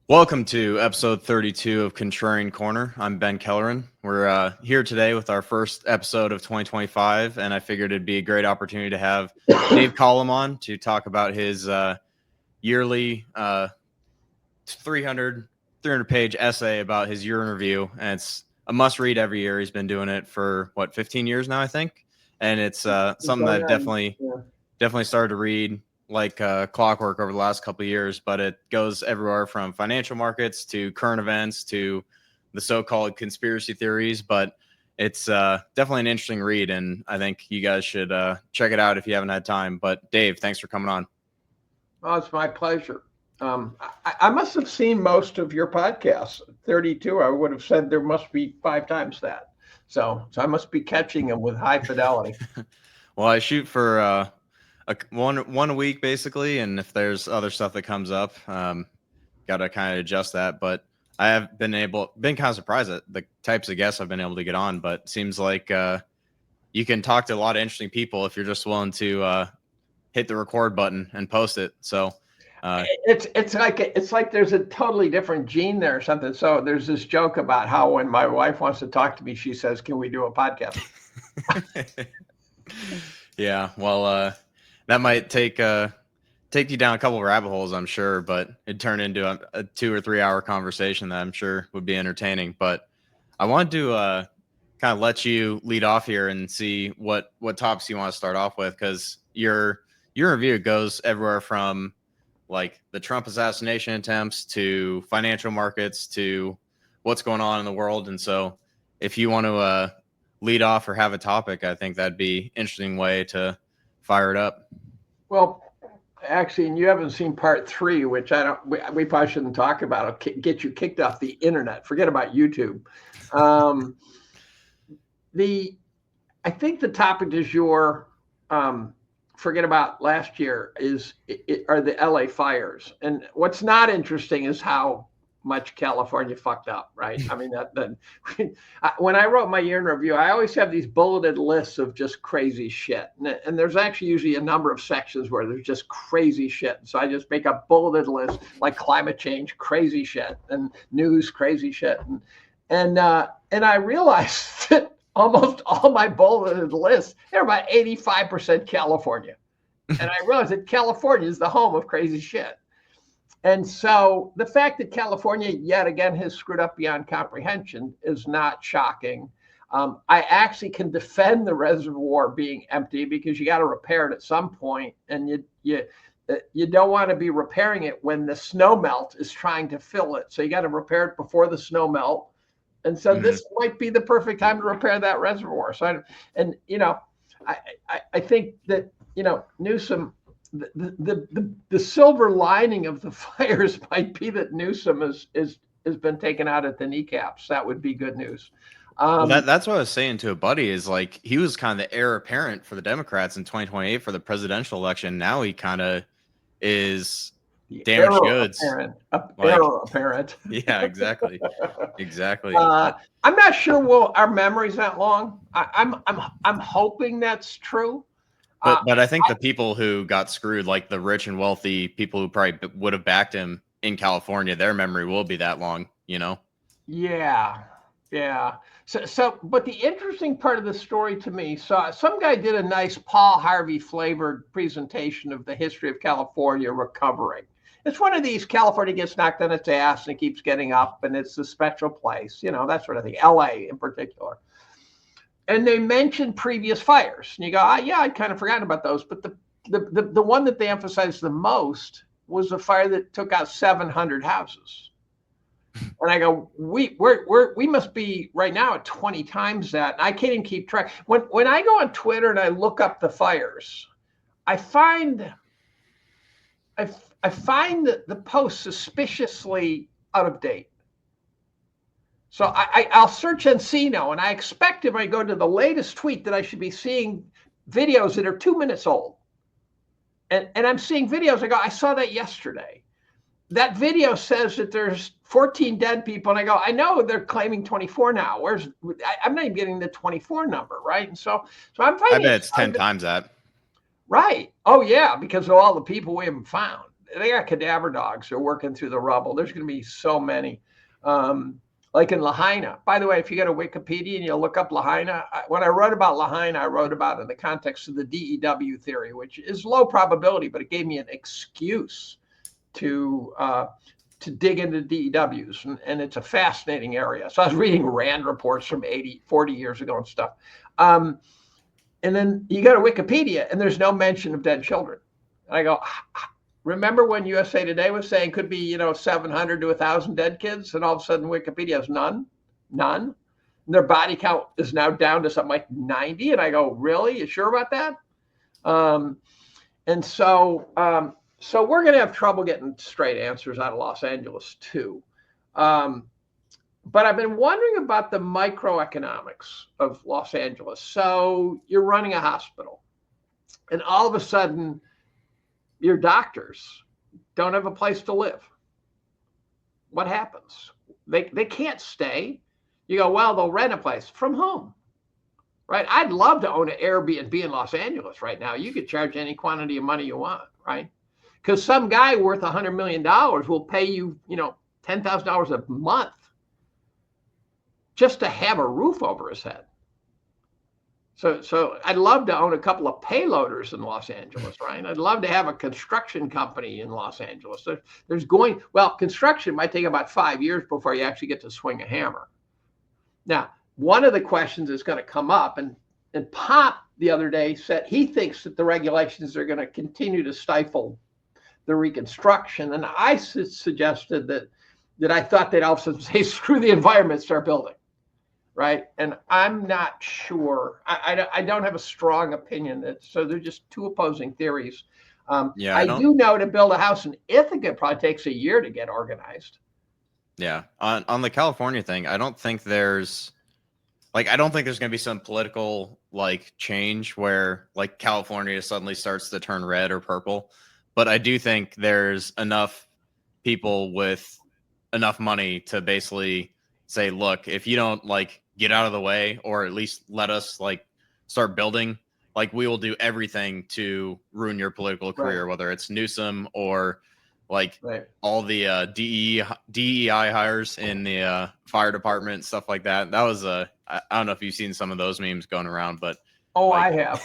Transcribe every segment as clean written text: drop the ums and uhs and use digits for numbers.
Welcome to episode 32 of Kontrarian Korner. I'm Ben Kellerin. We're here today with our first episode of 2025, and I figured it'd be a great opportunity to have Dave Collum on to talk about his yearly 300 page essay about his year in review. And it's a must read every year. He's been doing it for 15 years now, I think. And it's something that I've definitely started to read like clockwork over the last couple of years, but it goes everywhere from financial markets to current events to the so-called conspiracy theories. But it's definitely an interesting read, and I think you guys should check it out if you haven't had time. But Dave, thanks for coming on. Oh, it's my pleasure. I must have seen most of your podcasts. 32, I would have said there must be 5 times that. So I must be catching them with high fidelity. Well, I shoot for one a week basically, and if there's other stuff that comes up, got to kind of adjust that. But I have been kind of surprised at the types of guests I've been able to get on. But it seems like you can talk to a lot of interesting people if you're just willing to hit the record button and post it. So it's like there's a totally different gene there or something. So there's this joke about how when my wife wants to talk to me, she says, "Can we do a podcast?" Yeah, well, that might take you down a couple of rabbit holes, I'm sure, but it'd turn into a 2 or 3 hour conversation that I'm sure would be entertaining. But I wanted to kind of let you lead off here and see what topics you want to start off with, because your review goes everywhere from like the Trump assassination attempts to financial markets to what's going on in the world. And so if you want to lead off or have a topic, I think that'd be an interesting way to fire it up. Well, actually, and you haven't seen part 3, which we probably shouldn't talk about. It'll get you kicked off the internet. Forget about YouTube. I think the topic is your forget about last year are the LA fires. And what's not interesting is how much California fucked up, right? I mean, when I wrote my year in review, I always have these bulleted lists of just crazy shit. And there's actually usually a number of sections where there's just crazy shit. So I just make a bulleted list like climate change, crazy shit, and news, crazy shit. And I realized that almost all my bulleted lists, they're about 85% California. And I realized that California is the home of crazy shit. And so the fact that California yet again has screwed up beyond comprehension is not shocking. I actually can defend the reservoir being empty because you got to repair it at some point, and you don't want to be repairing it when the snow melt is trying to fill it. So you got to repair it before the snow melt. And so this might be the perfect time to repair that reservoir. So I think that Newsom. The silver lining of the fires might be that Newsom has been taken out at the kneecaps. That would be good news. Well, that's what I was saying to a buddy is like he was kind of the heir apparent for the Democrats in 2028 for the presidential election. Now he kind of is damaged goods. Apparent. Yeah, exactly. I'm not sure our memory's that long. I'm hoping that's true. But I think the people who got screwed, like the rich and wealthy people who probably would have backed him in California, their memory will be that long, Yeah. So, but the interesting part of the story to me, so some guy did a nice Paul Harvey flavored presentation of the history of California recovering. It's one of these California gets knocked on its ass and it keeps getting up, and it's a special place, that sort of thing, LA in particular. And they mentioned previous fires. And you go, yeah, I'd kind of forgotten about those. But the one that they emphasized the most was a fire that took out 700 houses. And I go, we must be right now at 20 times that. And I can't even keep track. When I go on Twitter and I look up the fires, I find the post suspiciously out of date. So I'll search Encino, and I expect if I go to the latest tweet that I should be seeing videos that are 2 minutes old. And I'm seeing videos. I go, I saw that yesterday. That video says that there's 14 dead people. And I go, I know they're claiming 24 now. I'm not even getting the 24 number, right? And so I'm finding. I bet it's 10 times that. Right. Oh, yeah, because of all the people we haven't found. they got cadaver dogs who are working through the rubble. There's going to be so many. Like in Lahaina. By the way, if you go to Wikipedia and you look up Lahaina, when I wrote about Lahaina, I wrote about it in the context of the DEW theory, which is low probability, but it gave me an excuse to dig into DEWs, and it's a fascinating area. So I was reading RAND reports from 40 years ago and stuff. And then you go to Wikipedia, and there's no mention of dead children. And I go, remember when USA Today was saying could be, 700 to 1,000 dead kids, and all of a sudden Wikipedia has none. And their body count is now down to something like 90. And I go, really? You sure about that? So we're going to have trouble getting straight answers out of Los Angeles too. But I've been wondering about the microeconomics of Los Angeles. So you're running a hospital, and all of a sudden, your doctors don't have a place to live. What happens? They can't stay. You go, well, they'll rent a place. From whom? Right? I'd love to own an Airbnb in Los Angeles right now. You could charge any quantity of money you want, right? Because some guy worth $100 million will pay you, $10,000 a month just to have a roof over his head. So I'd love to own a couple of payloaders in Los Angeles, right? I'd love to have a construction company in Los Angeles. Construction might take about 5 years before you actually get to swing a hammer. Now, one of the questions that's going to come up, and Pop the other day said he thinks that the regulations are going to continue to stifle the reconstruction. And I suggested that I thought they'd also say, screw the environment, start building. Right. And I'm not sure. I don't have a strong opinion. So they're just two opposing theories. I do know to build a house in Ithaca probably takes a year to get organized. Yeah. On the California thing, I don't think there's going to be some political change where California suddenly starts to turn red or purple. But I do think there's enough people with enough money to basically say, look, if you don't get out of the way, or at least let us start building, we will do everything to ruin your political career, right. Whether it's Newsom or all the DEI hires in the fire department, stuff like that. That was I don't know if you've seen some of those memes going around, but I have.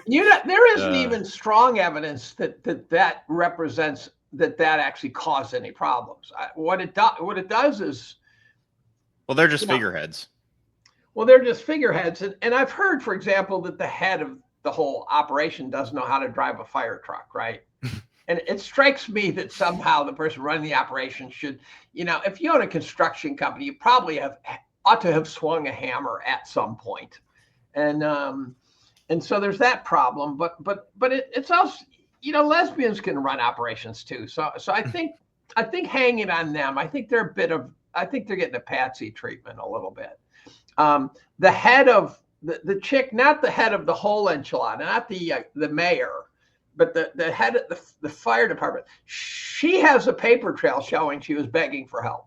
There isn't even strong evidence that represents that actually caused any problems. What it does is, well, they're just figureheads. Well, they're just figureheads. And I've heard, for example, that the head of the whole operation doesn't know how to drive a fire truck, right? And it strikes me that somehow the person running the operation should, if you own a construction company, you probably ought to have swung a hammer at some point. And so there's that problem. But it's also, lesbians can run operations too. So I think hanging on them, I think they're getting a patsy treatment a little bit. The head of the chick, not the head of the whole enchilada, not the mayor, but the head of the fire department, she has a paper trail showing she was begging for help.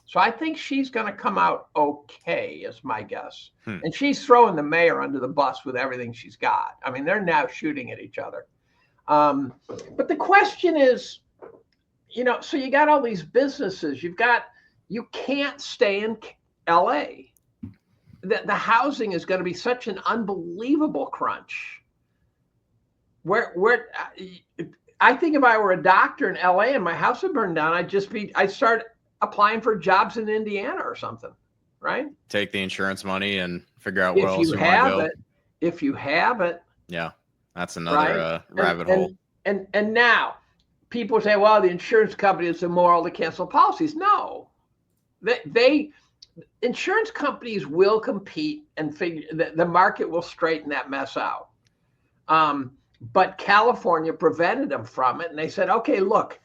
So I think she's going to come out okay, is my guess. And she's throwing the mayor under the bus with everything she's got. I mean, they're now shooting at each other. But the question is, so you got all these businesses. You can't stay in LA. The housing is going to be such an unbelievable crunch. Where I think if I were a doctor in LA and my house had burned down, I'd start applying for jobs in Indiana or something, right? Take the insurance money and figure out where else you want to go. If you have it. Yeah, that's another rabbit hole. And now people say, well, the insurance company is immoral to cancel policies. No, insurance companies will compete and the market will straighten that mess out. But California prevented them from it. And they said, okay, look,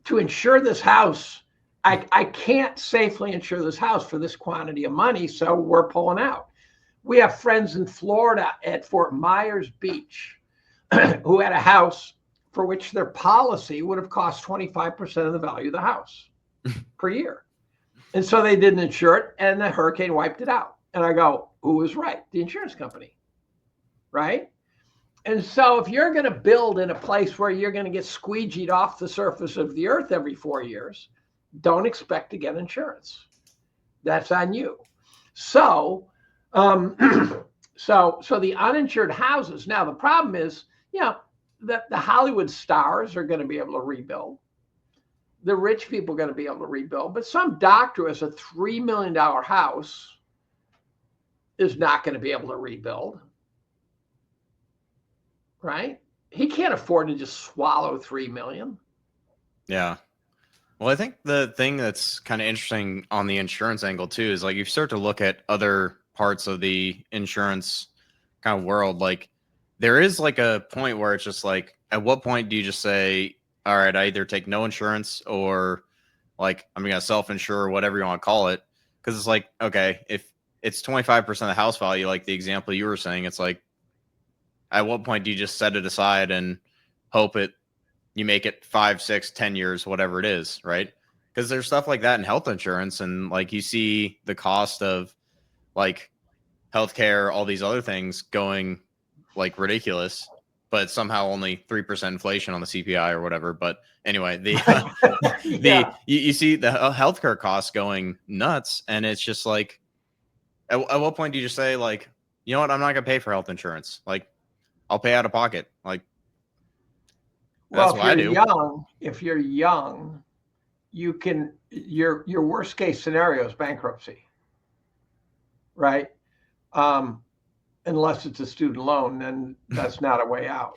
to insure this house, I can't safely insure this house for this quantity of money. So we're pulling out. We have friends in Florida at Fort Myers Beach who had a house for which their policy would have cost 25% of the value of the house per year. And so they didn't insure it, and the hurricane wiped it out. And I go, who was right? The insurance company, right? And so if you're going to build in a place where you're going to get squeegeed off the surface of the earth every 4 years, don't expect to get insurance. That's on you. So, so the uninsured houses. Now the problem is, that the Hollywood stars are going to be able to rebuild. The rich people are going to be able to rebuild, but some doctor who has a $3 million house is not going to be able to rebuild. Right? He can't afford to just swallow 3 million. Yeah. Well, I think the thing that's kind of interesting on the insurance angle too is like you start to look at other parts of the insurance kind of world. Like there is like a point where it's just like, at what point do you just say, all right, I either take no insurance or like I'm going to self-insure or whatever you want to call it. Because it's like, okay, if it's 25% of the house value, like the example you were saying, it's like, at what point do you just set it aside and hope you make it 5, 6, 10 years, whatever it is, right? Because there's stuff like that in health insurance, and like you see the cost of like healthcare, all these other things going like ridiculous, but somehow only 3% inflation on the CPI or whatever. But anyway, you see the healthcare costs going nuts, and it's just like, at what point do you just say like, you know what, I'm not gonna pay for health insurance, like I'll pay out of pocket. Like, that's what I do. If you're young, you can, your worst case scenario is bankruptcy, right? Unless it's a student loan, then that's not a way out.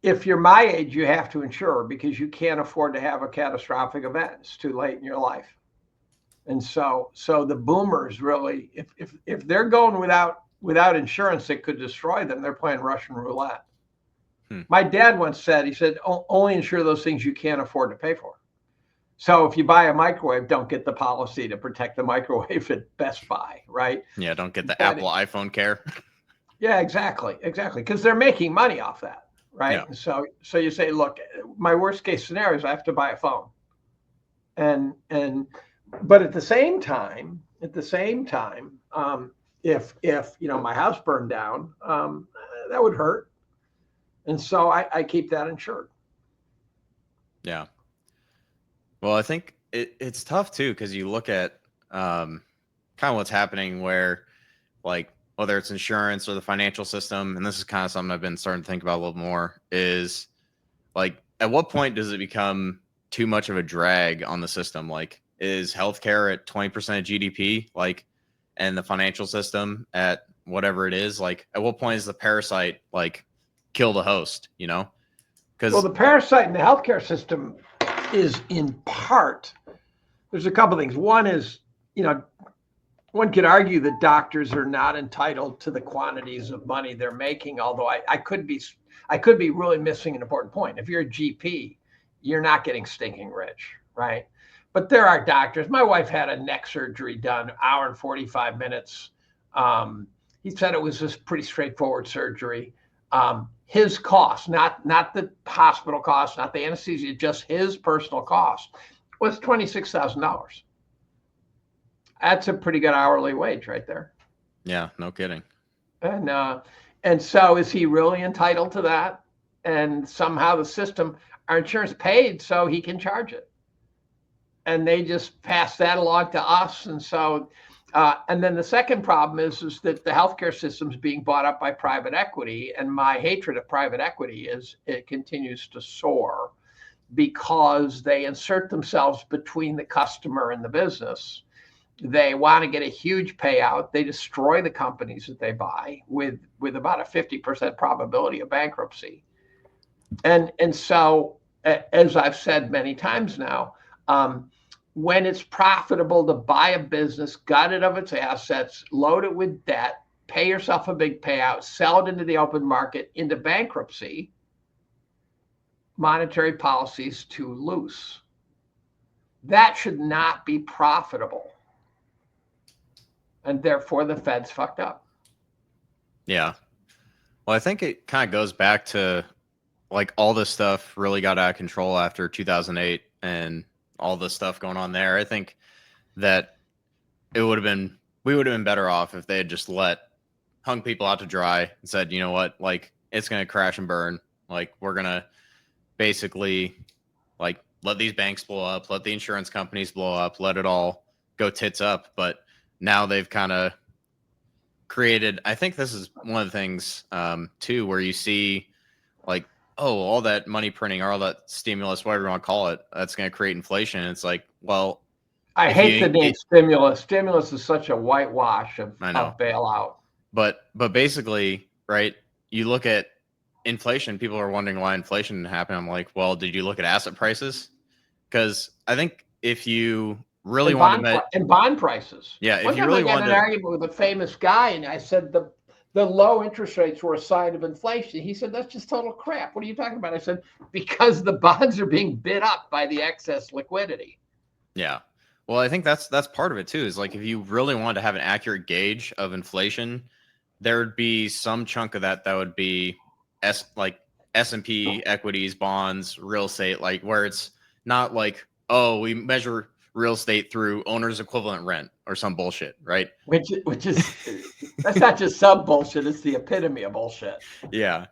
If you're my age, you have to insure because you can't afford to have a catastrophic event. It's too late in your life. And so the boomers really, if they're going without insurance that could destroy them, they're playing Russian roulette. My dad once said, he said, only insure those things you can't afford to pay for. So if you buy a microwave, don't get the policy to protect the microwave at Best Buy, right? Yeah, don't get the Apple iPhone care. Yeah, exactly. Because they're making money off that, right? Yeah. So you say, look, my worst case scenario is I have to buy a phone. But at the same time, if my house burned down, that would hurt. And so I keep that insured. Yeah. Well, I think it's tough too, because you look at kind of what's happening where, like, whether it's insurance or the financial system, and this is kind of something I've been starting to think about a little more, is like, at what point does it become too much of a drag on the system? Like, is healthcare at 20% of GDP, like, and the financial system at whatever it is? Like, at what point is the parasite like kill the host, Because the parasite in the healthcare system is in part, there's a couple things. One is, one could argue that doctors are not entitled to the quantities of money they're making, although I could be really missing an important point. If you're a GP, you're not getting stinking rich, right? But there are doctors. My wife had a neck surgery done, hour and 45 minutes. He said it was just pretty straightforward surgery. His cost, not the hospital cost, not the anesthesia, just his personal cost was $26,000. That's a pretty good hourly wage right there. Yeah, no kidding. And so is he really entitled to that? And somehow the system, our insurance paid so he can charge it. And they just pass that along to us. And so, and then the second problem is that the healthcare system is being bought up by private equity. And my hatred of private equity is it continues to soar because they insert themselves between the customer and the business. They want to get a huge payout. They destroy the companies that they buy with about a 50% probability of bankruptcy. And so, as I've said many times now, when it's profitable to buy a business, gut it of its assets, load it with debt, pay yourself a big payout, sell it into the open market, into bankruptcy, monetary policy's too loose. That should not be profitable. And therefore, the Fed's fucked up. Yeah. Well, I think it kind of goes back to like all this stuff really got out of control after 2008 and all the stuff going on there. I think that we would have been better off if they had just let hung people out to dry and said, you know what, like it's going to crash and burn. Like we're going to basically like let these banks blow up, let the insurance companies blow up, let it all go tits up. But now they've kind of created, I think this is one of the things too, where you see like, oh, all that money printing or all that stimulus, whatever you want to call it, that's going to create inflation. And it's like, well, I if hate the you, name stimulus. Stimulus is such a whitewash of I know, bailout. but basically, right? You look at inflation. People are wondering why inflation didn't happen. I'm like, well, did you look at asset prices? Because I think if you really want to, and bond prices. yeah, if One you time really I got in wanted an to, argument with a famous guy, and I said the low interest rates were a sign of inflation. He said, that's just total crap. What are you talking about? I said, because the bonds are being bid up by the excess liquidity. yeah. Well, I think that's part of it too. Is like if you really wanted to have an accurate gauge of inflation, there would be some chunk of that would be like S&P equities, bonds, real estate, like where it's not like, oh, we measure real estate through owner's equivalent rent or some bullshit, right? Which is that's not just some bullshit, it's the epitome of bullshit. Yeah,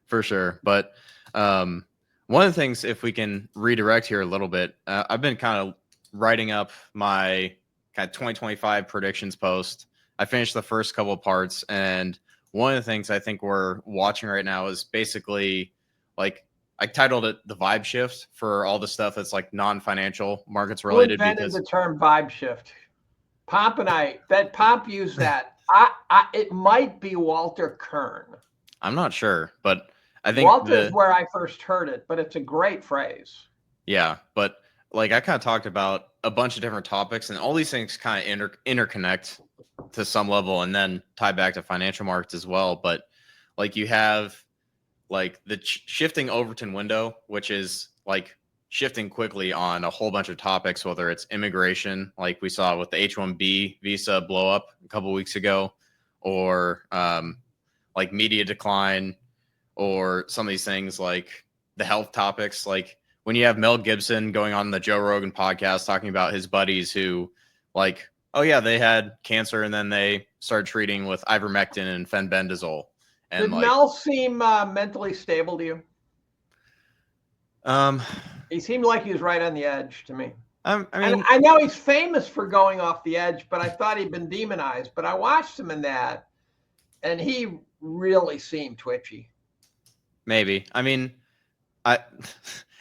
for sure. But one of the things, if we can redirect here a little bit, I've been kind of writing up my kind of 2025 predictions post. I finished the first couple of parts, and one of the things I think we're watching right now is basically like I titled it the vibe shift for all the stuff that's like non-financial markets related. Who invented Because the term vibe shift? Pomp and Pomp used that. It might be Walter Kern. I'm not sure, but I think Walter is where I first heard it, but it's a great phrase. Yeah, but like I kind of talked about a bunch of different topics, and all these things kind of interconnect to some level, and then tie back to financial markets as well. But like you have like the shifting Overton window, which is like shifting quickly on a whole bunch of topics, whether it's immigration, like we saw with the H-1B visa blow up a couple weeks ago, or like media decline, or some of these things like the health topics, like when you have Mel Gibson going on the Joe Rogan podcast talking about his buddies who like, oh yeah, they had cancer and then they started treating with ivermectin and fenbendazole. And Did like, Mel seem mentally stable to you? He seemed like he was right on the edge to me. I mean, and I know he's famous for going off the edge, but I thought he'd been demonized. But I watched him in that, and he really seemed twitchy. Maybe. I mean,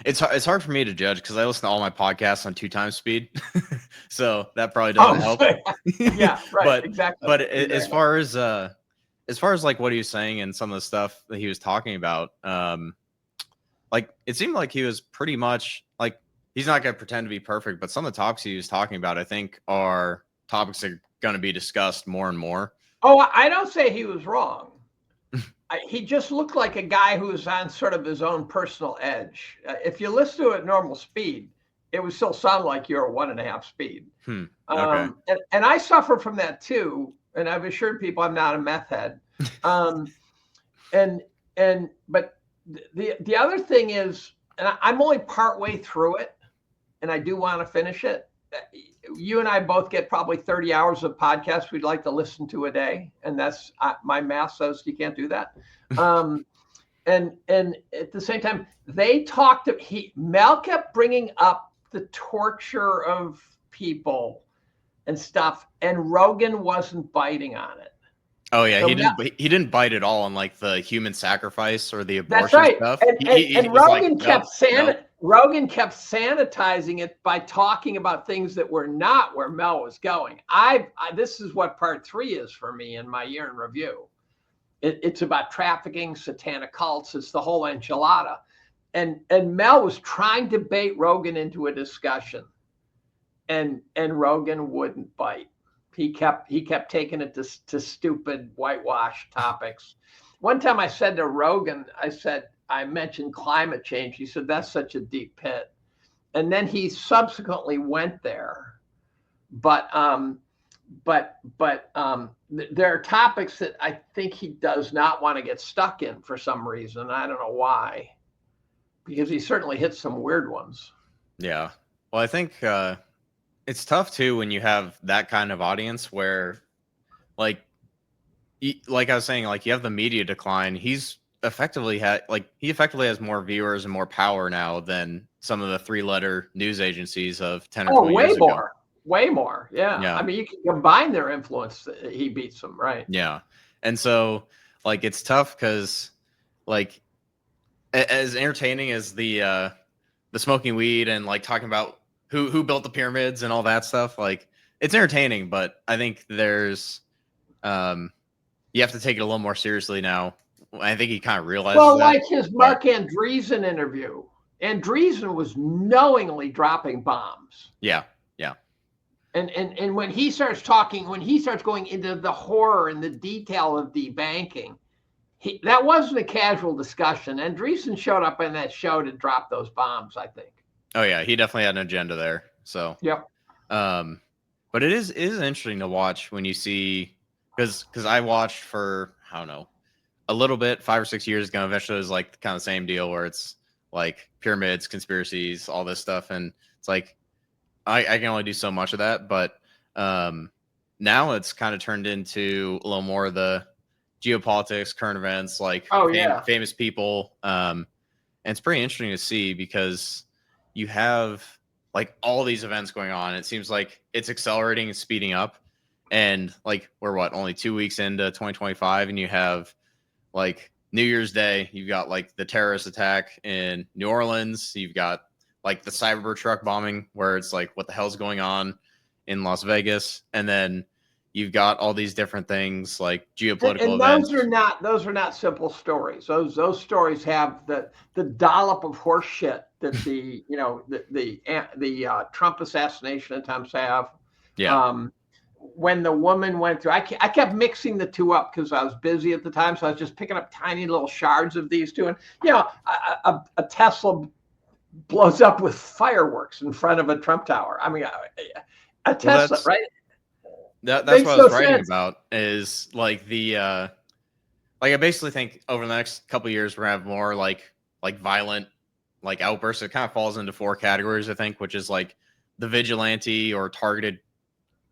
it's hard for me to judge because I listen to all my podcasts on 2x speed, so that probably doesn't help. Yeah, right. But exactly. But as far as like what he was saying and some of the stuff that he was talking about, like it seemed like he was pretty much like he's not going to pretend to be perfect, but some of the topics he was talking about, I think, are topics that are going to be discussed more and more. Oh, I don't say he was wrong. He just looked like a guy who was on sort of his own personal edge. If you listen to it at normal speed, it would still sound like you're at 1.5 speed. Okay. And I suffer from that too. And I've assured people I'm not a meth head. But the other thing is, and I'm only partway through it, and I do want to finish it. You and I both get probably 30 hours of podcasts we'd like to listen to a day, and that's my math says you can't do that. And at the same time, they talked. Mel kept bringing up the torture of people and stuff, and Rogan wasn't biting on it. Oh yeah, so he didn't bite at all on like the human sacrifice or the abortion that's right. stuff. And Rogan kept Rogan kept sanitizing it by talking about things that were not where Mel was going. This is what part 3 is for me in my year in review. It's about trafficking, satanic cults. It's the whole enchilada. And Mel was trying to bait Rogan into a discussion, and Rogan wouldn't bite. He kept taking it to stupid whitewash topics. One time I said to Rogan, I mentioned climate change. He said, that's such a deep pit. And then he subsequently went there. But there are topics that I think he does not want to get stuck in for some reason. I don't know why, because he certainly hits some weird ones. Yeah. Well, I think it's tough too when you have that kind of audience where like like I was saying, like you have the media decline. He effectively has more viewers and more power now than some of the 3-letter news agencies of 10 or Oh, 20 way years ago. more, way more. Yeah. Yeah. I mean, you can combine their influence. He beats them, right? Yeah. And so like it's tough because like as entertaining as the smoking weed and like talking about who built the pyramids and all that stuff, like it's entertaining, but I think there's you have to take it a little more seriously now. I think he kind of realizes Well, that. like his But Mark Andreesen interview. Andreesen was knowingly dropping bombs. yeah, yeah. And when he starts talking, when he starts going into the horror and the detail of debanking, that wasn't a casual discussion. Andreesen showed up in that show to drop those bombs, I think. Oh yeah, he definitely had an agenda there. So yep. But it is interesting to watch when you see because I watched for I don't know a little bit 5 or 6 years ago. Eventually, it was like kind of the same deal where it's like pyramids, conspiracies, all this stuff, and it's like I can only do so much of that. But now it's kind of turned into a little more of the geopolitics, current events, like famous people, and it's pretty interesting to see because you have like all these events going on. It seems like it's accelerating and speeding up. And like we're only 2 weeks into 2025, and you have like New Year's Day, you've got like the terrorist attack in New Orleans, you've got like the Cybertruck bombing where it's like what the hell's going on in Las Vegas, and then you've got all these different things like geopolitical events. Those are not simple stories. Those stories have the dollop of horse shit that the Trump assassination attempts have. Yeah. When the woman went through, I kept mixing the two up because I was busy at the time, so I was just picking up tiny little shards of these two. And a Tesla blows up with fireworks in front of a Trump tower. I mean, a Tesla, right? That's what I was writing about. Is like like I basically think over the next couple of years we're gonna have more like violent like outbursts. It kind of falls into 4 categories, I think, which is like the vigilante or targeted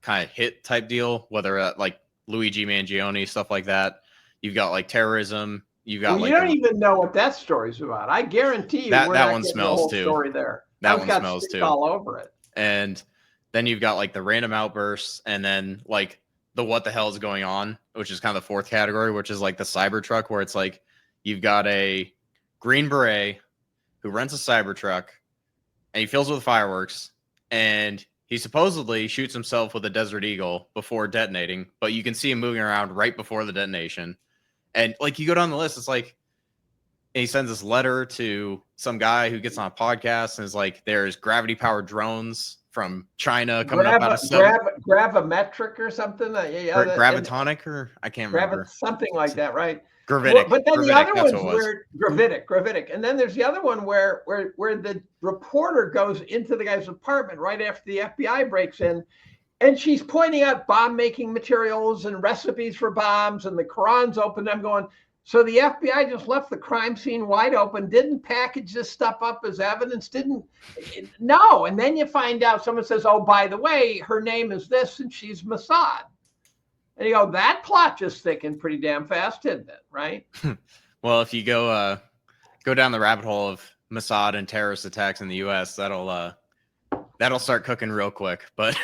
kind of hit type deal, whether like Luigi Mangione, stuff like that. You've got like terrorism. You've got you don't even know what that story's about. I guarantee you that one smells too. Story there. That one smells too. All over it. And then you've got like the random outbursts, and then like the what the hell is going on, which is kind of the 4th category, which is like the Cybertruck, where it's like you've got a Green Beret who rents a Cybertruck and he fills it with fireworks, and he supposedly shoots himself with a Desert Eagle before detonating, but you can see him moving around right before the detonation. And like you go down the list, it's like he sends this letter to some guy who gets on a podcast and is like, there's gravity powered drones from China coming up out of gravimetric or something. Gravitonic, or I can't remember. Something like that, right? Gravitic. But then gravitic, the other one's where gravitic. And then there's the other one where the reporter goes into the guy's apartment right after the FBI breaks in, and she's pointing out bomb making materials and recipes for bombs, and the Quran's open. I'm going, so the FBI just left the crime scene wide open, didn't package this stuff up as evidence, no. And then you find out someone says, oh, by the way, her name is this and she's Mossad. And you go, that plot just thickened pretty damn fast, didn't it? Right? Well, if you go down the rabbit hole of Mossad and terrorist attacks in the U.S., that'll start cooking real quick. But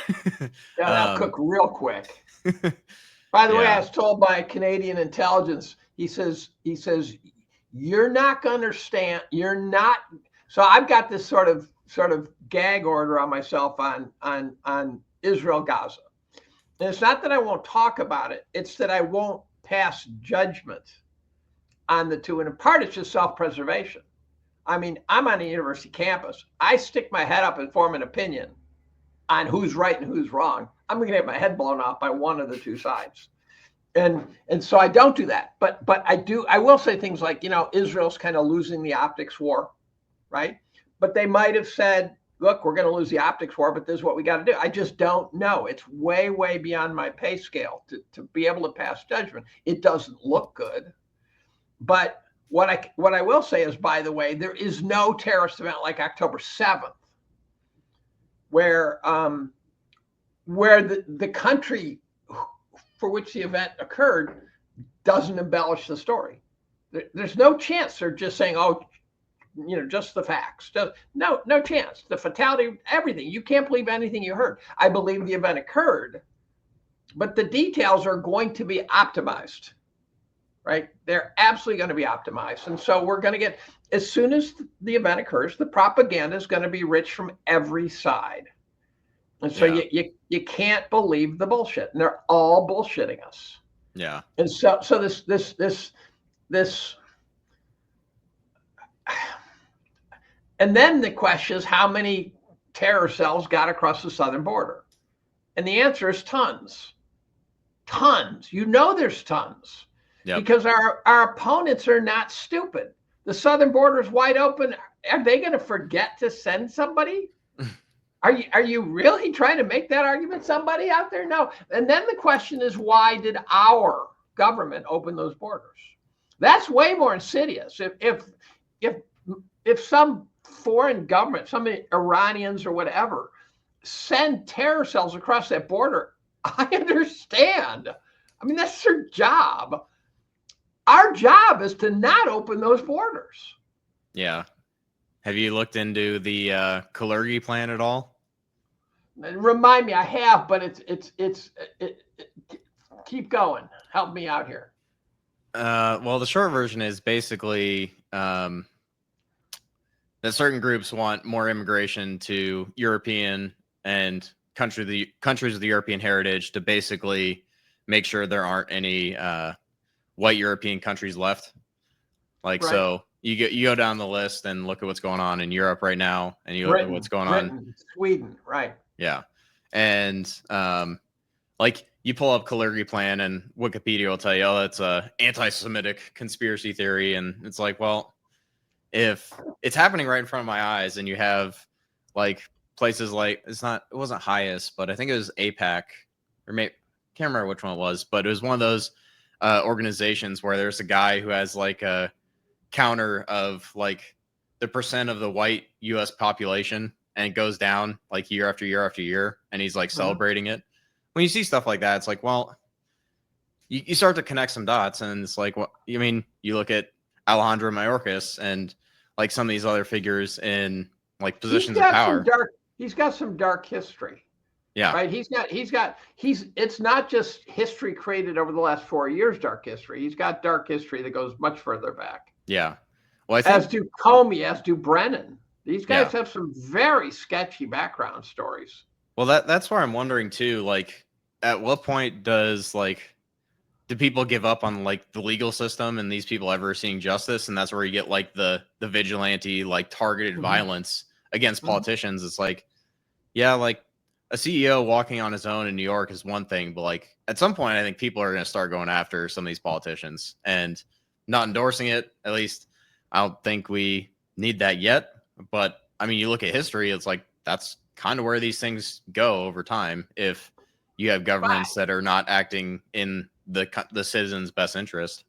that'll cook real quick. By the way, I was told by Canadian intelligence, he says, you're not going to understand. You're not. So I've got this sort of gag order on myself on Israel, Gaza. And it's not that I won't talk about it. It's that I won't pass judgment on the two. And in part, it's just self-preservation. I mean, I'm on a university campus. I stick my head up and form an opinion on who's right and who's wrong. I'm going to get my head blown off by one of the two sides. And so I don't do that. But I will say things like, Israel's kind of losing the optics war, right? But they might have said, look, we're going to lose the optics war, but this is what we got to do. I just don't know. It's way, way beyond my pay scale to be able to pass judgment. It doesn't look good. But what I will say is, by the way, there is no terrorist event like October 7th, where the country for which the event occurred doesn't embellish the story. There's no chance they're just saying, oh, just the facts. No chance. The fatality, everything. You can't believe anything you heard. I believe the event occurred, but the details are going to be optimized, right? They're absolutely going to be optimized. And so we're going to get, as soon as the event occurs, the propaganda is going to be rich from every side. And so you can't believe the bullshit. And they're all bullshitting us. Yeah. And so this and then the question is, how many terror cells got across the southern border? And the answer is tons. Tons. There's tons. Yep. Because our opponents are not stupid. The southern border is wide open. Are they going to forget to send somebody? Are you really trying to make that argument? Somebody out there? No. And then the question is, why did our government open those borders? That's way more insidious. If some foreign government, some Iranians or whatever, send terror cells across that border, I understand. I mean, that's their job. Our job is to not open those borders. Yeah. Have you looked into the Kalergi plan at all? Remind me, I have, but it's keep going. Help me out here. Well, the short version is basically that certain groups want more immigration to European and countries of the European heritage to basically make sure there aren't any white European countries left. Like, right. So you go down the list and look at what's going on in Europe right now, and you look at what's going on Sweden, right? Yeah, and like you pull up Kalergi plan, and Wikipedia will tell you, oh, that's a anti-Semitic conspiracy theory, and it's like, well, if it's happening right in front of my eyes, and you have like places like it wasn't highest, but I think it was APAC, or maybe can't remember which one it was, but it was one of those organizations where there's a guy who has like a counter of like the percent of the white U.S. population, and it goes down like year after year after year, and he's like celebrating it. When you see stuff like that, it's like, well, you start to connect some dots, and it's like, what you mean? You look at Alejandro Mayorkas and like some of these other figures in like positions of power. He's got some dark history. Yeah. Right. It's not just history created over the last 4 years, dark history. He's got dark history that goes much further back. Yeah. Well, as do Comey, as do Brennan. These guys have some very sketchy background stories. Well, that's where I'm wondering too, like at what point do people give up on like the legal system and these people ever seeing justice? And that's where you get like the vigilante, like targeted violence against politicians. It's like, yeah, like a CEO walking on his own in New York is one thing, but like at some point, I think people are going to start going after some of these politicians and not endorsing it. At least I don't think we need that yet. But I mean, you look at history, it's like that's kind of where these things go over time. If you have governments that are not acting in the citizens' best interest.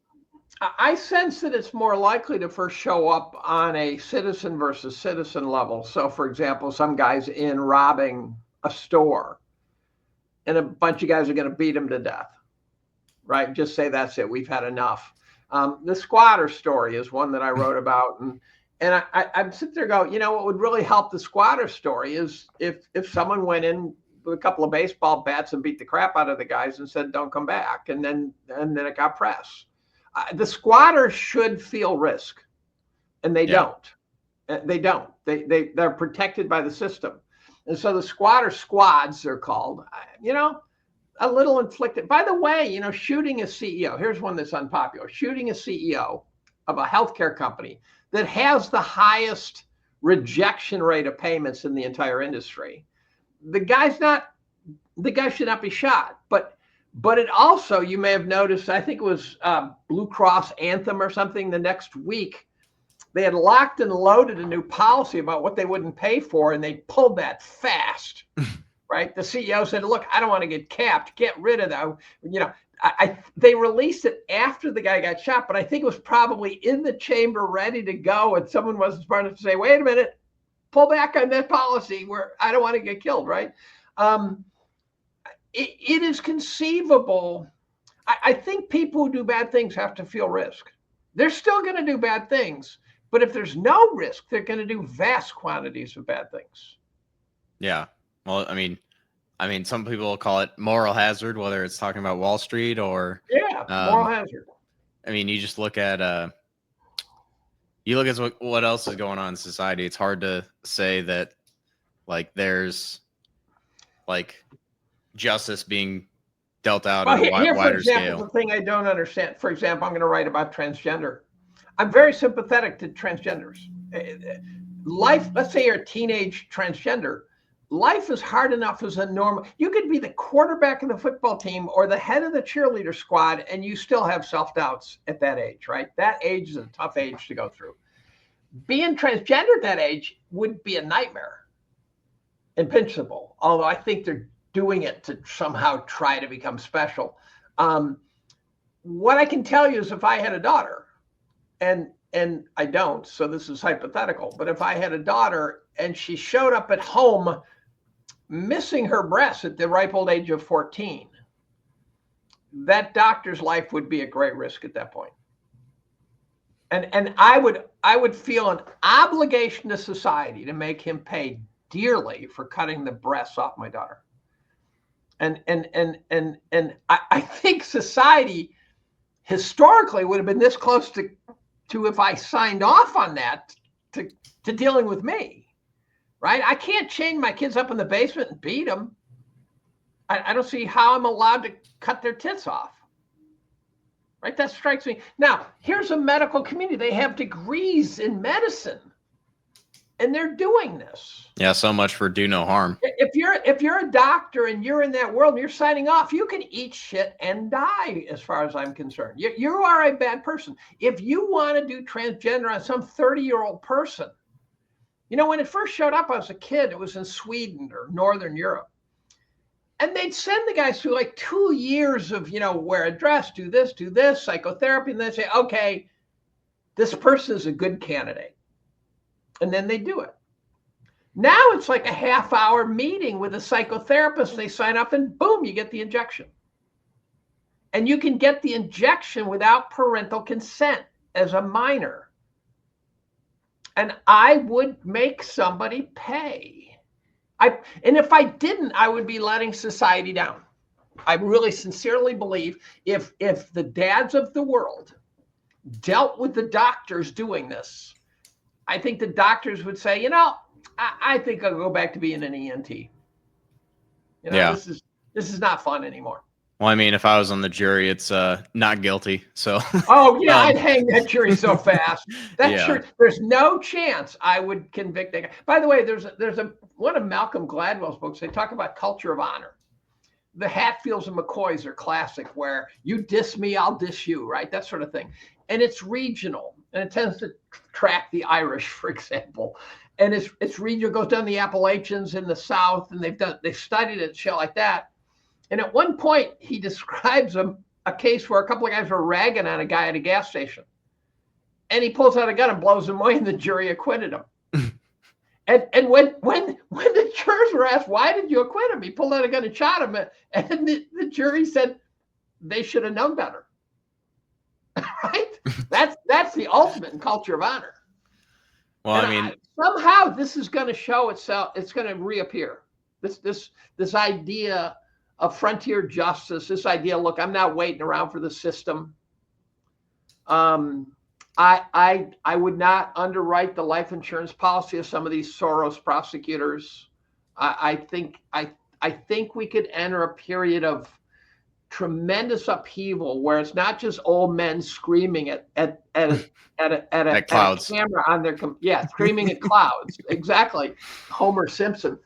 I sense that it's more likely to first show up on a citizen versus citizen level. So, for example, some guy's in robbing a store, and a bunch of guys are going to beat him to death, right? Just say, that's it. We've had enough. The squatter story is one that I wrote about, and I'm sitting there going, what would really help the squatter story is if someone went in with a couple of baseball bats and beat the crap out of the guys and said, don't come back. And then it got press. The squatters should feel risk, and they don't. They don't. They're protected by the system. And so the squatter squads, they're called, a little inflicted. By the way, shooting a CEO, here's one that's unpopular, shooting a CEO of a healthcare company that has the highest rejection rate of payments in the entire industry. The guy should not be shot, but it also, you may have noticed, I think it was Blue Cross Anthem or something, the next week, they had locked and loaded a new policy about what they wouldn't pay for, and they pulled that fast, right? The CEO said, look, I don't want to get capped, get rid of that. They released it after the guy got shot, but I think it was probably in the chamber ready to go, and someone wasn't smart enough to say, wait a minute, pull back on that policy where I don't want to get killed, right? It is conceivable. I think people who do bad things have to feel risk. They're still going to do bad things, but if there's no risk, they're going to do vast quantities of bad things. Yeah. Well, I mean, some people call it moral hazard, whether it's talking about Wall Street or, Moral hazard. I mean, you just look at what else is going on in society. It's hard to say that like there's like justice being dealt out Well, on a here, for wider example, scale. the thing I don't understand. For example, I'm going to write about transgender. I'm very sympathetic to transgenders. Life, let's say you're a teenage transgender. Life is hard enough as a normal. You could be the quarterback of the football team or the head of the cheerleader squad, and you still have self-doubts at that age, right? That age is a tough age to go through. Being transgender at that age would be a nightmare in principle, although I think they're doing it to somehow try to become special. What I can tell you is if I had a daughter, and I don't, so this is hypothetical, but if I had a daughter and she showed up at home missing her breasts at the ripe old age of 14, that doctor's life would be a great risk at that point. And I would feel an obligation to society to make him pay dearly for cutting the breasts off my daughter. And I think society historically would have been this close to if I signed off on that to dealing with me, right? I can't chain my kids up in the basement and beat them. I don't see how I'm allowed to cut their tits off, right? That strikes me. Now, here's a medical community. They have degrees in medicine, and they're doing this. Yeah, so much for do no harm. If you're a doctor and you're in that world and you're signing off, you can eat shit and die, as far as I'm concerned. You are a bad person. If you want to do transgender on some 30-year-old person, when it first showed up, I was a kid. It was in Sweden or Northern Europe. And they'd send the guys through like 2 years of, wear a dress, do this, psychotherapy. And they'd say, okay, this person is a good candidate. And then they do it. Now it's like a half-hour meeting with a psychotherapist. They sign up and boom, you get the injection. And you can get the injection without parental consent as a minor. And I would make somebody pay. And if I didn't, I would be letting society down. I really sincerely believe if the dads of the world dealt with the doctors doing this, I think the doctors would say, I think I'll go back to being an ENT. This is not fun anymore. Well, I mean, if I was on the jury, it's not guilty. So. Oh yeah, I'd hang that jury so fast. Jury, there's no chance I would convict that guy. By the way, there's one of Malcolm Gladwell's books. They talk about culture of honor. The Hatfields and McCoys are classic, where you diss me, I'll diss you, right? That sort of thing. And it's regional, and it tends to track the Irish, for example. And it's regional, goes down the Appalachians in the South, and they've studied it, shit like that. And at one point, he describes a case where a couple of guys were ragging on a guy at a gas station. And he pulls out a gun and blows him away, and the jury acquitted him. And when the jurors were asked, why did you acquit him? He pulled out a gun and shot him. And the jury said they should have known better. Right? That's the ultimate in culture of honor. Well, and somehow this is going to show itself. It's going to reappear. This idea of frontier justice, this idea, look, I'm not waiting around for the system. I would not underwrite the life insurance policy of some of these Soros prosecutors. I think we could enter a period of tremendous upheaval where it's not just old men screaming at a camera on their screaming at clouds. Exactly, Homer Simpson.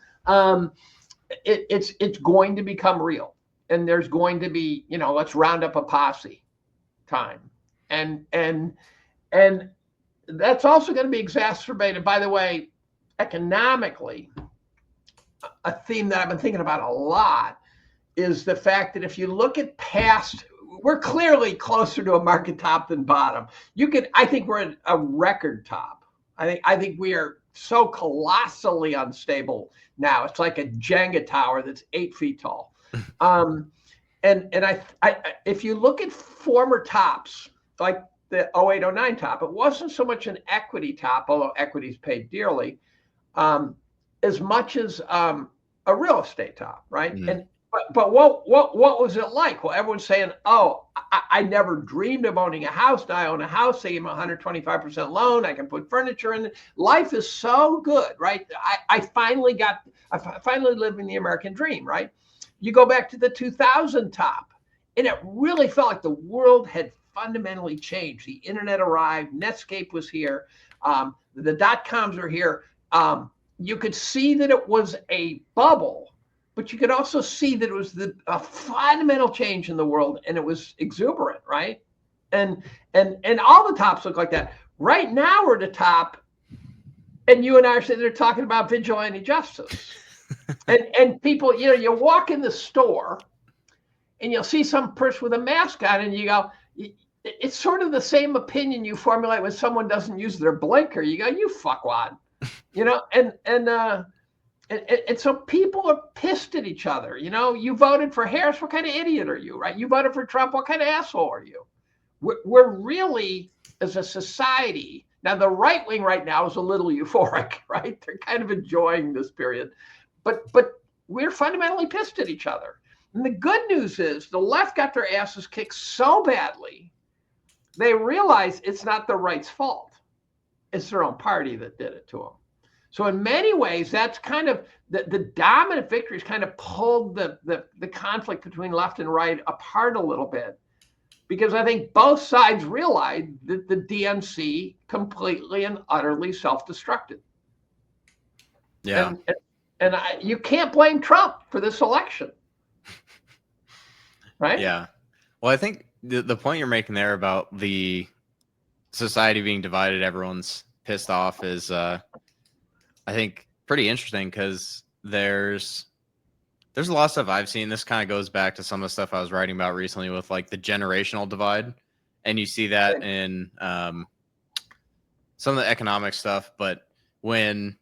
It's going to become real, and there's going to be, let's round up a posse time, and that's also going to be exacerbated, by the way, economically. A theme that I've been thinking about a lot is the fact that if you look at past, we're clearly closer to a market top than bottom. I think we're at a record top. I think we are so colossally unstable now. It's like a Jenga tower that's 8 feet tall. And if you look at former tops, like the 0809 top, it wasn't so much an equity top, although equities paid dearly, as much as a real estate top, right? Mhm. And but what was it like? Well, everyone's saying, "Oh, I never dreamed of owning a house. Now I own a house. They give me 125% loan. I can put furniture in. Life is so good, right? I finally lived in the American dream, right? You go back to the 2000 top, and it really felt like the world had fundamentally changed. The internet arrived. Netscape was here. The dot-coms were here. You could see that it was a bubble, but you could also see that it was a fundamental change in the world, and it was exuberant, right? And all the tops look like that. Right now we're at the top, and you and I are sitting there talking about vigilante justice. and people, you walk in the store, and you'll see some person with a mask on, and you go, it's sort of the same opinion you formulate when someone doesn't use their blinker. You go, you fuckwad, and so people are pissed at each other. You voted for Harris. What kind of idiot are you, right? You voted for Trump. What kind of asshole are you? We're really, as a society, now the right wing right now is a little euphoric, right? They're kind of enjoying this period, but we're fundamentally pissed at each other. And the good news is the left got their asses kicked so badly, they realize it's not the right's fault. It's their own party that did it to them. So in many ways, that's kind of the dominant victories kind of pulled the conflict between left and right apart a little bit, because I think both sides realized that the DNC completely and utterly self-destructed. Yeah. And you can't blame Trump for this election. Right? Yeah. Well, I think the point you're making there about the society being divided, everyone's pissed off, is I think pretty interesting, because there's a lot of stuff I've seen. This kind of goes back to some of the stuff I was writing about recently with like the generational divide, and you see that in some of the economic stuff. But when,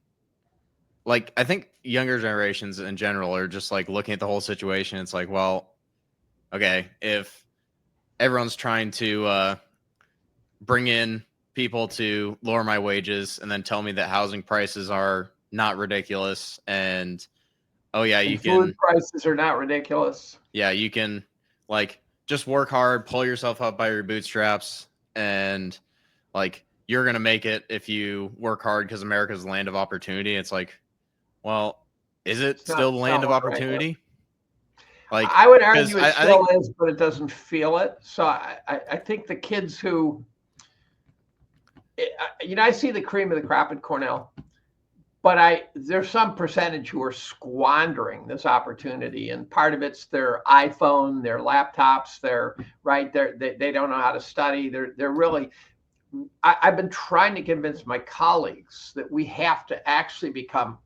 like, I think younger generations in general are just like looking at the whole situation, it's like, well, okay, if everyone's trying to bring in people to lower my wages and then tell me that housing prices are not ridiculous, and oh yeah, you can, food prices are not ridiculous. Yeah, you can like just work hard, pull yourself up by your bootstraps, and like you're gonna make it if you work hard because America's the land of opportunity. It's like, well, is it still the land of opportunity? Like, I would argue I still think, is, but it doesn't feel it. So I think the kids who, I see the cream of the crop at Cornell, but there's some percentage who are squandering this opportunity, and part of it's their iPhone, their laptops, they don't know how to study. They're really. I've been trying to convince my colleagues that we have to actually become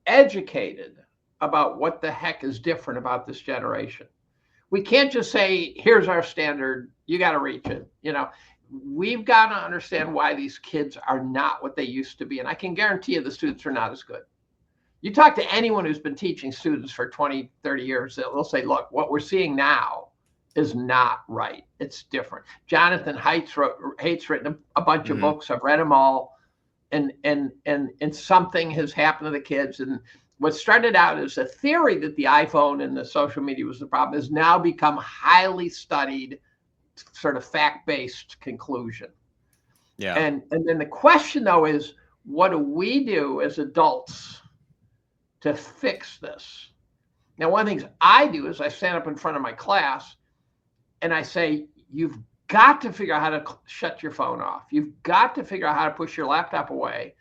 educated about what the heck is different about this generation. We can't just say, here's our standard, you got to reach it. We've got to understand why these kids are not what they used to be. And I can guarantee you the students are not as good. You talk to anyone who's been teaching students for 20, 30 years, they'll say, look, what we're seeing now is not right. It's different. Jonathan Haidt's written a bunch of books. I've read them all. And something has happened to the kids. And what started out as a theory that the iPhone and the social media was the problem has now become highly studied, sort of fact-based conclusion. yeah. And then the question, though, is what do we do as adults to fix this? Now, one of the things I do is I stand up in front of my class and I say, you've got to figure out how to shut your phone off. You've got to figure out how to push your laptop away.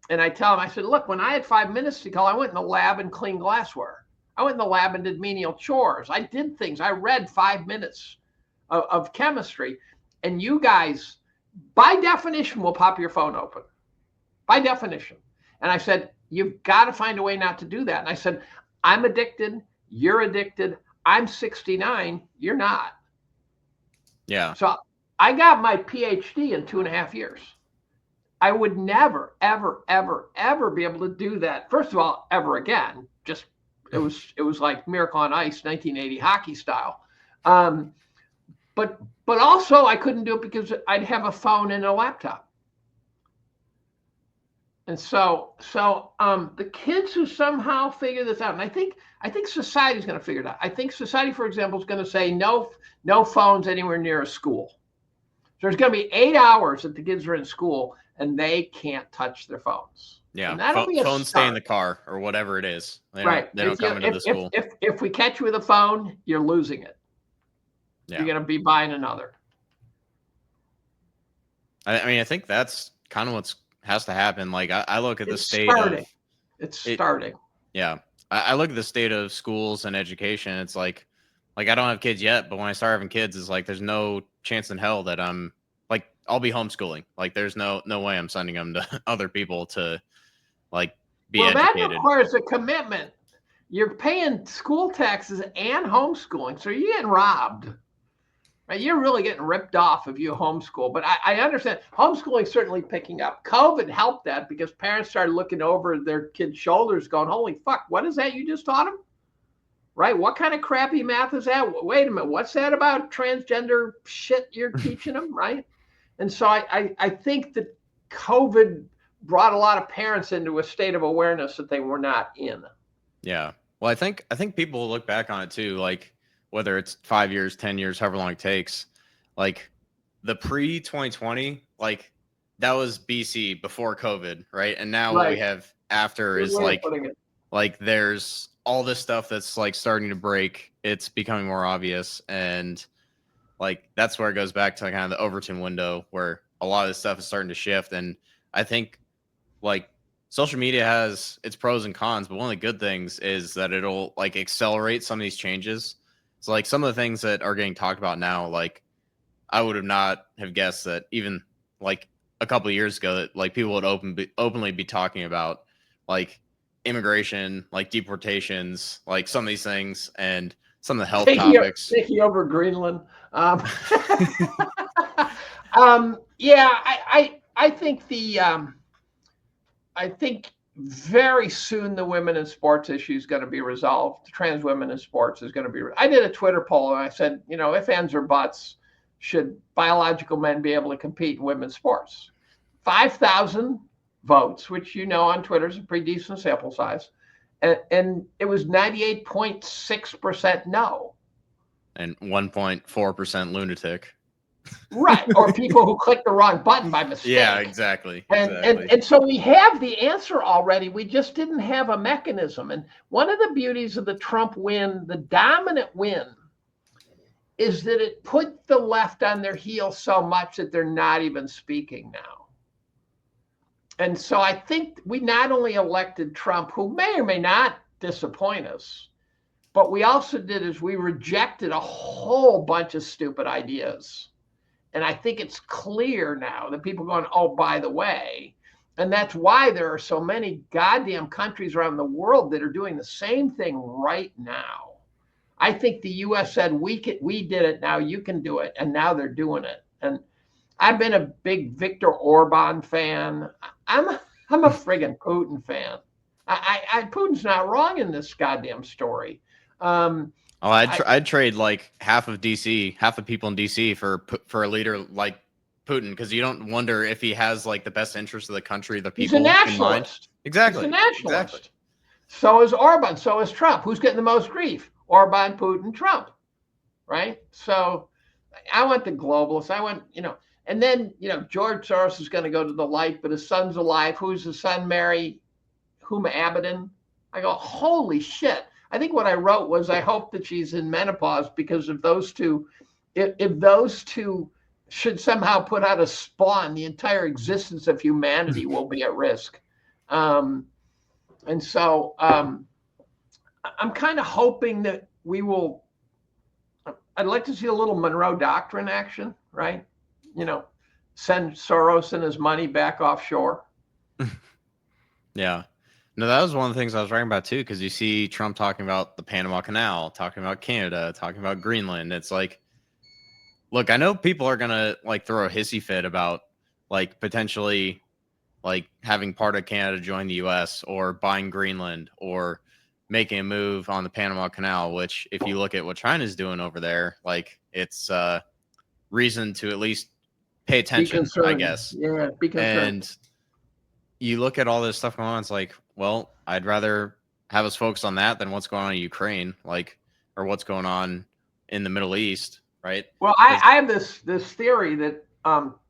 And I tell them, I said, look, when I had 5 minutes to kill, I went in the lab and cleaned glassware. I went in the lab and did menial chores. I did things. I read 5 minutes of chemistry. And you guys, by definition, will pop your phone open. By definition. And I said, you've got to find a way not to do that. And I said, I'm addicted. You're addicted. I'm 69. You're not. Yeah. So I got my PhD in 2.5 years. I would never, ever, ever, ever be able to do that. First of all, ever again, just It was like Miracle on Ice, 1980 hockey style. But also I couldn't do it because I'd have a phone and a laptop. And so the kids who somehow figure this out, and I think society's going to figure it out. I think society, for example, is going to say no phones anywhere near a school. So there's going to be 8 hours that the kids are in school and they can't touch their phones. Yeah, and that'll be a phones start. Stay in the car or whatever it is. They right. Don't come into the school. If we catch you with a phone, you're losing it. Yeah. You're going to be buying another. I mean, I think that's kind of what's has to happen. Like I look at the state of it's starting. Yeah. I look at the state of schools and education. It's like I don't have kids yet, but when I start having kids, it's like there's no chance in hell that I'm like I'll be homeschooling. Like there's no way I'm sending them to other people to like be educated. That requires a commitment. You're paying school taxes and homeschooling, so you're getting robbed. You're really getting ripped off if you homeschool. But I understand homeschooling is certainly picking up. COVID helped that because parents started looking over their kids' shoulders going, holy fuck, what is that you just taught them? Right? What kind of crappy math is that? Wait a minute. What's that about transgender shit you're teaching them? Right? And so I think that COVID brought a lot of parents into a state of awareness that they were not in. Yeah. Well, I think people will look back on it too. Like, whether it's 5 years, 10 years, however long it takes, like the pre-2020, like that was BC before COVID, right? And now what we have after is like there's all this stuff that's like starting to break. It's becoming more obvious. And like that's where it goes back to kind of the Overton window where a lot of this stuff is starting to shift. And I think like social media has its pros and cons, but one of the good things is that it'll like accelerate some of these changes. So like some of the things that are getting talked about now, like I would have not have guessed that even like a couple of years ago that like people would openly be talking about like immigration, like deportations, like some of these things and some of the health topics. Taking over Greenland. I think very soon the women in sports issue is going to be resolved. Trans women in sports is going to be. I did a Twitter poll and I said, if ands or buts, should biological men be able to compete in women's sports? 5,000 votes, which on Twitter is a pretty decent sample size, and it was 98.6% no, and 1.4% lunatic. Right, or people who click the wrong button by mistake. Yeah, exactly. And so we have the answer already. We just didn't have a mechanism. And one of the beauties of the Trump win, the dominant win, is that it put the left on their heels so much that they're not even speaking now. And so I think we not only elected Trump, who may or may not disappoint us, but we also did is we rejected a whole bunch of stupid ideas. And I think it's clear now that people are going, oh, by the way. And that's why there are so many goddamn countries around the world that are doing the same thing right now. I think the U.S. said, we did it, now you can do it. And now they're doing it. And I've been a big Viktor Orban fan. I'm a friggin' Putin fan. Putin's not wrong in this goddamn story. I'd trade like half of people in DC for a leader like Putin, because you don't wonder if he has like the best interest of the country, the people in mind. Exactly. He's a nationalist. Exactly. So is Orban. So is Trump. Who's getting the most grief? Orban, Putin, Trump. Right. So I want the globalists. I want and then George Soros is going to go to the light, but his son's alive. Who's his son? Mary Huma Abedin. I go, holy shit. I think what I wrote was, I hope that she's in menopause, because if those two should somehow put out a spawn, the entire existence of humanity will be at risk. And so I'm kind of hoping that I'd like to see a little Monroe Doctrine action, right? Send Soros and his money back offshore. Yeah. No, that was one of the things I was writing about too, because you see Trump talking about the Panama Canal, talking about Canada, talking about Greenland. It's like, look, I know people are gonna like throw a hissy fit about like potentially like having part of Canada join the U.S. or buying Greenland or making a move on the Panama Canal, which if you look at what China's doing over there, like it's reason to at least pay attention, I guess. Yeah, be concerned. And you look at all this stuff going on, it's like, well, I'd rather have us focus on that than what's going on in Ukraine, like, or what's going on in the Middle East, right? Well, I have this theory that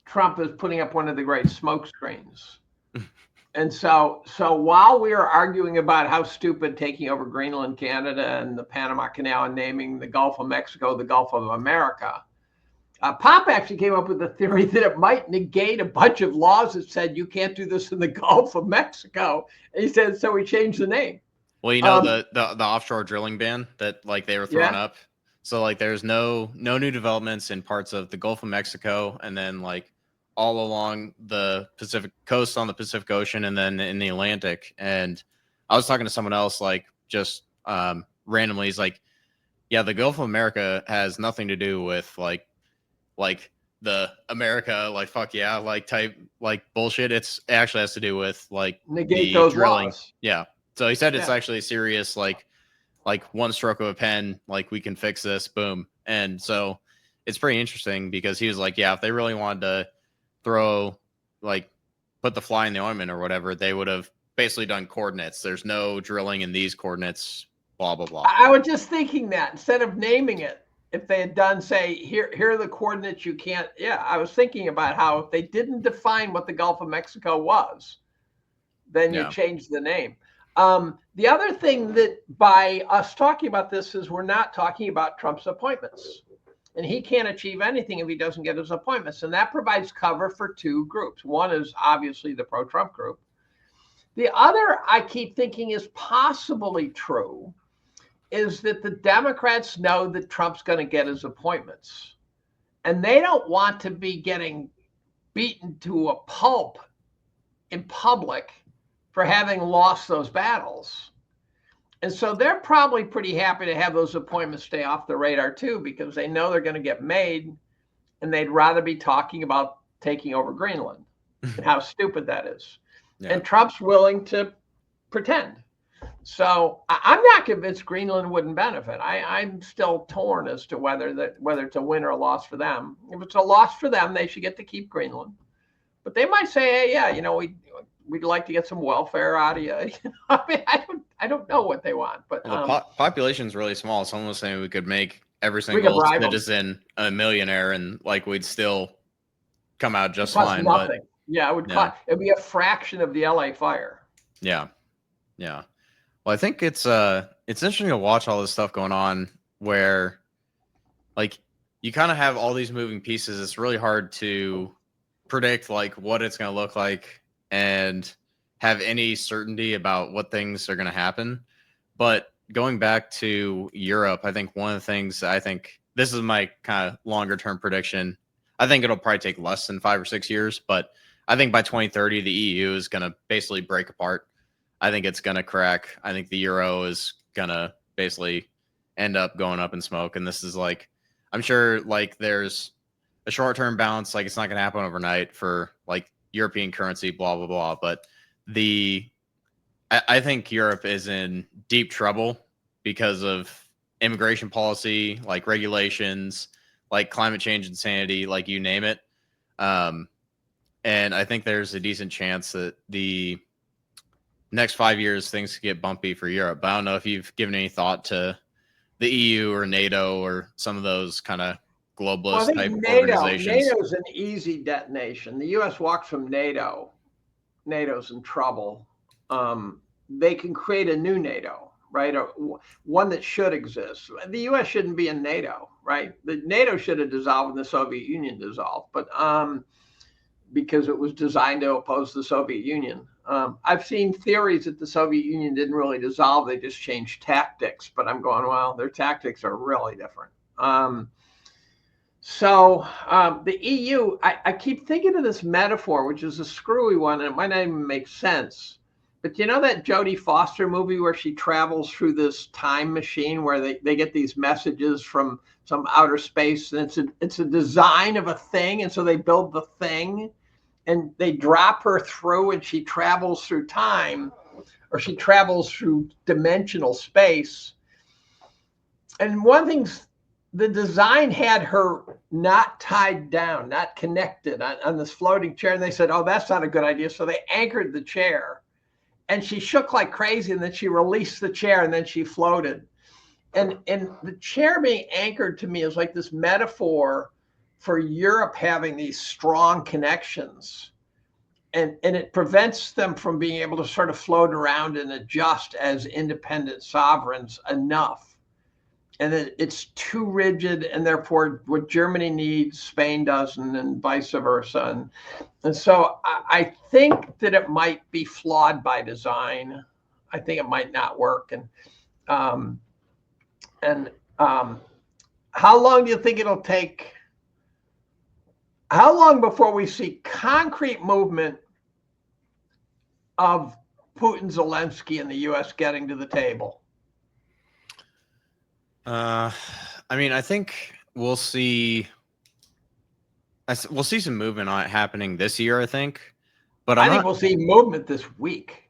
Trump is putting up one of the great smoke screens. And so while we are arguing about how stupid taking over Greenland, Canada, and the Panama Canal and naming the Gulf of Mexico the Gulf of America, Pop actually came up with the theory that it might negate a bunch of laws that said you can't do this in the Gulf of Mexico. And he said, so we changed the name. Well, you know, the offshore drilling ban that like they were throwing up. So like there's no new developments in parts of the Gulf of Mexico, and then like all along the Pacific coast on the Pacific Ocean, and then in the Atlantic. And I was talking to someone else, like just randomly, he's like, yeah, the Gulf of America has nothing to do with like the America, like fuck yeah, like type like bullshit. It actually has to do with like negate those drilling. Laws. Yeah. So he said it's actually a serious like one stroke of a pen, like we can fix this, boom. And so it's pretty interesting because he was like, yeah, if they really wanted to throw like put the fly in the ointment or whatever, they would have basically done coordinates. There's no drilling in these coordinates, blah blah blah. I was just thinking that instead of naming it, if they had done say here are the coordinates you can't. Yeah, I was thinking about how if they didn't define what the Gulf of Mexico was, then you change the name. The other thing that by us talking about this is we're not talking about Trump's appointments. And he can't achieve anything if he doesn't get his appointments. And that provides cover for two groups. One is obviously the pro-Trump group. The other, I keep thinking, is possibly true, is that the Democrats know that Trump's going to get his appointments. And they don't want to be getting beaten to a pulp in public for having lost those battles. And so they're probably pretty happy to have those appointments stay off the radar too, because they know they're going to get made, and they'd rather be talking about taking over Greenland and how stupid that is. Yeah. And Trump's willing to pretend. So I'm not convinced Greenland wouldn't benefit. I'm still torn as to whether it's a win or a loss for them. If it's a loss for them, they should get to keep Greenland. But they might say, hey, yeah, you know, we'd like to get some welfare out of you. I mean, I don't know what they want, but well, the population is really small. Someone was saying we could make every single citizen a millionaire, and like we'd still come out just fine. Nothing. But yeah, it would cost. It'd be a fraction of the LA fire. Yeah, yeah. Well, I think it's interesting to watch all this stuff going on where, like, you kind of have all these moving pieces. It's really hard to predict like what it's going to look like and have any certainty about what things are going to happen. But going back to Europe, I think one of the things I think this is my kind of longer term prediction. I think it'll probably take less than 5 or 6 years, but I think by 2030, the EU is going to basically break apart. I think it's going to crack. I think the euro is going to basically end up going up in smoke. And this is like, I'm sure like there's a short-term bounce. Like it's not going to happen overnight for like European currency, blah, blah, blah. But I think Europe is in deep trouble because of immigration policy, like regulations, like climate change insanity, like you name it. And I think there's a decent chance that the next 5 years things could get bumpy for Europe. But I don't know if you've given any thought to the EU or NATO or some of those kind of globalist type organizations. NATO's an easy detonation. The U.S. walks from NATO. NATO's in trouble. They can create a new NATO, right? Or one that should exist. The U.S. shouldn't be in NATO, right? The NATO should have dissolved when the Soviet Union dissolved, but because it was designed to oppose the Soviet Union. I've seen theories that the Soviet Union didn't really dissolve; they just changed tactics. But I'm going, well, their tactics are really different. So the EU, I keep thinking of this metaphor, which is a screwy one, and it might not even make sense. But you know that Jodie Foster movie where she travels through this time machine where they get these messages from some outer space, and it's a design of a thing, and so they build the thing, and they drop her through, and she travels through time. or she travels through dimensional space. And one thing's the design had her not tied down, not connected on this floating chair. And they said, oh, that's not a good idea. So they anchored the chair and she shook like crazy. And then she released the chair and then she floated. And the chair being anchored to me is like this metaphor for Europe having these strong connections. And it prevents them from being able to sort of float around and adjust as independent sovereigns enough. And it's too rigid, and therefore what Germany needs, Spain doesn't, and vice versa. And so I think that it might be flawed by design. I think it might not work. And how long do you think it'll take? How long before we see concrete movement of Putin, Zelensky, and the U.S. getting to the table? I mean, I think we'll see some movement on it happening this year, I think. But I think we'll see movement this week.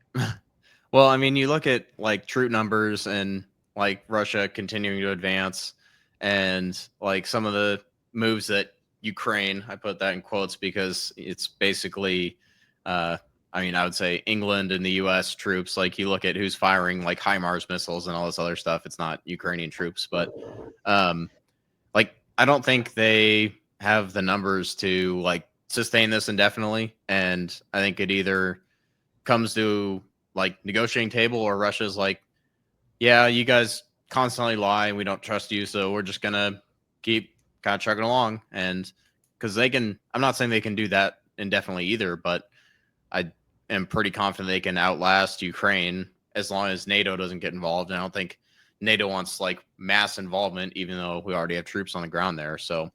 Well, I mean, you look at like troop numbers and like Russia continuing to advance and like some of the moves that Ukraine, I put that in quotes because it's basically I mean, I would say England and the U.S. troops. Like you look at who's firing like HIMARS missiles and all this other stuff. It's not Ukrainian troops, but like I don't think they have the numbers to like sustain this indefinitely. And I think it either comes to like negotiating table or Russia's like, yeah, you guys constantly lie and we don't trust you, so we're just gonna keep kind of chugging along. And because they can, I'm not saying they can do that indefinitely either, but I am pretty confident they can outlast Ukraine as long as NATO doesn't get involved. And I don't think NATO wants like mass involvement, even though we already have troops on the ground there. So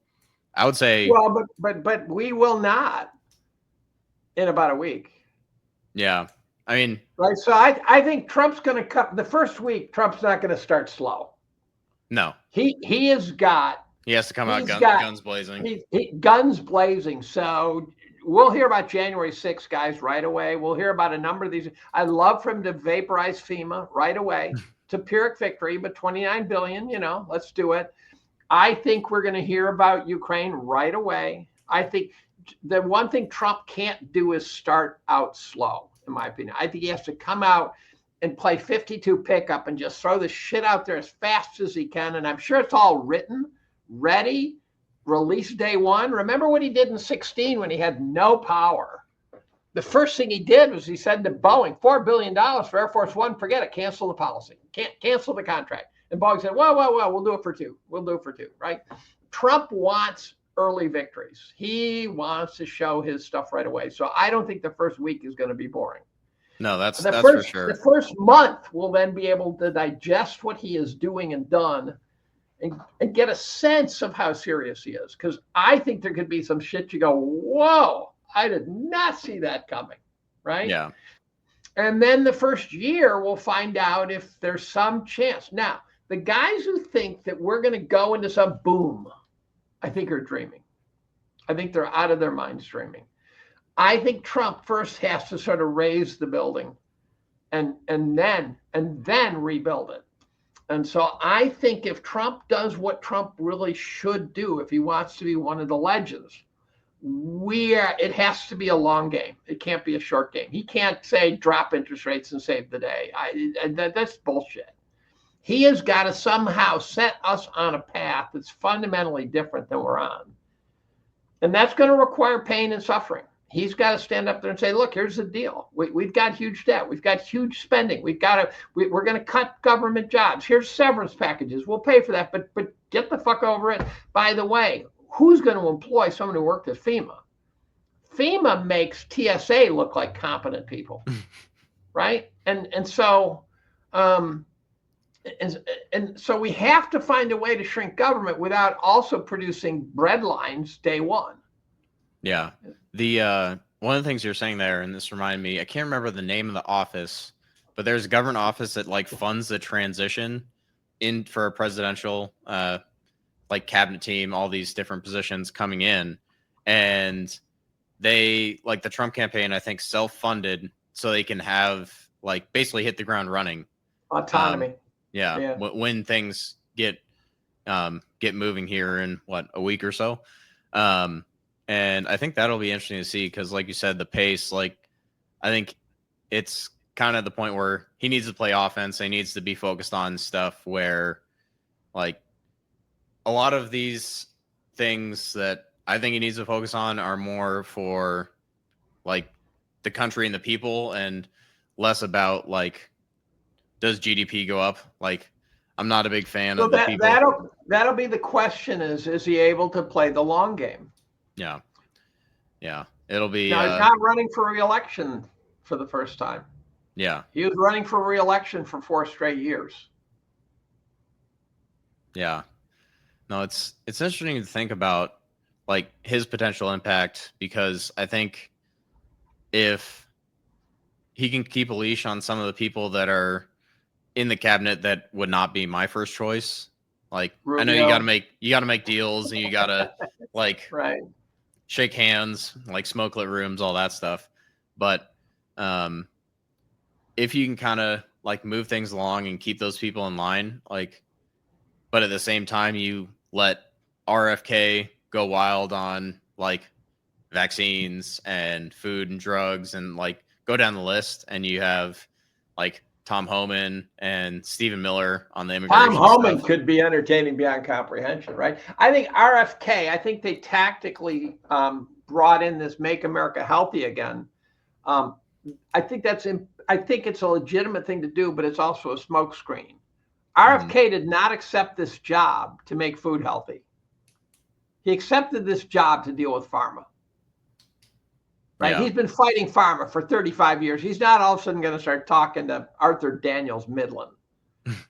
I would say, well, but we will not in about a week. Yeah, I mean, right. So I think Trump's going to cut the first week. Trump's not going to start slow. No, he has got. He has to come out guns blazing. Guns blazing. So we'll hear about January 6th, guys, right away. We'll hear about a number of these. I'd love for him to vaporize FEMA right away. It's a Pyrrhic victory, but 29 billion, let's do it. I think we're going to hear about Ukraine right away. I think the one thing Trump can't do is start out slow, in my opinion. I think he has to come out and play 52 pickup and just throw the shit out there as fast as he can. And I'm sure it's all written, ready, release day one. Remember what he did in 2016 when he had no power? The first thing he did was he said to Boeing, $4 billion for Air Force One, forget it, cancel the policy, can't cancel the contract. And Boeing said, well, we'll do it for two. We'll do it for two, right? Trump wants early victories. He wants to show his stuff right away. So I don't think the first week is going to be boring. No, that's for sure. The first month we'll then be able to digest what he is doing and done and get a sense of how serious he is. Because I think there could be some shit you go, whoa, I did not see that coming, right? Yeah. And then the first year we'll find out if there's some chance. Now, the guys who think that we're going to go into some boom, I think are dreaming. I think they're out of their minds dreaming. I think Trump first has to sort of raise the building and then rebuild it. And so I think if Trump does what Trump really should do, if he wants to be one of the legends, it has to be a long game. It can't be a short game. He can't say drop interest rates and save the day. That's bullshit. He has got to somehow set us on a path that's fundamentally different than we're on. And that's going to require pain and suffering. He's got to stand up there and say, look, here's the deal. We've got huge debt. We've got huge spending. We're going to cut government jobs. Here's severance packages. We'll pay for that, but get the fuck over it. By the way, who's going to employ someone who worked at FEMA? FEMA makes TSA look like competent people, right? And so we have to find a way to shrink government without also producing bread lines day one. Yeah. The one of the things you're saying there, and this reminded me, I can't remember the name of the office, but there's a government office that like funds the transition in for a presidential like cabinet team, all these different positions coming in. And they, like the Trump campaign, I think self-funded so they can have like basically hit the ground running. Autonomy. Yeah. When things get moving here in a week or so. And I think that'll be interesting to see because, like you said, the pace, like I think it's kind of the point where he needs to play offense. He needs to be focused on stuff where, like, a lot of these things that I think he needs to focus on are more for, like, the country and the people and less about, like, does GDP go up? Like, I'm not a big fan of the people. That'll be the question is he able to play the long game? Yeah. Yeah. It'll be. Now, he's not running for re-election for the first time. Yeah. He was running for re-election for 4 straight years. Yeah. No, it's interesting to think about, like, his potential impact, because I think if he can keep a leash on some of the people that are in the cabinet that would not be my first choice. Like, Rubio. I know you gotta make deals and you gotta like right. shake hands, like smokelit rooms, all that stuff. But if you can kind of like move things along and keep those people in line, like, but at the same time you let RFK go wild on like vaccines and food and drugs and like go down the list, and you have like Tom Homan and Stephen Miller on the immigration Tom Homan stuff. could be entertaining beyond comprehension, right? I think RFK, I think they tactically brought in this Make America Healthy Again. I think it's a legitimate thing to do, but it's also a smokescreen. RFK did not accept this job to make food healthy. He accepted this job to deal with pharma. Right? Yeah. He's been fighting pharma for 35 years. He's not all of a sudden going to start talking to Arthur Daniels Midland,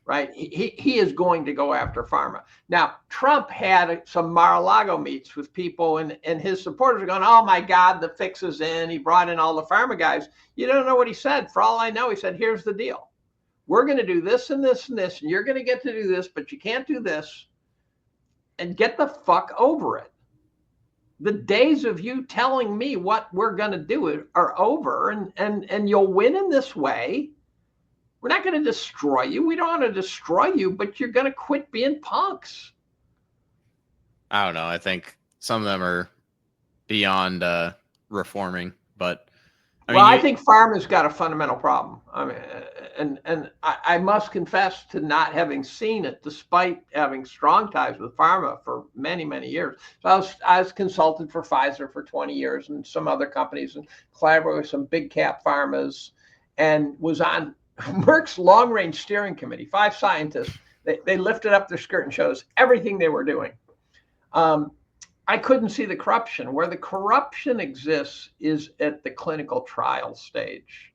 right? He is going to go after pharma. Now, Trump had some Mar-a-Lago meets with people, and his supporters are going, oh my God, the fix is in. He brought in all the pharma guys. You don't know what he said. For all I know, he said, here's the deal. We're going to do this and this and this, and you're going to get to do this, but you can't do this. And get the fuck over it. The days of you telling me what we're going to do are over, and you'll win in this way. We're not going to destroy you. We don't want to destroy you, but you're going to quit being punks. I don't know. I think some of them are beyond reforming, but I think pharma's got a fundamental problem. I mean, and I must confess to not having seen it, despite having strong ties with pharma for many, many years. So I was consulted for Pfizer for 20 years and some other companies, and collaborated with some big cap pharmas, and was on Merck's long range steering committee. 5 scientists. They lifted up their skirt and showed us everything they were doing. I couldn't see the corruption. Where the corruption exists is at the clinical trial stage.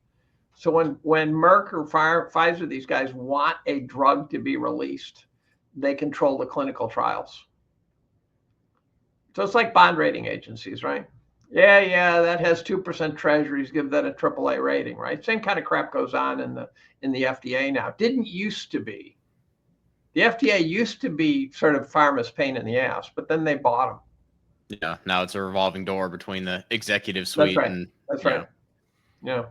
So when Merck or Pfizer, these guys want a drug to be released, they control the clinical trials. So it's like bond rating agencies, right? Yeah, that has 2% treasuries, give that a AAA rating, right? Same kind of crap goes on in the FDA now. Didn't used to be. The FDA used to be sort of pharma's pain in the ass, but then they bought them. Yeah, now it's a revolving door between the executive suite. That's right. Yeah.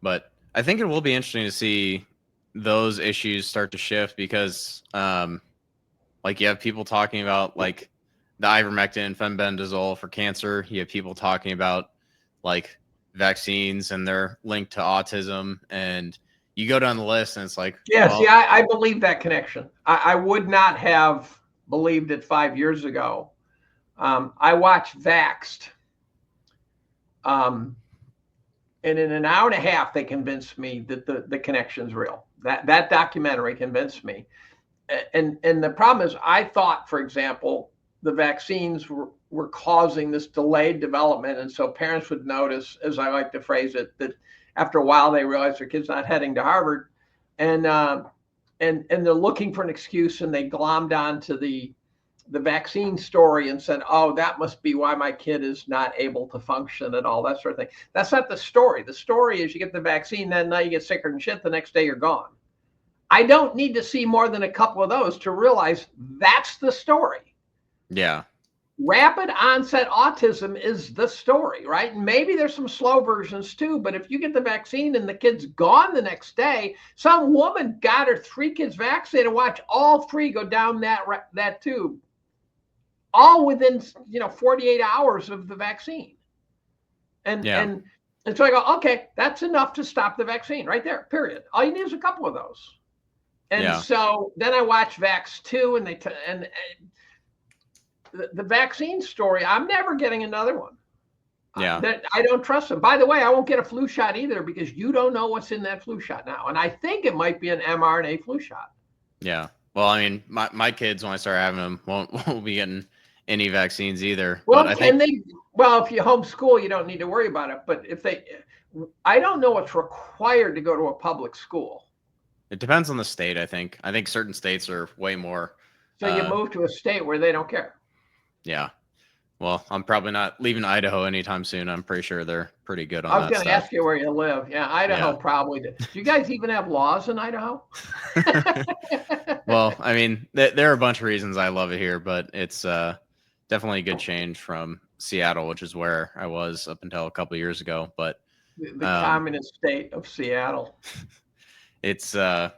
But I think it will be interesting to see those issues start to shift, because like you have people talking about like the ivermectin, fenbendazole for cancer. You have people talking about like vaccines and their link to autism, and you go down the list and it's like, yeah, well, see, I believe that connection. I would not have believed it 5 years ago. I watched Vaxxed, and in an hour and a half, they convinced me that the connection's real. That documentary convinced me. And the problem is, I thought, for example, the vaccines were causing this delayed development, and so parents would notice, as I like to phrase it, that after a while they realize their kid's not heading to Harvard, and they're looking for an excuse, and they glommed onto the vaccine story and said, oh, that must be why my kid is not able to function at all, that sort of thing. That's not the story. The story is you get the vaccine, then now you get sicker than shit, the next day you're gone. I don't need to see more than a couple of those to realize that's the story. Yeah. rapid onset autism is the story, right? And maybe there's some slow versions too, but if you get the vaccine and the kid's gone the next day, some woman got her 3 kids vaccinated and watch all 3 go down that tube, all within 48 hours of the vaccine. And so I go, okay, that's enough to stop the vaccine right there, period. All you need is a couple of those. And so then I watch Vax 2 and the vaccine story, I'm never getting another one. Yeah. I don't trust them. By the way, I won't get a flu shot either because you don't know what's in that flu shot now. And I think it might be an mRNA flu shot. Yeah. Well, I mean, my kids, when I start having them, won't be getting any vaccines either. Well, but I think, if you homeschool, you don't need to worry about it. But I don't know what's required to go to a public school. It depends on the state, I think. I think certain states are way more. So you move to a state where they don't care. Yeah. Well, I'm probably not leaving Idaho anytime soon. I'm pretty sure they're pretty good on that. I was going to ask you where you live. Yeah, Idaho probably did. Do you guys even have laws in Idaho? Well, I mean, there are a bunch of reasons I love it here, but it's definitely a good change from Seattle, which is where I was up until a couple of years ago. But the communist state of Seattle. It's the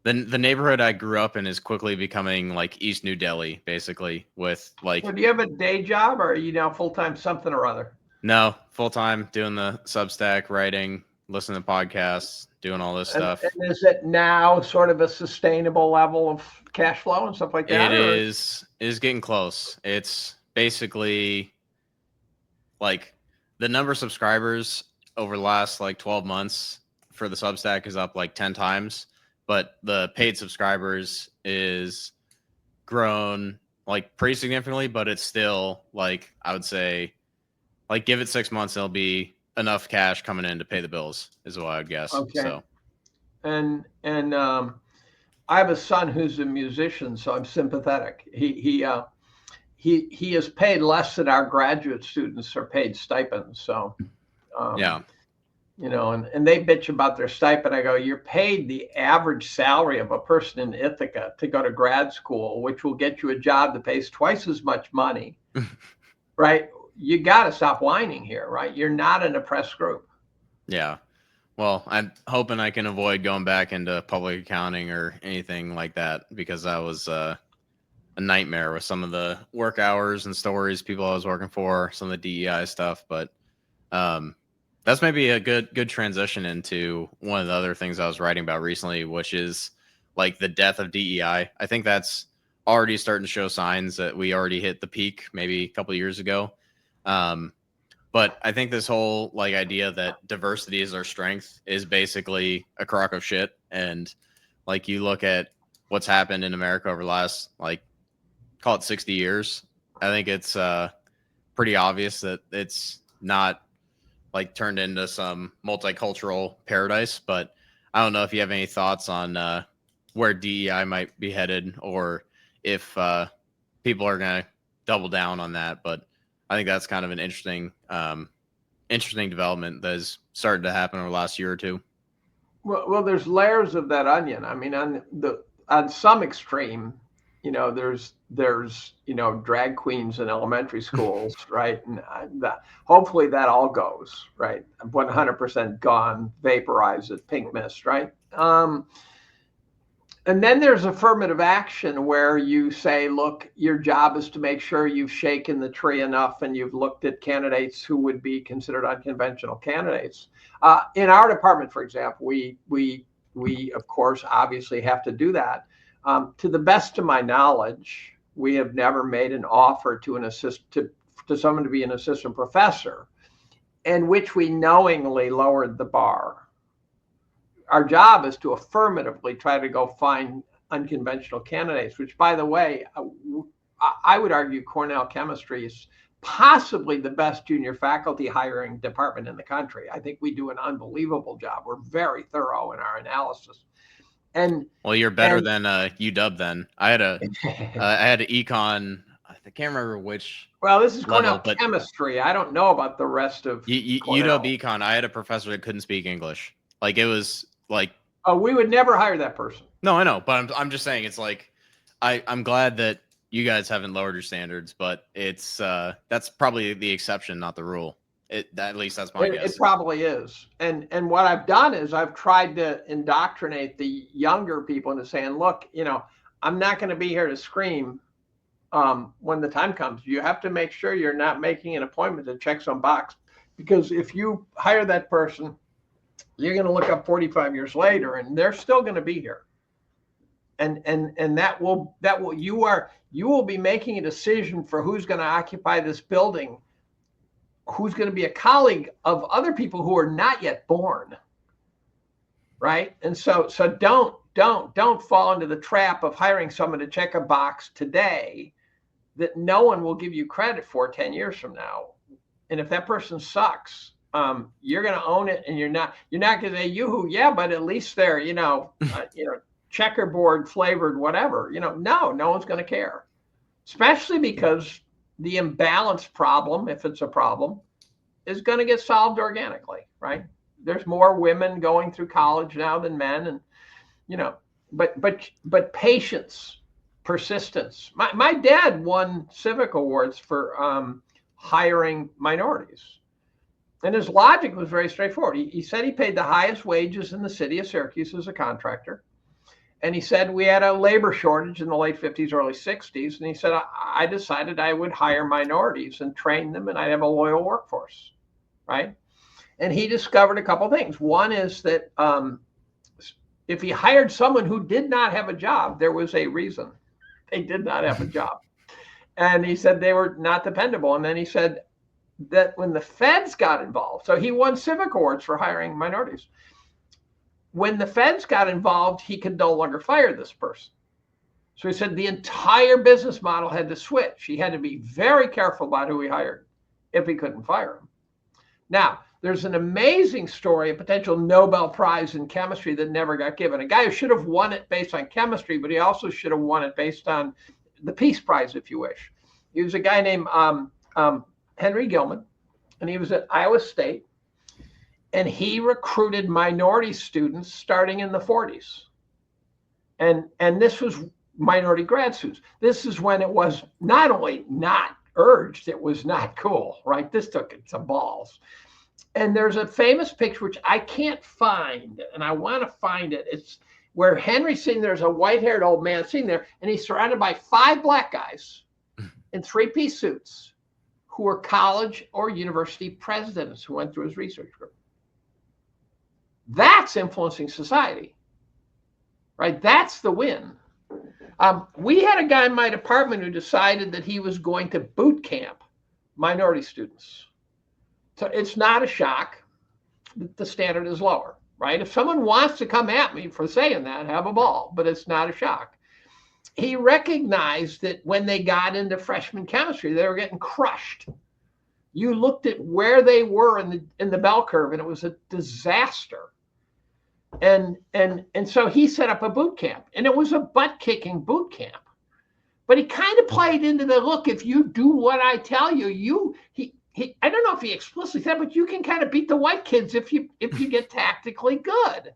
neighborhood I grew up in is quickly becoming like East New Delhi, basically. With like, so do you have a day job, or are you now full time something or other? No, full time doing the Substack, writing, listening to podcasts, doing all this stuff. And is it now sort of a sustainable level of cash flow and stuff like that? It is getting close. It's basically like the number of subscribers over the last like 12 months for the Substack is up like 10 times, but the paid subscribers is grown like pretty significantly, but it's still like, I would say, like give it 6 months, there'll be enough cash coming in to pay the bills is what I would guess. Okay. So, and I have a son who's a musician, so I'm sympathetic. He is paid less than our graduate students are paid stipends. So, and they bitch about their stipend. I go, you're paid the average salary of a person in Ithaca to go to grad school, which will get you a job that pays twice as much money, right? You got to stop whining here, right? You're not an oppressed group. Yeah. Well, I'm hoping I can avoid going back into public accounting or anything like that, because that was a nightmare with some of the work hours and stories people I was working for, some of the DEI stuff. But that's maybe a good transition into one of the other things I was writing about recently, which is like the death of DEI. I think that's already starting to show signs that we already hit the peak maybe a couple of years ago. But I think this whole like idea that diversity is our strength is basically a crock of shit. And like you look at what's happened in America over the last, like, call it 60 years. I think it's pretty obvious that it's not like turned into some multicultural paradise. But I don't know if you have any thoughts on where DEI might be headed, or if people are going to double down on that. But I think that's kind of an interesting development that has started to happen over the last year or two. Well, there's layers of that onion. I mean, on some extreme, there's drag queens in elementary schools, right? And hopefully that all goes, right? 100% gone, vaporize it, pink mist, right? And then there's affirmative action where you say, look, your job is to make sure you've shaken the tree enough and you've looked at candidates who would be considered unconventional candidates. In our department, for example, we of course obviously have to do that. To the best of my knowledge, we have never made an offer to to someone to be an assistant professor in which we knowingly lowered the bar. Our job is to affirmatively try to go find unconventional candidates, which, by the way, I would argue Cornell chemistry is possibly the best junior faculty hiring department in the country. I think we do an unbelievable job. We're very thorough in our analysis. And well, you're better than UW then. I had an econ. I can't remember which. Well, this is Cornell chemistry. I don't know about the rest of UW econ. I had a professor that couldn't speak English. Like it was like. Oh, we would never hire that person. No, I know, but I'm just saying it's like I'm glad that you guys haven't lowered your standards, but it's that's probably the exception, not the rule. At least that's my guess. It probably is. And what I've done is I've tried to indoctrinate the younger people into saying, look, I'm not going to be here to scream when the time comes. You have to make sure you're not making an appointment to check some box, because if you hire that person, you're going to look up 45 years later and they're still going to be here. And that will you will be making a decision for who's going to occupy this building, who's going to be a colleague of other people who are not yet born. Right? And so don't fall into the trap of hiring someone to check a box today that no one will give you credit for 10 years from now. And if that person sucks, you're going to own it, and you're not going to say, yoo-hoo, yeah, but at least they're, checkerboard flavored, whatever, no one's going to care, especially because the imbalance problem, if it's a problem, is going to get solved organically, right? There's more women going through college now than men. And, but patience, persistence. My dad won civic awards for hiring minorities. And his logic was very straightforward. He said he paid the highest wages in the city of Syracuse as a contractor. And he said we had a labor shortage in the late 50s, early 60s. And he said, I decided I would hire minorities and train them, and I'd have a loyal workforce, right? And he discovered a couple of things. One is that if he hired someone who did not have a job, there was a reason they did not have a job. And he said they were not dependable. And then he said that when the feds got involved, so he won civic awards for hiring minorities. When the feds got involved, he could no longer fire this person. So he said the entire business model had to switch. He had to be very careful about who he hired if he couldn't fire him. Now, there's an amazing story, a potential Nobel Prize in chemistry that never got given. A guy who should have won it based on chemistry, but he also should have won it based on the Peace Prize, if you wish. He was a guy named Henry Gilman, and he was at Iowa State. And he recruited minority students starting in the 40s. And this was minority grad students. This is when it was not only not urged, it was not cool, right? This took some balls. And there's a famous picture, which I can't find, and I want to find it. It's where Henry's sitting, there's a white-haired old man sitting there, and he's surrounded by 5 black guys in 3-piece suits who were college or university presidents who went through his research group. That's influencing society, right? That's the win. We had a guy in my department who decided that he was going to boot camp minority students. So it's not a shock that the standard is lower, right? If someone wants to come at me for saying that, have a ball, but it's not a shock. He recognized that when they got into freshman chemistry, they were getting crushed. You looked at where they were in the bell curve, and it was a disaster. And so he set up a boot camp, and it was a butt-kicking boot camp. But he kind of played into the look, if you do what I tell you, I don't know if he explicitly said, but you can kind of beat the white kids if you get tactically good.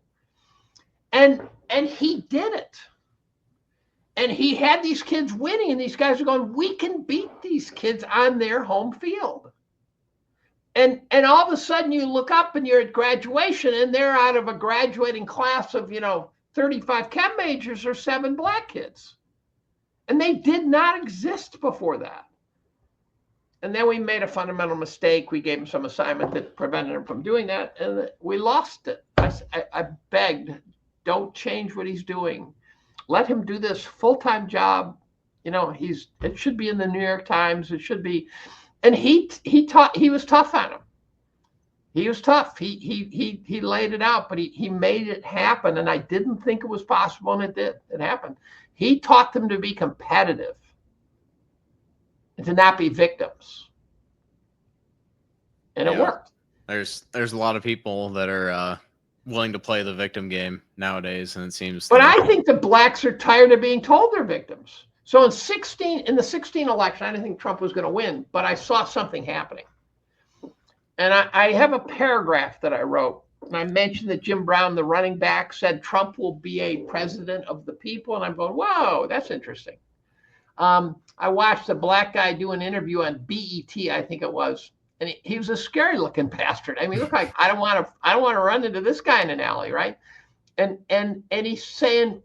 And he did it. And he had these kids winning, and these guys are going, we can beat these kids on their home field. And all of a sudden you look up and you're at graduation, and they're out of a graduating class of, 35 chem majors or 7 black kids. And they did not exist before that. And then we made a fundamental mistake. We gave him some assignment that prevented him from doing that, and we lost it. I begged, don't change what he's doing. Let him do this full-time job. It should be in the New York Times. It should be. And he was tough on him. He was tough. He laid it out, but he made it happen. And I didn't think it was possible, and it did. It happened. He taught them to be competitive and to not be victims. And it worked. There's a lot of people that are willing to play the victim game nowadays, and it seems. But I think the blacks are tired of being told they're victims. So in the 16 election, I didn't think Trump was going to win, but I saw something happening. And I have a paragraph that I wrote, and I mentioned that Jim Brown, the running back, said Trump will be a president of the people. And I'm going, whoa, that's interesting. I watched a black guy do an interview on BET, I think it was, and he was a scary looking bastard. I mean, look like I don't want to run into this guy in an alley, right? And he's saying,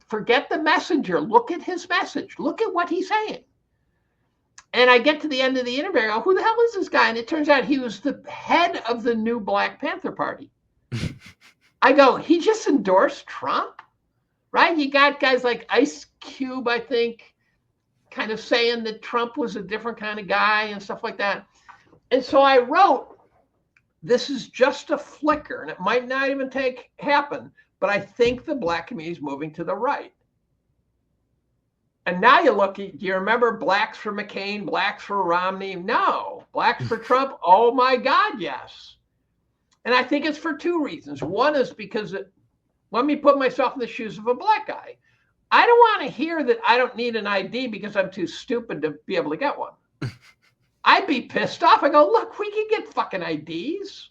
forget the messenger. Look at his message. Look at what he's saying. And I get to the end of the interview. I go, who the hell is this guy? And it turns out he was the head of the new Black Panther Party. I go, he just endorsed Trump, right? You got guys like Ice Cube, I think, kind of saying that Trump was a different kind of guy and stuff like that. And so I wrote, this is just a flicker, and it might not even happen, but I think the black community is moving to the right. And now you look, do you remember blacks for McCain, blacks for Romney? No. Blacks for Trump? Oh my God, yes. And I think it's for two reasons. One is because, let me put myself in the shoes of a black guy. I don't want to hear that I don't need an ID because I'm too stupid to be able to get one. I'd be pissed off. I go, look, we can get fucking IDs.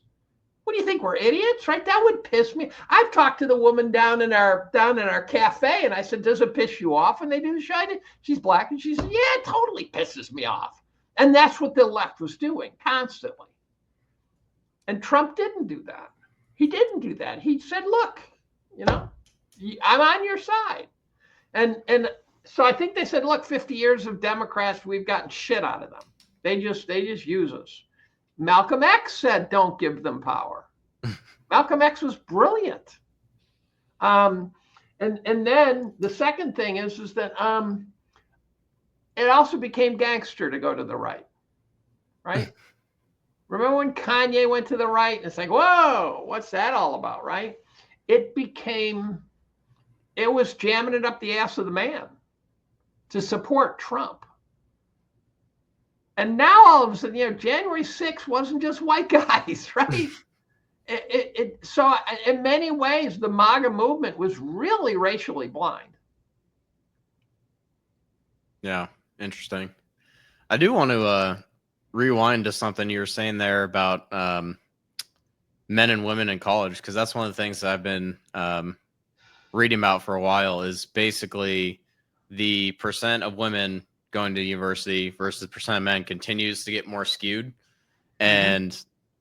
What do you think, we're idiots, right? That would piss me. I've talked to the woman down in our cafe, and I said, does it piss you off? And they do the show. She's black, and she said, yeah, it totally pisses me off. And that's what the left was doing constantly. And Trump didn't do that. He didn't do that. He said, look, I'm on your side. And so I think they said, look, 50 years of Democrats, we've gotten shit out of them. They just use us. Malcolm X said, don't give them power. Malcolm X was brilliant. And then the second thing is that it also became gangster to go to the right. Remember when Kanye went to the right? And it's like, whoa, what's that all about, right? It was jamming it up the ass of the man to support Trump. And now all of a sudden, January 6th wasn't just white guys, right? So in many ways, the MAGA movement was really racially blind. Yeah, interesting. I do want to rewind to something you were saying there about men and women in college, because that's one of the things that I've been reading about for a while, is basically the percent of women going to university versus percent of men continues to get more skewed. And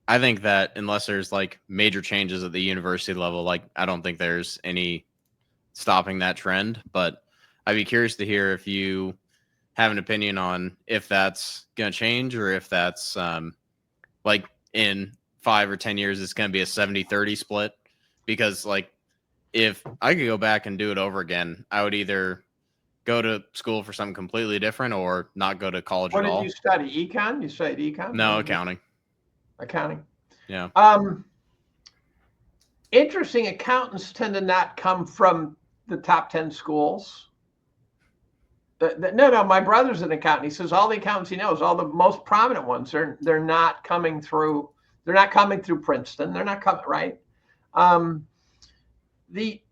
I think that unless there's like major changes at the university level, like I don't think there's any stopping that trend. But I'd be curious to hear if you have an opinion on if that's going to change, or if that's like in 5 or 10 years, it's going to be a 70-30 split. Because like, if I could go back and do it over again, I would either go to school for something completely different or not go to college at all. What did you study? Econ? You studied econ? No, accounting. Accounting. Yeah. Interesting. Accountants tend to not come from the top 10 schools. No, my brother's an accountant. He says all the accountants he knows, all the most prominent ones, they're not coming through. They're not coming through Princeton. They're not coming, right? The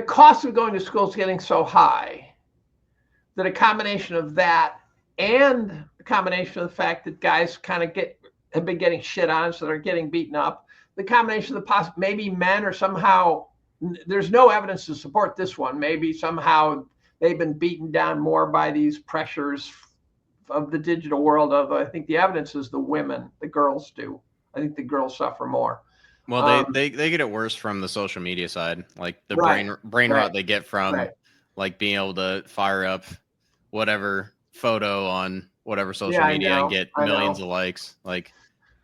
cost of going to school is getting so high that a combination of that and a combination of the fact that guys kind of have been getting shit on, so they're getting beaten up. The combination of maybe men are somehow, there's no evidence to support this one. Maybe somehow they've been beaten down more by these pressures of the digital world. Although I think the evidence is the girls do. I think the girls suffer more. Well, they get it worse from the social media side, like the brain rot they get from like being able to fire up whatever photo on whatever social media and get millions of likes. Like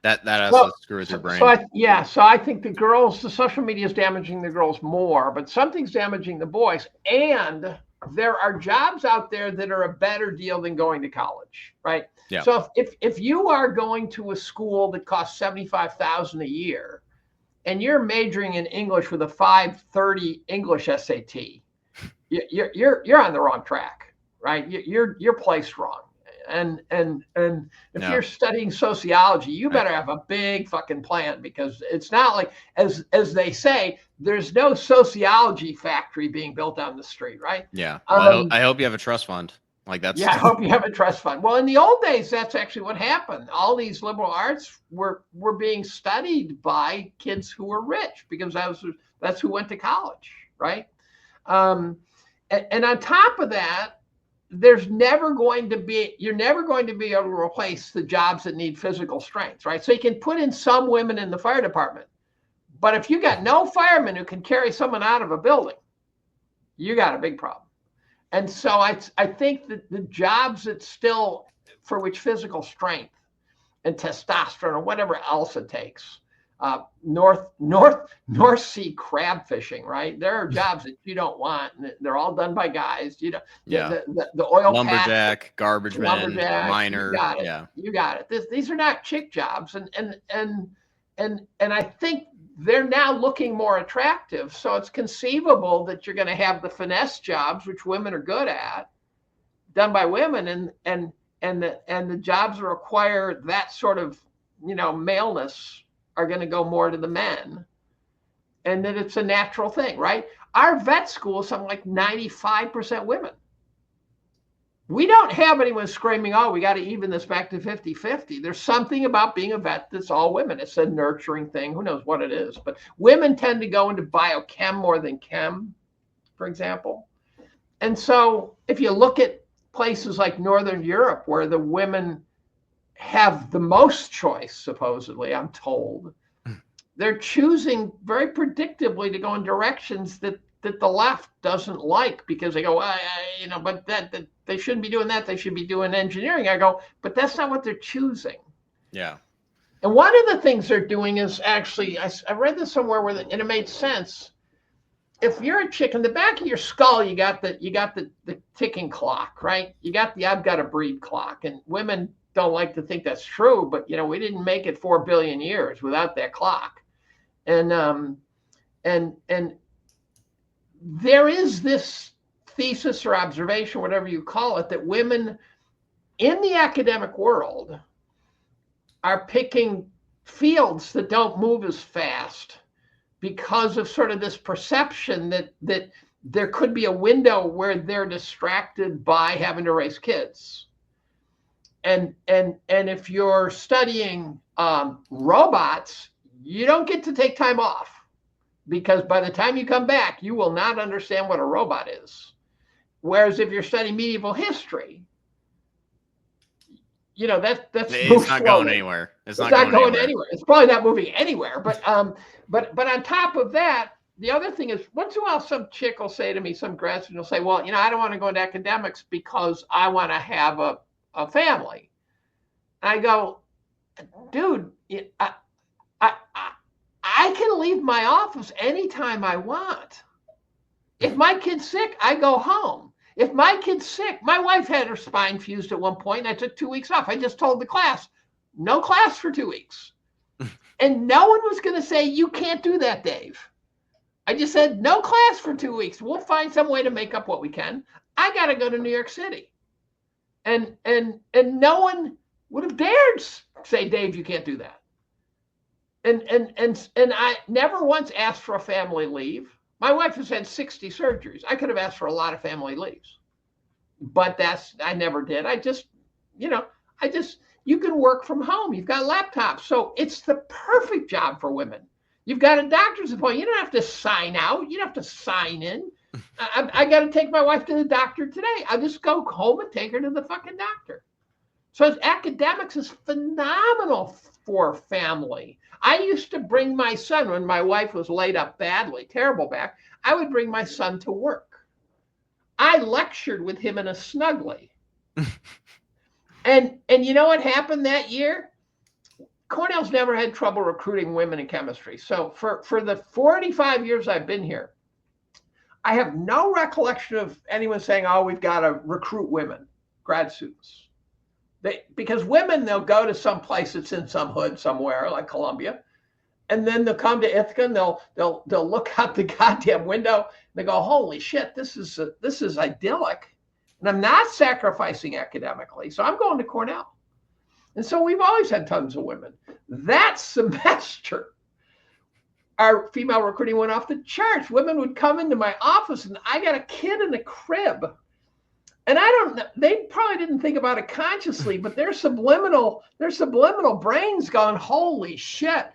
that has to screw with your brain. So I think the social media is damaging the girls more, but something's damaging the boys. And there are jobs out there that are a better deal than going to college, right? Yeah. So if you are going to a school that costs $75,000 a year, and you're majoring in English with a 530 English SAT, you're on the wrong track, right? You're placed wrong. And if you're studying sociology, you better have a big fucking plan, because it's not like, as they say, there's no sociology factory being built down the street, right? Yeah. Well, I hope you have a trust fund. Like that's. Yeah, I hope you have a trust fund. Well, in the old days, that's actually what happened. All these liberal arts were being studied by kids who were rich, because that's who went to college, right? And and on top of that, you're never going to be able to replace the jobs that need physical strength, right? So you can put in some women in the fire department, but if you got no firemen who can carry someone out of a building, you got a big problem. And so I think that the jobs that still, for which physical strength and testosterone or whatever else it takes, North Sea crab fishing, right? There are jobs that you don't want, and they're all done by guys. You know, the oil lumberjack, patch, garbage man, miner. You got it. Yeah, you got it. These are not chick jobs, and I think they're now looking more attractive. So it's conceivable that you're going to have the finesse jobs, which women are good at, done by women, and the jobs that require that sort of, maleness are going to go more to the men, and that it's a natural thing, right? Our vet school is something like 95% women. We don't have anyone screaming, oh, we got to even this back to 50-50. There's something about being a vet that's all women. It's a nurturing thing. Who knows what it is? But women tend to go into biochem more than chem, for example. And so if you look at places like Northern Europe, where the women have the most choice, supposedly, I'm told, they're choosing very predictably to go in directions that the left doesn't like, because they go, but that they shouldn't be doing that. They should be doing engineering. I go, but that's not what they're choosing. Yeah. And one of the things they're doing is actually, I read this somewhere and it made sense. If you're a chick, in the back of your skull, you got the ticking clock, right? You got the I've got to breed clock, and women don't like to think that's true, but we didn't make it 4 billion years without that clock, and there is this thesis or observation, whatever you call it, that women in the academic world are picking fields that don't move as fast because of sort of this perception that there could be a window where they're distracted by having to raise kids. And if you're studying robots, you don't get to take time off, because by the time you come back, you will not understand what a robot is. Whereas if you're studying medieval history, that's it's not going anywhere. It's not going anywhere. It's probably not moving anywhere. But on top of that, the other thing is, once in a while, some chick will say to me, some grad student will say, well, I don't want to go into academics because I want to have a family. I go, dude, I can leave my office anytime I want. If my kid's sick, I go home. If my kid's sick, my wife had her spine fused at one point, and I took 2 weeks off. I just told the class, no class for 2 weeks. And no one was going to say, you can't do that, Dave. I just said, no class for 2 weeks. We'll find some way to make up what we can. I got to go to New York City. And no one would have dared say, Dave, you can't do that. And I never once asked for a family leave. My wife has had 60 surgeries. I could have asked for a lot of family leaves, but I never did. You can work from home. You've got laptops. So it's the perfect job for women. You've got a doctor's appointment. You don't have to sign out. You don't have to sign in. I got to take my wife to the doctor today. I'll just go home and take her to the fucking doctor. So academics is phenomenal for family. I used to bring my son when my wife was laid up badly, terrible back. I would bring my son to work. I lectured with him in a Snuggly. And you know what happened that year? Cornell's never had trouble recruiting women in chemistry. So for the 45 years I've been here, I have no recollection of anyone saying, oh, we've got to recruit women, grad students. Because women, they'll go to some place that's in some hood somewhere, like Columbia, and then they'll come to Ithaca and they'll look out the goddamn window and they go, holy shit, this is idyllic. And I'm not sacrificing academically, so I'm going to Cornell. And so we've always had tons of women. That semester, our female recruiting went off the charts. Women would come into my office and I got a kid in a crib. And I don't know, they probably didn't think about it consciously, but their subliminal brains going, holy shit,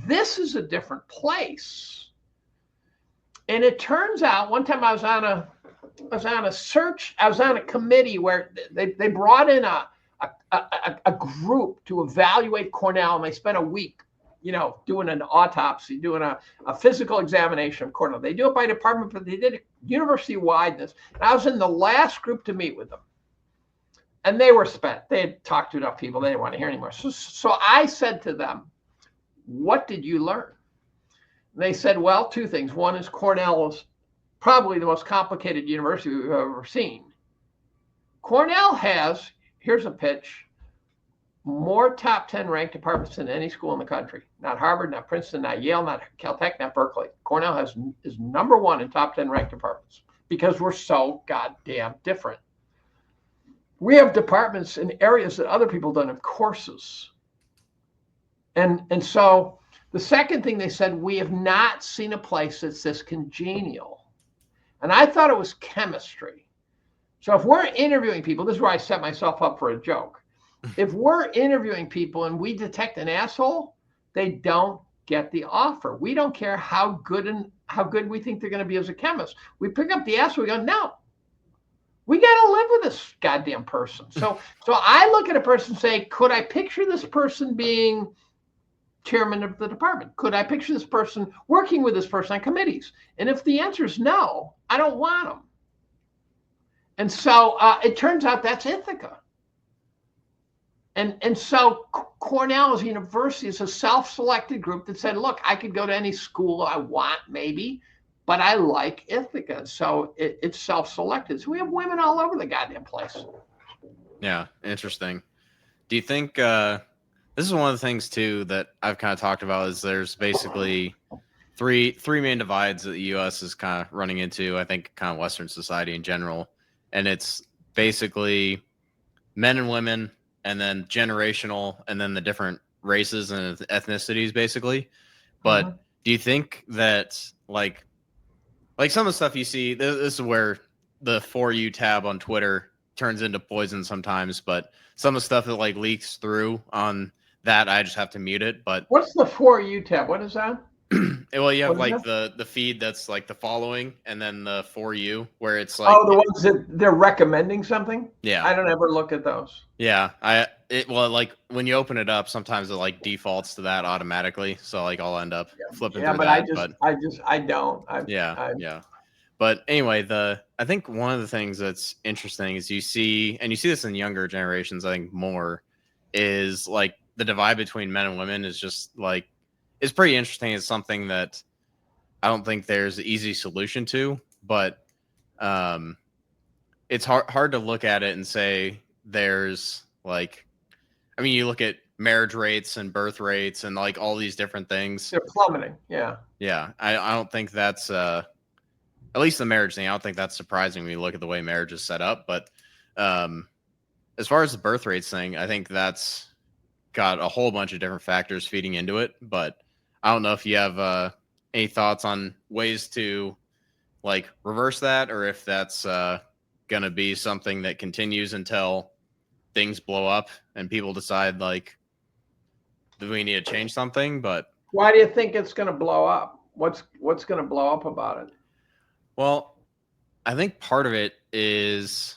this is a different place. And it turns out, one time I was on was on a search. I was on a committee where they brought in a group to evaluate Cornell, and they spent a week, doing an autopsy, doing a physical examination of Cornell. They do it by department, but they did it university-wide. And I was in the last group to meet with them. And they were spent. They had talked to enough people. They didn't want to hear anymore. So I said to them, what did you learn? And they said, well, two things. One is Cornell is probably the most complicated university we've ever seen. Cornell has, here's a pitch, more top 10 ranked departments than any school in the country. Not Harvard, not Princeton, not Yale, not Caltech, not Berkeley. Cornell is number one in top 10 ranked departments because we're so goddamn different. We have departments in areas that other people don't have courses. And so the second thing they said, we have not seen a place that's this congenial. And I thought it was chemistry. So if we're interviewing people, this is where I set myself up for a joke. If we're interviewing people and we detect an asshole, they don't get the offer. We don't care how good we think they're going to be as a chemist. We pick up the asshole, we go, no. We got to live with this goddamn person. So I look at a person and say, could I picture this person being chairman of the department? Could I picture this person working with this person on committees? And if the answer is no, I don't want them. And so it turns out that's Ithaca. And so Cornell as a university is a self-selected group that said, look, I could go to any school I want, maybe, but I like Ithaca. So it's self-selected. So we have women all over the goddamn place. Yeah, interesting. Do you think this is one of the things too that I've kind of talked about is there's basically three main divides that the U.S. is kind of running into, I think kind of Western society in general. And it's basically men and women, and then generational, and then the different races and ethnicities basically. But do you think that like some of the stuff you see, this is where the For You tab on Twitter turns into poison sometimes, but some of the stuff that like leaks through on that, I just have to mute it. But what's the For You tab? What is that? Well, you have like the feed that's like the following, and then the For You, where it's like, oh, the ones that they're recommending something. Yeah, I don't ever look at those. Yeah, well, like when you open it up, sometimes it like defaults to that automatically. So like I'll end up flipping through but that. I don't. Yeah. But anyway, I think one of the things that's interesting is you see this in younger generations, I think more, is like the divide between men and women is just like, it's pretty interesting. It's something that I don't think there's an easy solution to, but it's hard to look at it and say there's like, I mean, you look at marriage rates and birth rates and like all these different things. They're plummeting. Yeah. Yeah. I don't think that's, at least the marriage thing, I don't think that's surprising when you look at the way marriage is set up. But as far as the birth rates thing, I think that's got a whole bunch of different factors feeding into it. But I don't know if you have any thoughts on ways to like reverse that, or if that's going to be something that continues until things blow up and people decide like, do we need to change something? But why do you think it's going to blow up? What's going to blow up about it? Well, I think part of it is,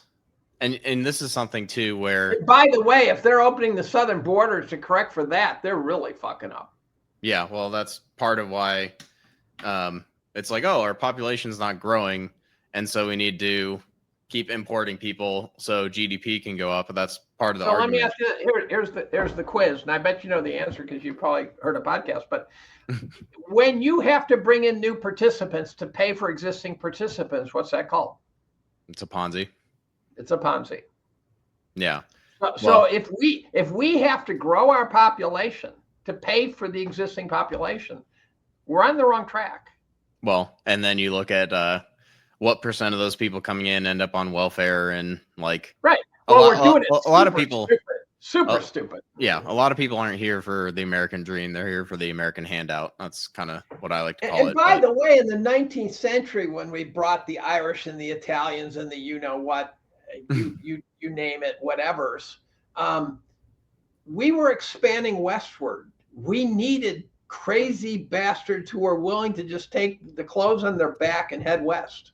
and this is something too where, by the way, if they're opening the southern borders to correct for that, they're really fucking up. Yeah, well, that's part of why it's like, oh, our population's not growing, and so we need to keep importing people so GDP can go up. But that's part of the argument. Let me ask you, here's the quiz, and I bet you know the answer because you probably heard a podcast. But when you have to bring in new participants to pay for existing participants, what's that called? It's a Ponzi. It's a Ponzi. Yeah. So if we have to grow our population to pay for the existing population, we're on the wrong track. Well, and then you look at what percent of those people coming in end up on welfare and like, right. Well, we're doing it. A lot of people, super stupid. Yeah, a lot of people aren't here for the American dream. They're here for the American handout. That's kind of what I like to call it. And by the way, in the 19th century, when we brought the Irish and the Italians and the you name it, whatevers, we were expanding westward. We needed crazy bastards who were willing to just take the clothes on their back and head west.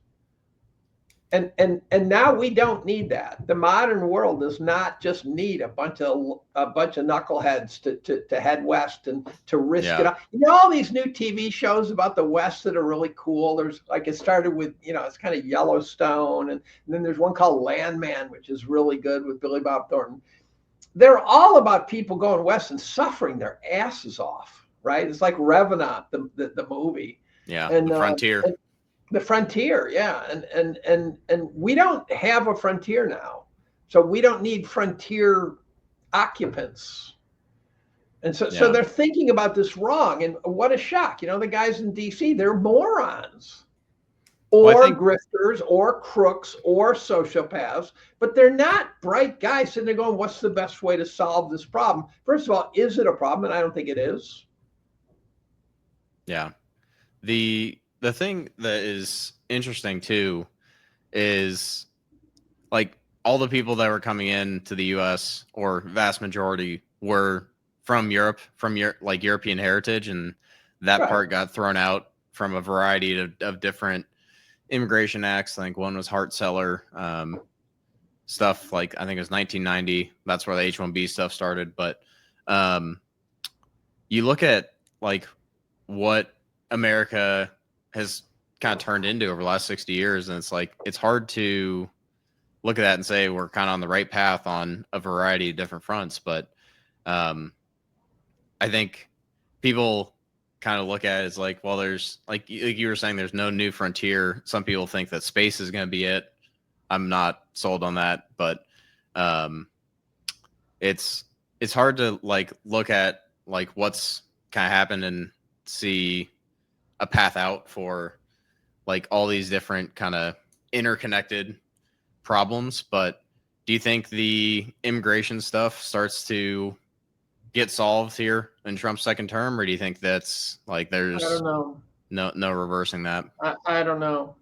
And now we don't need that. The modern world does not just need a bunch of knuckleheads to head west and to risk it Yeah. all. All these new TV shows about the West that are really cool. There's like, it started with, it's kind of Yellowstone, and then there's one called Landman, which is really good with Billy Bob Thornton. They're all about people going west and suffering their asses off, right? It's like Revenant, the movie. Yeah. And The frontier. the frontier, yeah, and we don't have a frontier now, so we don't need frontier occupants, and so they're thinking about this wrong. And what a shock! The guys in D.C., they're morons, or grifters, or crooks, or sociopaths, but they're not bright guys sitting there going, "What's the best way to solve this problem?" First of all, is it a problem? And I don't think it is. Yeah. The thing that is interesting too is like all the people that were coming in to the US, or vast majority, were from Europe, like European heritage, and that part got thrown out from a variety of different immigration acts. I think one was Hart-Celler, stuff like, I think it was 1990. That's where the H-1B stuff started. But you look at like what America has kind of turned into over the last 60 years. And it's like, it's hard to look at that and say we're kind of on the right path on a variety of different fronts. But I think people kind of look at it as like, well, there's like you were saying, there's no new frontier. Some people think that space is going to be it. I'm not sold on that, but it's hard to like look at like what's kind of happened and see a path out for like all these different kind of interconnected problems. But do you think the immigration stuff starts to get solved here in Trump's second term, or do you think that's like there's I don't know. no reversing that? I don't know.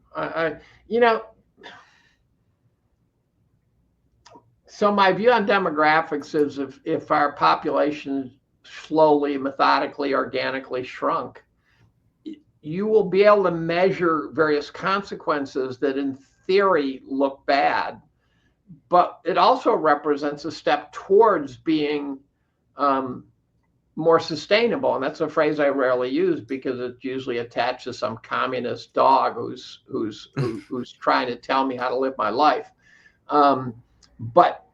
So my view on demographics is if our population slowly, methodically, organically shrunk, you will be able to measure various consequences that in theory look bad, but it also represents a step towards being more sustainable. And that's a phrase I rarely use because it's usually attached to some communist dog who's trying to tell me how to live my life. But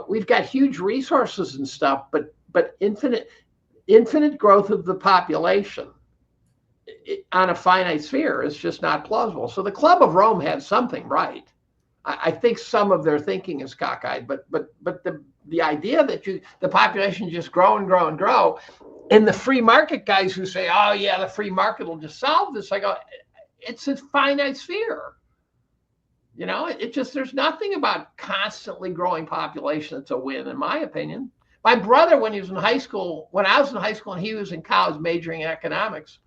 we've got huge resources and stuff, but infinite growth of the population on a finite sphere is just not plausible. So the Club of Rome had something right. I think some of their thinking is cockeyed, but the idea that the population just grow and grow and grow, and the free market guys who say, oh yeah, the free market will just solve this, I go, it's a finite sphere. There's nothing about constantly growing population that's a win, in my opinion. My brother, when I was in high school and he was in college majoring in economics,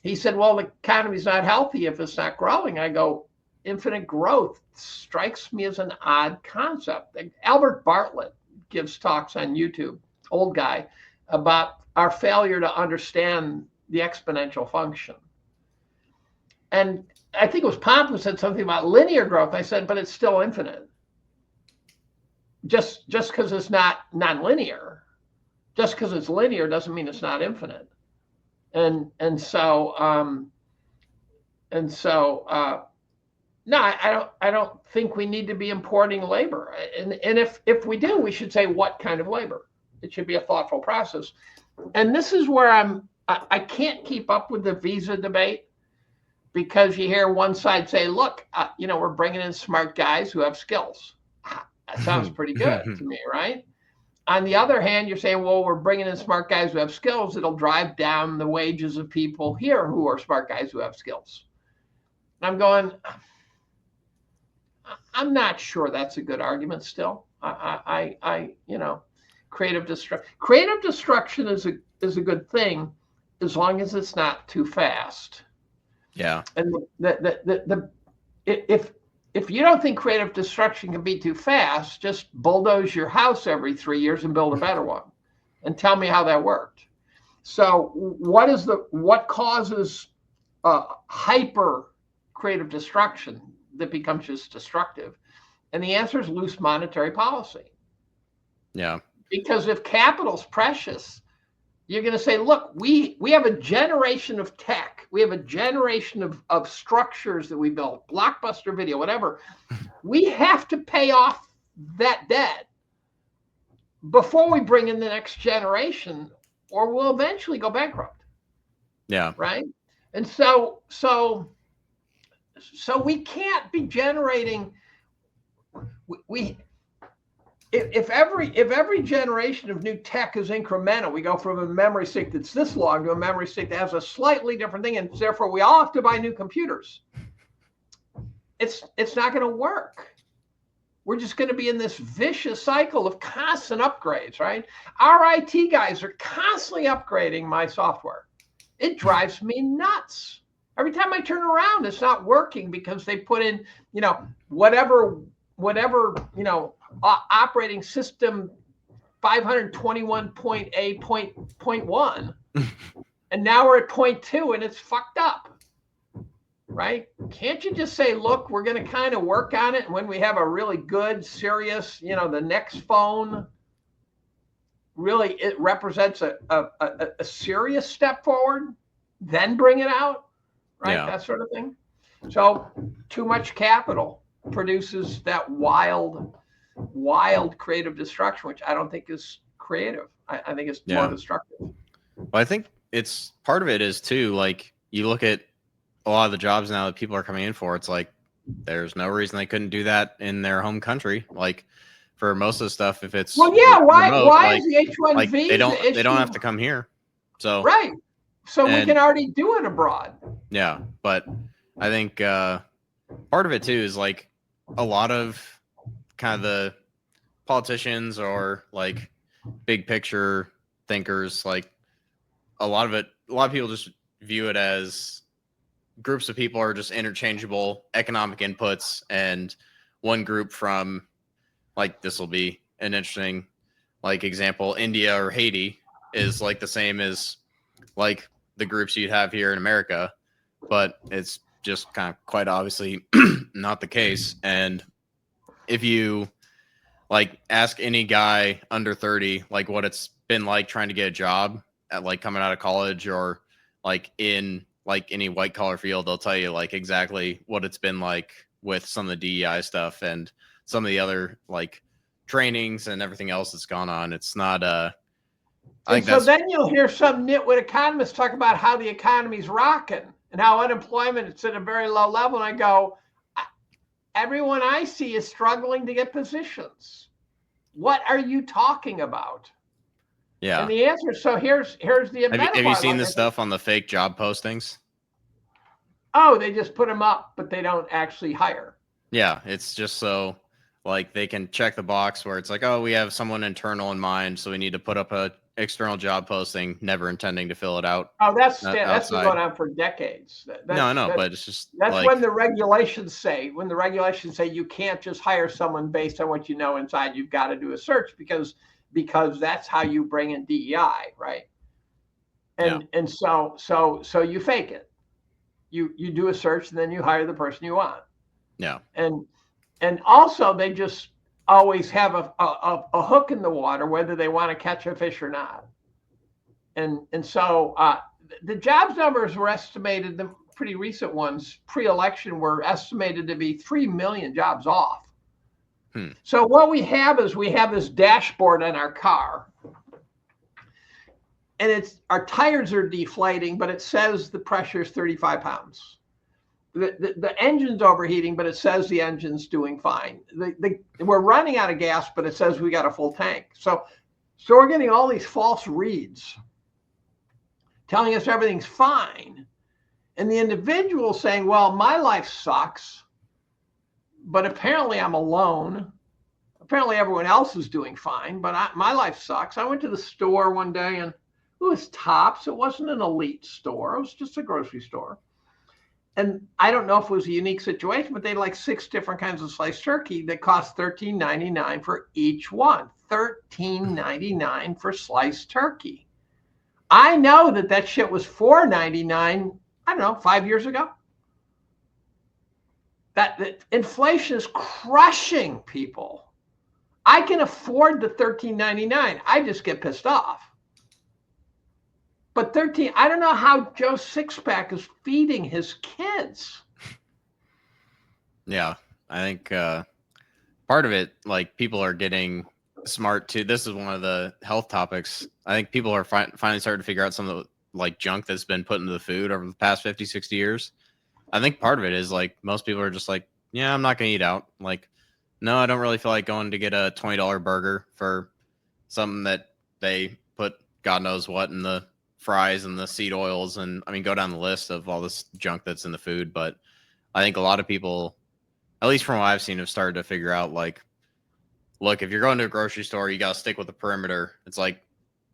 he said, well, the economy's not healthy if it's not growing. I go, infinite growth strikes me as an odd concept. Albert Bartlett gives talks on YouTube, old guy, about our failure to understand the exponential function. And I think it was Pomp who said something about linear growth. I said, but it's still infinite. Just because it's not nonlinear, just because it's linear doesn't mean it's not infinite. And so no, I don't think we need to be importing labor. And if we do, we should say what kind of labor. It should be a thoughtful process. And this is where I can't keep up with the visa debate, because you hear one side say, look, we're bringing in smart guys who have skills. That sounds pretty good to me, right? On the other hand, you're saying, well, we're bringing in smart guys who have skills. It'll drive down the wages of people here who are smart guys who have skills. And I'm going, I'm not sure that's a good argument still. Creative destruction is a good thing as long as it's not too fast. Yeah. And if you don't think creative destruction can be too fast, just bulldoze your house every 3 years and build a better one, and tell me how that worked. So what causes hyper creative destruction? that becomes just destructive? And the answer is loose monetary policy. Yeah. Because if capital's precious, you're going to say, look, we have a generation of tech. We have a generation of structures that we built, Blockbuster Video, whatever. We have to pay off that debt before we bring in the next generation, or we'll eventually go bankrupt. Yeah. Right. And so we can't be generating. If every generation of new tech is incremental, we go from a memory stick that's this long to a memory stick that has a slightly different thing, and therefore we all have to buy new computers. It's not going to work. We're just going to be in this vicious cycle of constant upgrades, right? Our IT guys are constantly upgrading my software. It drives me nuts. Every time I turn around, it's not working because they put in, whatever, operating system 521.1, and now we're at 0.2 and it's fucked up. Right? Can't you just say, look, we're going to kind of work on it, and when we have a really good, serious, the next phone, really it represents a serious step forward, then bring it out, right? Yeah. That sort of thing. So too much capital produces that wild creative destruction, which I don't think is creative. I think it's more destructive. Well, I think it's part of it is too, like you look at a lot of the jobs now that people are coming in for, it's like there's no reason they couldn't do that in their home country. Like for most of the stuff, if it's remote, why is the H-1B like they don't have to come here. So right. So we can already do it abroad. Yeah, but I think part of it too is like a lot of kind of the politicians or like big picture thinkers, like a lot of people just view it as groups of people are just interchangeable economic inputs, and one group from, like, this will be an interesting like example, India or Haiti is like the same as like the groups you'd have here in America, but it's just kind of quite obviously not the case. And if you like ask any guy under 30 like what it's been like trying to get a job at like coming out of college or like in like any white collar field, they'll tell you like exactly what it's been like with some of the DEI stuff and some of the other like trainings and everything else that's gone on. It's not I think so then you'll hear some nitwit economists talk about how the economy's rocking and how unemployment is at a very low level, and I go, everyone I see is struggling to get positions. What are you talking about? Yeah. And the answer, so here's the have you seen this stuff on the fake job postings? Oh, they just put them up, but they don't actually hire. Yeah, it's just so like they can check the box where it's like, oh, we have someone internal in mind, so we need to put up a external job posting, never intending to fill it out. Oh, that's been going on for decades. But it's just that's like, when the regulations say you can't just hire someone based on what you know inside. You've got to do a search because that's how you bring in DEI, right? And so you fake it. You do a search and then you hire the person you want. Yeah. And also they just always have a hook in the water, whether they want to catch a fish or not. And so the jobs numbers were estimated, the pretty recent ones pre-election were estimated to be 3 million jobs off. So what we have is this dashboard on our car, and our tires are deflating, but it says the pressure is 35 pounds. The engine's overheating, but it says the engine's doing fine. We're running out of gas, but it says we got a full tank. So we're getting all these false reads telling us everything's fine. And the individual saying, well, my life sucks, but apparently I'm alone. Apparently everyone else is doing fine, but my life sucks. I went to the store one day and it was Tops. It wasn't an elite store. It was just a grocery store. And I don't know if it was a unique situation, but they had like 6 different kinds of sliced turkey that cost $13.99 for each one. $13.99 for sliced turkey. I know that shit was $4.99, I don't know, 5 years ago. that inflation is crushing people. I can afford the $13.99. I just get pissed off. But 13, I don't know how Joe Sixpack is feeding his kids. Yeah, I think part of it, like, people are getting smart too. This is one of the health topics. I think people are finally starting to figure out some of the like junk that's been put into the food over the past 50, 60 years. I think part of it is like most people are just like, yeah, I'm not going to eat out. Like, no, I don't really feel like going to get a $20 burger for something that they put God knows what in the fries and the seed oils. And I mean, go down the list of all this junk that's in the food. But I think a lot of people, at least from what I've seen, have started to figure out like, look, if you're going to a grocery store, you got to stick with the perimeter. It's like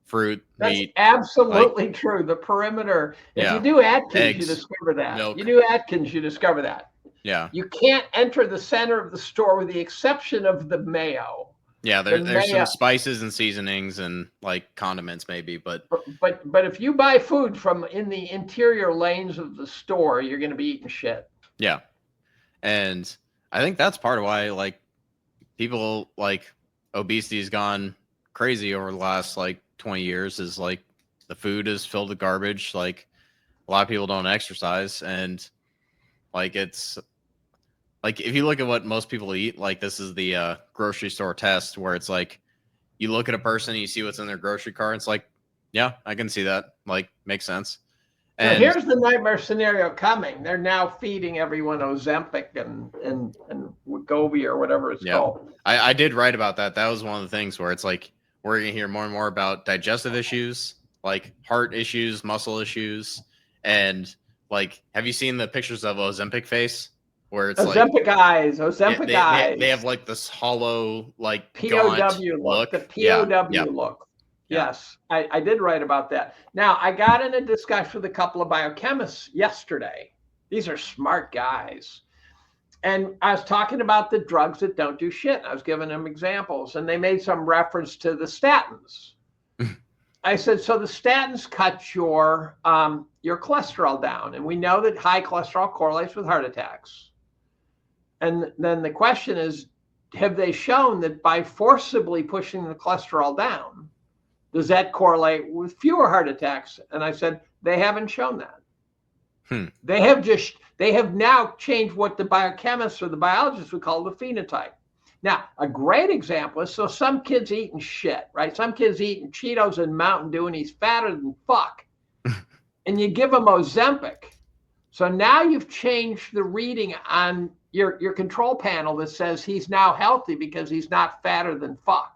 fruit, That's meat. absolutely like, true. The perimeter. If yeah, you do Atkins, eggs, you discover that. milk. You do Atkins, you discover that. Yeah. You can't enter the center of the store with the exception of the mayo. Yeah, there's some spices and seasonings and like condiments maybe, but if you buy food from in the interior lanes of the store, you're going to be eating shit. Yeah. And I think that's part of why like people like obesity has gone crazy over the last like 20 years is like the food is filled with garbage. Like a lot of people don't exercise, and like it's like if you look at what most people eat, like this is the grocery store test where it's like you look at a person, you see what's in their grocery cart, it's like, yeah, I can see that. Like, makes sense. And so here's the nightmare scenario coming. They're now feeding everyone Ozempic and Wegovy or whatever it's called. I did write about that. That was one of the things where it's like we're going to hear more and more about digestive issues, like heart issues, muscle issues, and like, have you seen the pictures of Ozempic face? Where it's Ozempic like eyes, Ozempic eyes. They have like this hollow, like POW look. The POW look. Yes, I did write about that. Now, I got in a discussion with a couple of biochemists yesterday. These are smart guys. And I was talking about the drugs that don't do shit. I was giving them examples, and they made some reference to the statins. I said, so the statins cut your cholesterol down. And we know that high cholesterol correlates with heart attacks. And then the question is, have they shown that by forcibly pushing the cholesterol down, does that correlate with fewer heart attacks? And I said, they haven't shown that. They have now changed what the biochemists or the biologists would call the phenotype. Now, a great example is, so some kid's eating shit, right? Some kid's eating Cheetos and Mountain Dew, and he's fatter than fuck. And you give him Ozempic. So now you've changed the reading on your control panel that says he's now healthy because he's not fatter than fuck.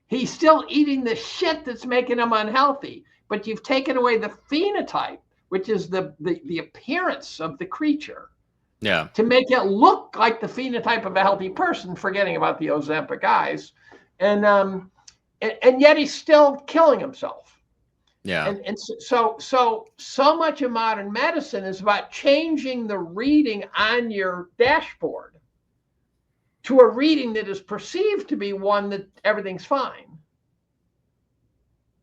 He's still eating the shit that's making him unhealthy, but you've taken away the phenotype, which is the appearance of the creature. Yeah. To make it look like the phenotype of a healthy person, forgetting about the Ozempic eyes. And yet he's still killing himself. Yeah. And so much of modern medicine is about changing the reading on your dashboard to a reading that is perceived to be one that everything's fine.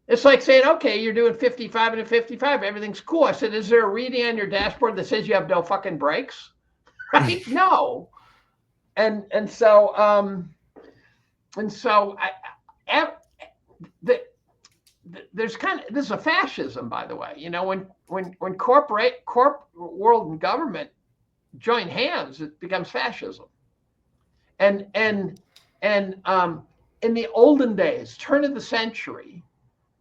It's like saying, okay, you're doing 55 and a 55, everything's cool. I said, is there a reading on your dashboard that says you have no fucking brakes? Right? No. There's kind of, this is a fascism, by the way. You know, when corporate world and government join hands, it becomes fascism. And in the olden days, turn of the century,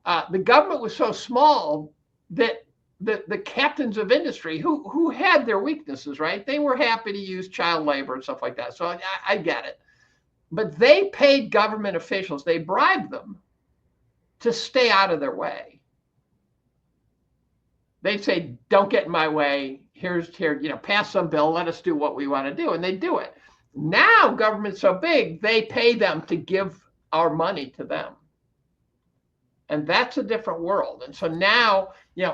the government was so small that the captains of industry who had their weaknesses, right? They were happy to use child labor and stuff like that. So I get it. But they paid government officials, they bribed them to stay out of their way. They'd say, don't get in my way. Here, pass some bill, let us do what we want to do. And they do it. Now government's so big, they pay them to give our money to them. And that's a different world. And so now,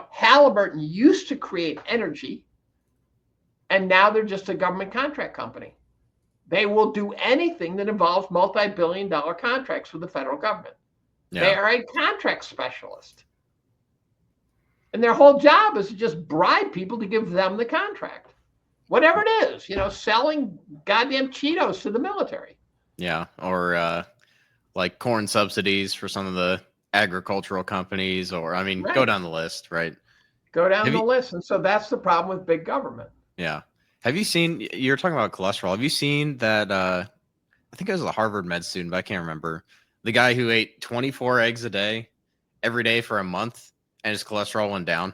Halliburton used to create energy, and now they're just a government contract company. They will do anything that involves multi-billion-dollar contracts with the federal government. Yeah. They are a contract specialist. And their whole job is to just bribe people to give them the contract. whatever it is, selling goddamn Cheetos to the military. Yeah, or like corn subsidies for some of the agricultural companies, or I mean, go Right. down the list, right? Go down Have the you? list. And so that's the problem with big government. Yeah. Have you seen? You're talking about cholesterol. Have you seen that? I think it was a Harvard med student, but I can't remember. The guy who ate 24 eggs a day every day for a month, and his cholesterol went down.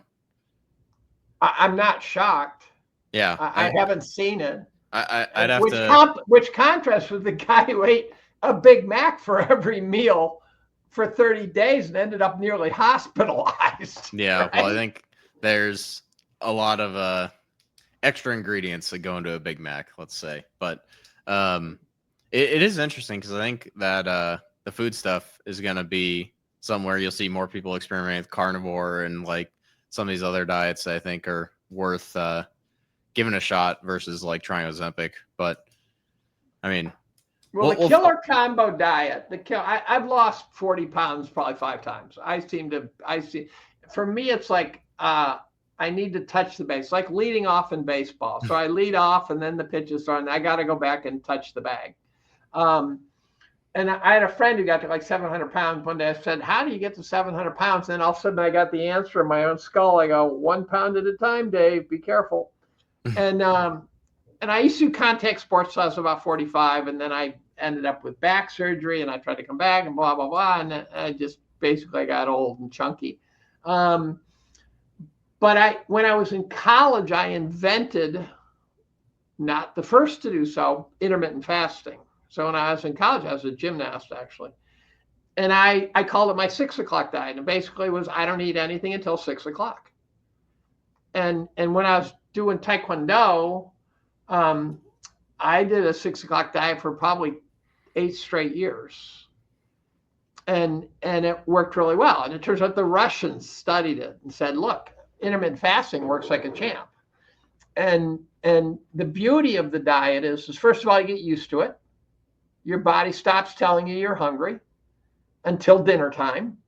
I'm not shocked. Yeah, I haven't seen it. I'd have Which to. which contrasts with the guy who ate a Big Mac for every meal for 30 days and ended up nearly hospitalized. Yeah, Right? well, I think there's a lot of extra ingredients that go into a Big Mac, let's say. But it is interesting because I think that the food stuff is going to be somewhere you'll see more people experimenting with carnivore and like some of these other diets I think are worth giving a shot versus like trying Ozempic. But I mean, Well, the killer combo diet, I've lost 40 pounds probably 5 times. For me, it's like, I need to touch the base, like leading off in baseball. So I lead off and then the pitch is thrown. I got to go back and touch the bag. And I had a friend who got to like 700 pounds. One day I said, how do you get to 700 pounds? And then all of a sudden I got the answer in my own skull. I go, 1 pound at a time, Dave, be careful. And I used to do contact sports till I was about 45. And then I ended up with back surgery and I tried to come back and blah, blah, blah. And I just basically got old and chunky. But when I was in college, I invented, not the first to do so, intermittent fasting. So when I was in college, I was a gymnast actually. And I called it my 6 o'clock diet. And basically was, I don't eat anything until 6 o'clock. And when I was doing Taekwondo, I did a 6 o'clock diet for probably 8 straight years. And it worked really well. And it turns out the Russians studied it and said, look, intermittent fasting works like a champ. And the beauty of the diet is first of all, you get used to it. Your body stops telling you you're hungry until dinner time.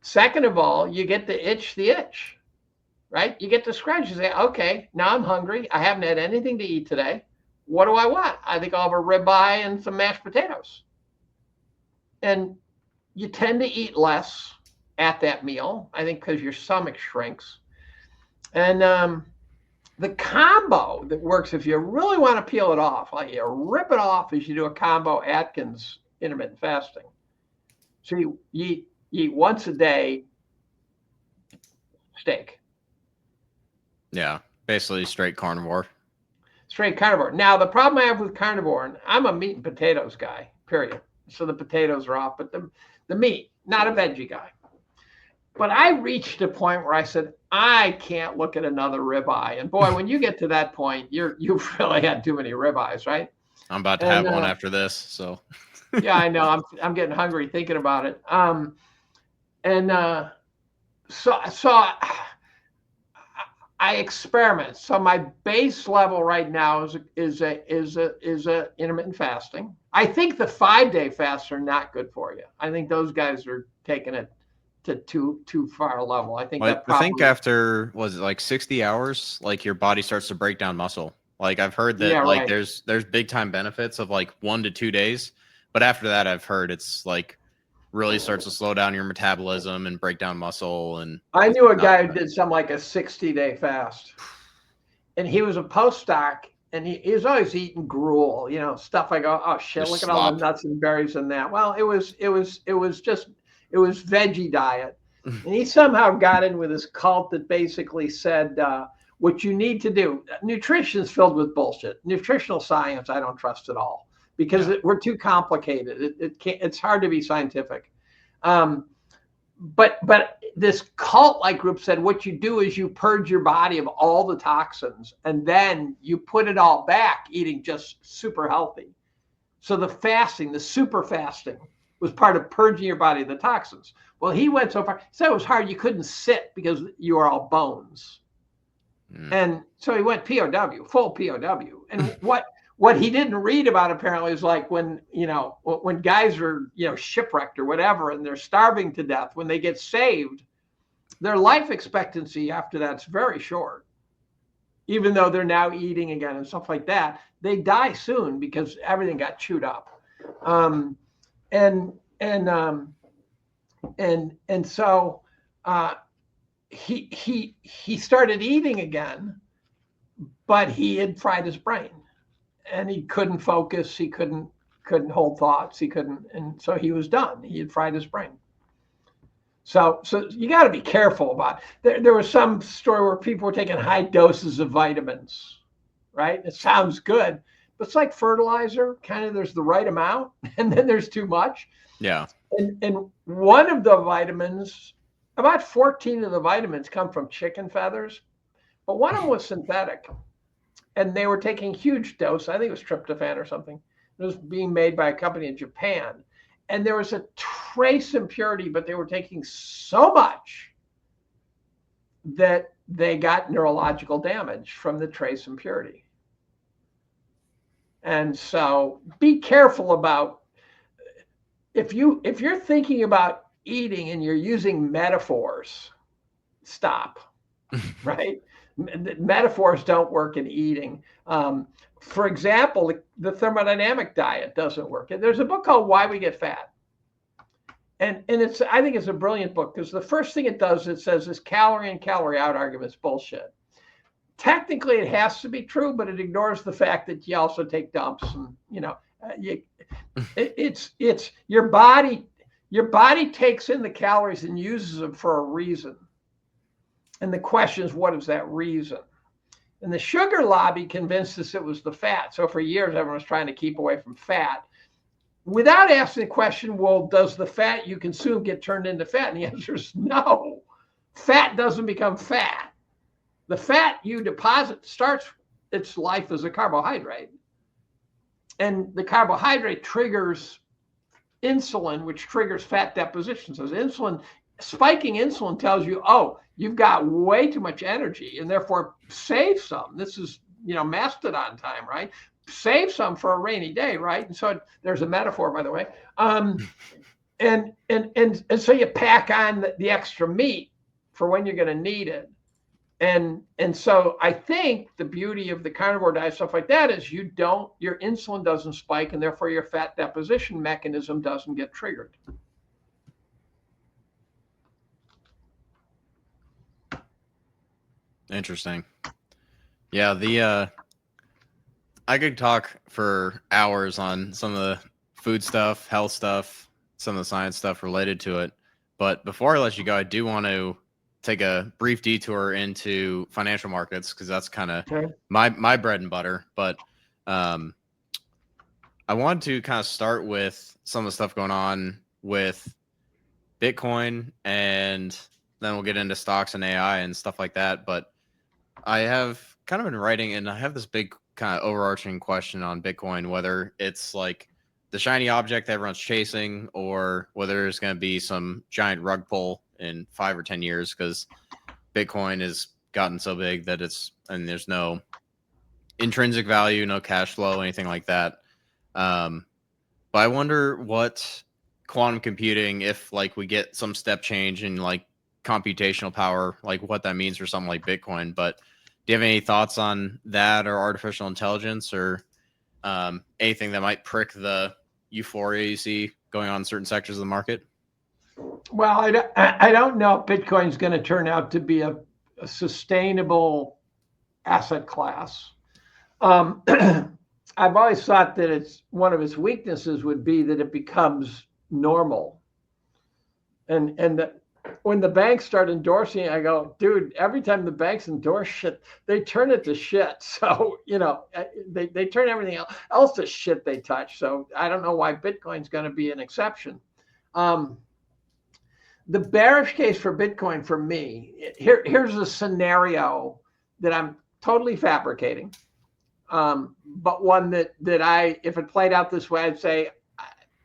Second of all, you get to itch the itch, right? You get to scratch. You say, okay, now I'm hungry. I haven't had anything to eat today. What do I want? I think I'll have a ribeye and some mashed potatoes. And you tend to eat less at that meal, I think, because your stomach shrinks. And the combo that works, if you really want to peel it off, like you rip it off, is you do a combo Atkins intermittent fasting. So you eat once a day steak. Yeah, basically straight carnivore. Straight carnivore. Now, the problem I have with carnivore, and I'm a meat and potatoes guy, period. So the potatoes are off, but the meat, not a veggie guy. But I reached a point where I said, I can't look at another ribeye. And boy, when you get to that point, you've really had too many ribeyes, right? I'm about to have one after this. So yeah, I know. I'm getting hungry thinking about it. So I experiment. So my base level right now is a intermittent fasting. I think the 5-day fasts are not good for you. I think those guys are taking it to too far a level. I think I think after, was it like 60 hours, like your body starts to break down muscle. Like I've heard that like there's big time benefits of like 1 to 2 days, but after that I've heard it's like really starts to slow down your metabolism and break down muscle. And I knew a guy who did something like a 60-day fast, and he was a postdoc, and he was always eating gruel, stuff. I go, oh shit, look at all the nuts and berries in that. Well, it was veggie diet. And he somehow got in with this cult that basically said, what you need to do, nutrition is filled with bullshit. Nutritional science, I don't trust at all because we're too complicated. It's hard to be scientific. But this cult-like group said what you do is you purge your body of all the toxins and then you put it all back eating just super healthy. So the fasting, the super fasting, was part of purging your body of the toxins. Well, he went so far, he said it was hard. You couldn't sit because you were all bones. And so he went POW, full POW. And what he didn't read about apparently is like when guys are, shipwrecked or whatever, and they're starving to death, when they get saved, their life expectancy after that's very short. even though they're now eating again and stuff like that, they die soon because everything got chewed up. Um, and and and so he started eating again, but he had fried his brain, and he couldn't focus. He couldn't hold thoughts. He couldn't, and so he was done. He had fried his brain. So you got to be careful about it. There was some story where people were taking high doses of vitamins, right? It sounds good, but it's like fertilizer. Kind of, there's the right amount, and then there's too much. Yeah. And one of the vitamins, about 14 of the vitamins come from chicken feathers, but one of them was synthetic, and they were taking huge dose. I think it was tryptophan or something. It was being made by a company in Japan. And there was a trace impurity, but they were taking so much that they got neurological damage from the trace impurity. And so be careful about, if you're thinking about eating and you're using metaphors, stop, right? Metaphors don't work in eating. For example, the thermodynamic diet doesn't work. There's a book called Why We Get Fat. And I think it's a brilliant book, because the first thing it does, it says this calorie in, calorie out argument is bullshit. Technically, it has to be true, but it ignores the fact that you also take dumps, and it's your body takes in the calories and uses them for a reason. And the question is, what is that reason? And the sugar lobby convinced us it was the fat. So for years, everyone was trying to keep away from fat without asking the question, well, does the fat you consume get turned into fat? And the answer is no. Fat doesn't become fat. The fat you deposit starts its life as a carbohydrate. And the carbohydrate triggers insulin, which triggers fat deposition. So spiking insulin tells you, oh, you've got way too much energy, and therefore save some. This is, Mastodon time, right? Save some for a rainy day, right? And so there's a metaphor, by the way. And so you pack on the extra meat for when you're going to need it. And so I think the beauty of the carnivore diet, stuff like that, is your insulin doesn't spike, and therefore your fat deposition mechanism doesn't get triggered. Interesting. Yeah, I could talk for hours on some of the food stuff, health stuff, some of the science stuff related to it. But before I let you go, I do want to take a brief detour into financial markets, because that's kind of my bread and butter. But I want to kind of start with some of the stuff going on with Bitcoin, and then we'll get into stocks and AI and stuff like that. But I have kind of been writing, and I have this big kind of overarching question on Bitcoin, whether it's like the shiny object that everyone's chasing, or whether there's going to be some giant rug pull in 5 or 10 years, because Bitcoin has gotten so big that there's no intrinsic value, no cash flow, anything like that. But I wonder what quantum computing, if like we get some step change in like computational power, like what that means for something like Bitcoin. But do you have any thoughts on that, or artificial intelligence, or anything that might prick the euphoria you see going on in certain sectors of the market? Well, I don't know if Bitcoin is going to turn out to be a sustainable asset class. I've always thought that one of its weaknesses would be that it becomes normal. And when the banks start endorsing it, I go, dude, every time the banks endorse shit, they turn it to shit. So, they turn everything else to shit they touch. So I don't know why Bitcoin's going to be an exception. The bearish case for Bitcoin for me, here's a scenario that I'm totally fabricating. But one that if it played out this way, I'd say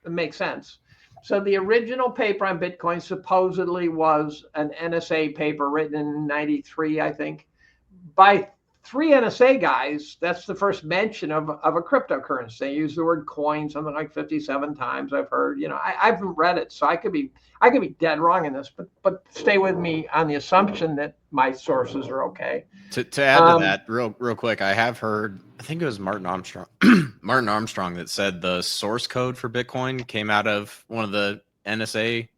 it makes sense. So the original paper on Bitcoin supposedly was an NSA paper written in 93, I think. By 3 NSA guys, that's the first mention of a cryptocurrency. They use the word coin something like 57 times. I've heard, I haven't read it, so I could be dead wrong in this, but stay with me on the assumption that my sources are okay. To add to that, real quick, I have heard, I think it was Martin Armstrong, that said the source code for Bitcoin came out of one of the NSA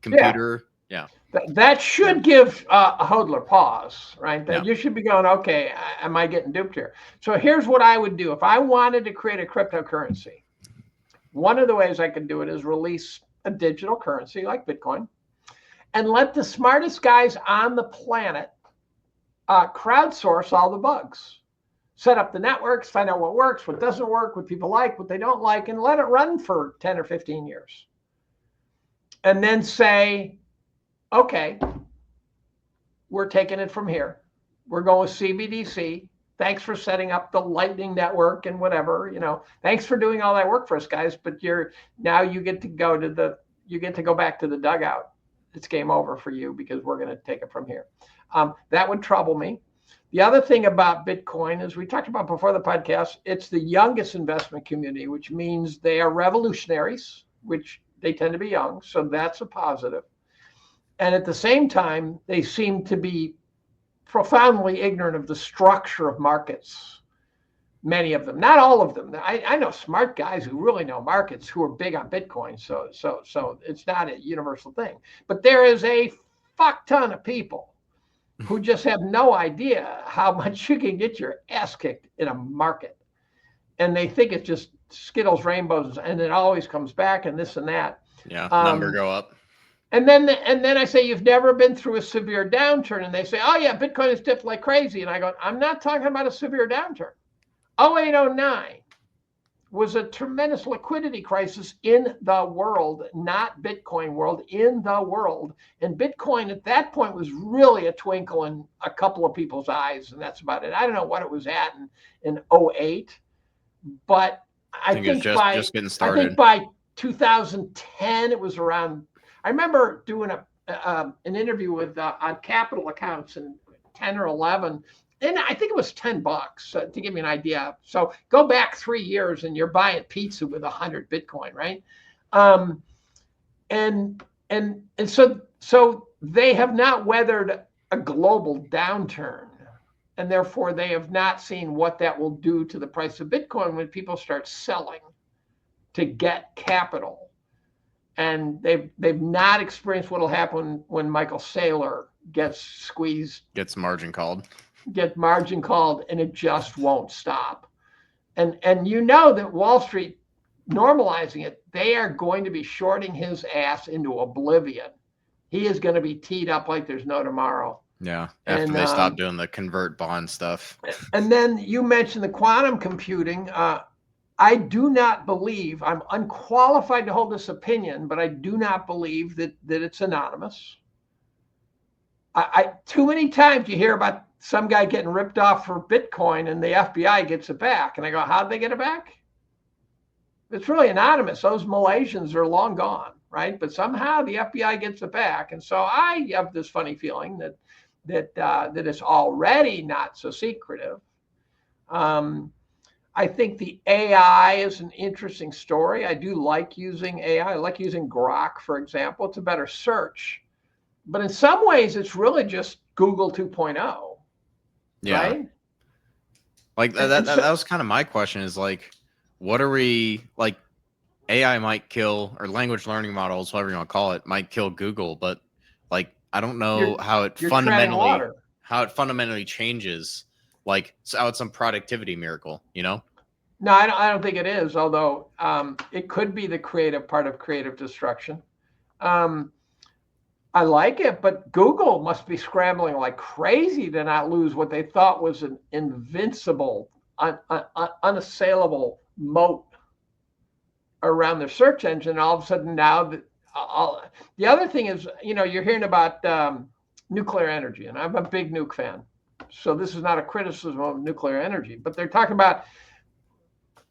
computer. Yeah. That should give a hodler pause, right? That you should be going, okay, am I getting duped here? So here's what I would do. If I wanted to create a cryptocurrency, one of the ways I could do it is release a digital currency like Bitcoin and let the smartest guys on the planet crowdsource all the bugs. Set up the networks, find out what works, what doesn't work, what people like, what they don't like, and let it run for 10 or 15 years. And then say, okay, we're taking it from here. We're going with CBDC. Thanks for setting up the Lightning Network and whatever, thanks for doing all that work for us, guys. But now you get to go back to the dugout. It's game over for you because we're going to take it from here. That would trouble me. The other thing about Bitcoin, as we talked about before the podcast, it's the youngest investment community, which means they are revolutionaries, which they tend to be young. So that's a positive. And at the same time, they seem to be profoundly ignorant of the structure of markets. Many of them, not all of them. I know smart guys who really know markets who are big on Bitcoin. So it's not a universal thing. But there is a fuck ton of people who just have no idea how much you can get your ass kicked in a market. And they think it's just Skittles, rainbows, and it always comes back and this and that. Yeah, number go up. And then I say, you've never been through a severe downturn. And they say, oh, yeah, Bitcoin has dipped like crazy. And I go, I'm not talking about a severe downturn. 0809 was a tremendous liquidity crisis in the world, not Bitcoin world, in the world. And Bitcoin at that point was really a twinkle in a couple of people's eyes. And that's about it. I don't know what it was at in 08, but I think just getting started. I think by 2010, it was around. I remember doing an interview with on Capital Accounts in 10 or 11, and I think it was $10 to give me an idea. So go back 3 years, and you're buying pizza with 100 Bitcoin, right? And so they have not weathered a global downturn, and therefore they have not seen what that will do to the price of Bitcoin when people start selling to get capital. And they've not experienced what will happen when Michael Saylor gets squeezed, gets margin called, and it just won't stop. And that Wall Street, normalizing it, they are going to be shorting his ass into oblivion. He is going to be teed up like there's no tomorrow. Yeah, after they stop doing the convert bond stuff. And then you mentioned the quantum computing. I do not believe, I'm unqualified to hold this opinion, but I do not believe that it's anonymous. I too many times you hear about some guy getting ripped off for Bitcoin and the FBI gets it back. And I go, how'd they get it back? It's really anonymous. Those Malaysians are long gone, right? But somehow the FBI gets it back. And so I have this funny feeling that it's already not so secretive. I think the AI is an interesting story. I do like using AI. I like using Grok, for example. It's a better search. But in some ways, it's really just Google 2.0. Yeah. Right? That was kind of my question is what are we AI might kill, or language learning models, whatever you want to call it, might kill Google, but I don't know how it fundamentally changes. So it's some productivity miracle, No, I don't think it is, although it could be the creative part of creative destruction. I like it, but Google must be scrambling like crazy to not lose what they thought was an invincible, unassailable moat around their search engine. All of a sudden now, the other thing is, you're hearing about nuclear energy, and I'm a big nuke fan. So this is not a criticism of nuclear energy, but they're talking about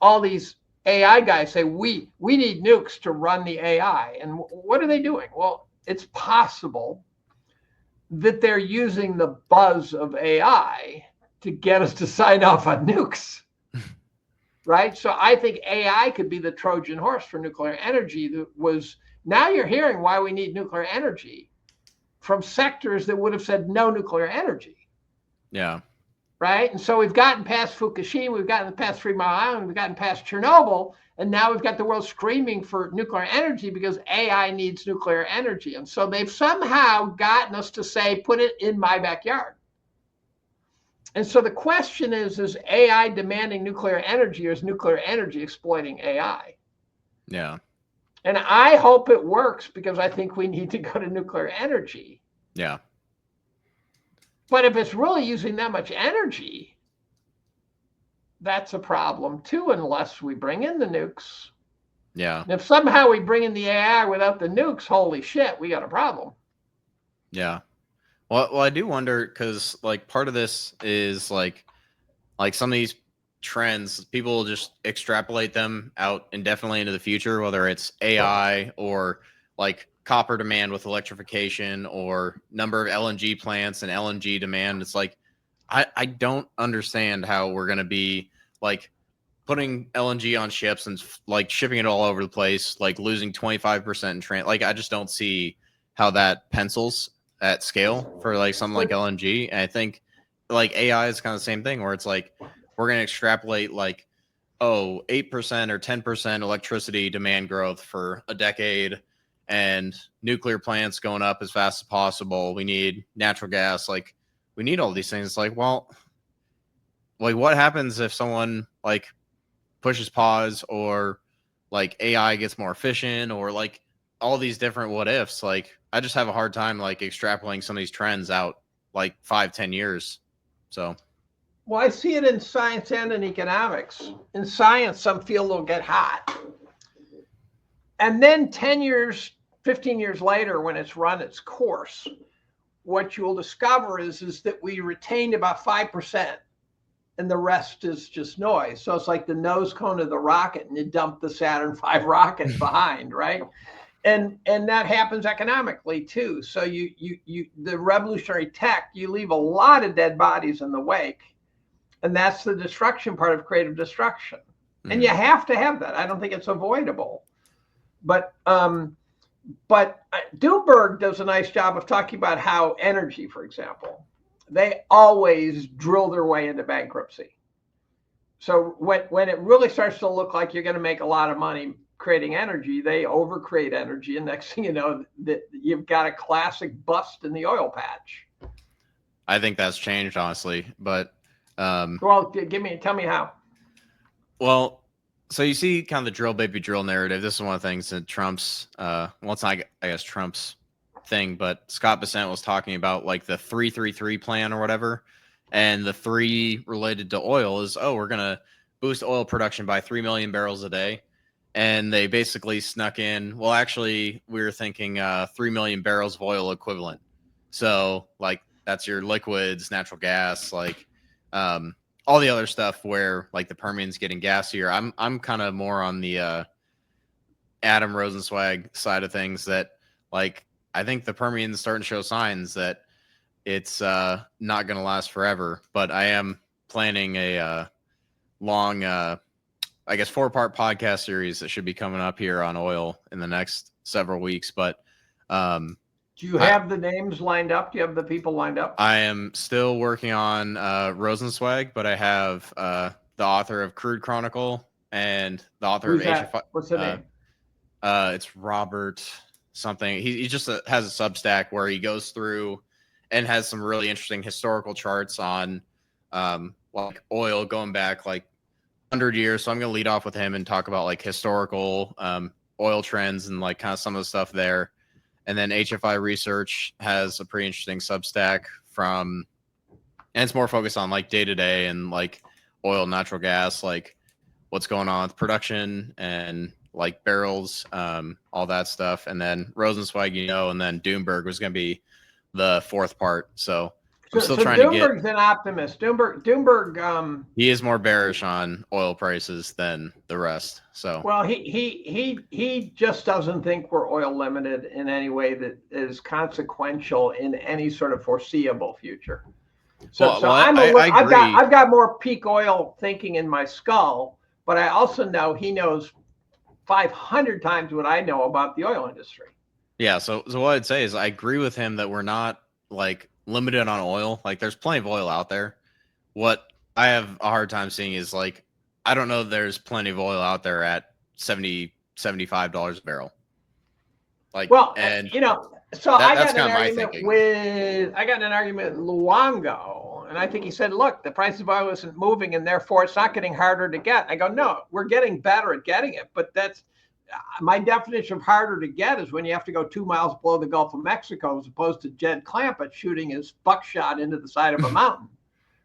all these AI guys say, we need nukes to run the AI. And what are they doing? Well, it's possible that they're using the buzz of AI to get us to sign off on nukes. Right? So I think AI could be the Trojan horse for nuclear energy. Now you're hearing why we need nuclear energy from sectors that would have said no nuclear energy. Yeah. Right? And so we've gotten past Fukushima, we've gotten past 3 Mile Island, we've gotten past Chernobyl, and now we've got the world screaming for nuclear energy because AI needs nuclear energy. And so they've somehow gotten us to say, put it in my backyard. And so the question is AI demanding nuclear energy, or is nuclear energy exploiting AI? Yeah. And I hope it works, because I think we need to go to nuclear energy. Yeah. But if it's really using that much energy, that's a problem too, unless we bring in the nukes. Yeah. And if somehow we bring in the AI without the nukes, holy shit, we got a problem. Yeah. Well, I do wonder, because like part of this is like some of these trends, people just extrapolate them out indefinitely into the future, whether it's AI or like copper demand with electrification or number of LNG plants and LNG demand. It's like, I don't understand how we're going to be like putting LNG on ships and like shipping it all over the place, like losing 25% in like, I just don't see how that pencils at scale for like something like LNG. And I think like AI is kind of the same thing, where it's like we're going to extrapolate like, 8% or 10% electricity demand growth for a decade, and nuclear plants going up as fast as possible. We need natural gas. Like, we need all these things. It's like, well, like what happens if someone like pushes pause, or like AI gets more efficient, or like all these different what ifs? Like, I just have a hard time like extrapolating some of these trends out like 5-10 years. So, well, I see it in science and in economics. In science, some field will get hot, and then 10 years, 15 years later, when it's run its course, what you'll discover is that we retained about 5%, and the rest is just noise. So it's like the nose cone of the rocket, and you dump the Saturn V rocket behind, right? And that happens economically too. So you the revolutionary tech, you leave a lot of dead bodies in the wake, and that's the destruction part of creative destruction. And you have to have that. I don't think it's avoidable. But Doomberg does a nice job of talking about how energy, for example, they always drill their way into bankruptcy. So when it really starts to look like you're going to make a lot of money creating energy, they overcreate energy, and next thing you know, that you've got a classic bust in the oil patch. I think that's changed, honestly. But well, tell me how. Well, so you see kind of the drill baby drill narrative. This is one of the things that Trump's well, it's not, I guess, Trump's thing, but Scott Bessent was talking about like the 3-3-3 plan or whatever. And the 3 related to oil is, we're going to boost oil production by 3 million barrels a day. And they basically snuck in, well, actually, we were thinking 3 million barrels of oil equivalent. So like that's your liquids, natural gas, like all the other stuff where like the Permian's getting gassier. I'm kind of more on the Adam Rosenzweig side of things, that like I think the Permian's starting to show signs that it's not going to last forever. But I am planning a long, I guess, 4-part podcast series that should be coming up here on oil in the next several weeks. But do you have the names lined up? Do you have the people lined up? I am still working on Rosenzweig, but I have the author of Crude Chronicle and the author Who's of that? What's the name? It's Robert something. He just has a Substack where he goes through and has some really interesting historical charts on like oil going back like 100 years. So I'm going to lead off with him and talk about like historical oil trends and like kind of some of the stuff there. And then HFI Research has a pretty interesting Substack and it's more focused on like day to day and like oil, natural gas, like what's going on with production and like barrels, all that stuff. And then Rosenzweig, and then Doomberg was going to be the 4th part. So I'm still trying to get. Doomberg's an optimist. Doomberg. He is more bearish on oil prices than the rest. So well, he just doesn't think we're oil limited in any way that is consequential in any sort of foreseeable future. So Well, I I've agree. got more peak oil thinking in my skull, but I also know he knows 500 times what I know about the oil industry. Yeah. So what I'd say is I agree with him that we're not like limited on oil. Like there's plenty of oil out there. What I have a hard time seeing is like, I don't know, there's plenty of oil out there at $75 a barrel. Like, Well, and so that's kind of my thinking. I got in an argument with Luongo, and I think he said, "Look, the price of oil isn't moving, and therefore it's not getting harder to get." I go, "No, we're getting better at getting it, but that's my definition of harder to get is when you have to go 2 miles below the Gulf of Mexico as opposed to Jed Clampett shooting his buckshot into the side of a mountain,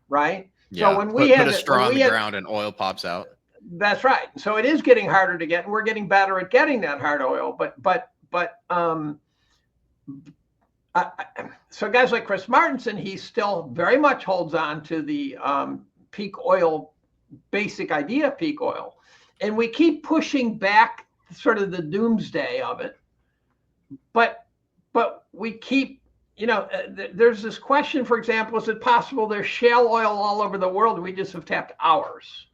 right?" So Yeah. when we Put had a it, when straw on we the had ground and oil pops out. that's right. So it is getting harder to get, and we're getting better at getting that hard oil. So guys like Chris Martenson, he still very much holds on to the peak oil, basic idea of peak oil, and we keep pushing back sort of the doomsday of it. But we keep, there's this question, for example, is it possible there's shale oil all over the world and we just have tapped ours?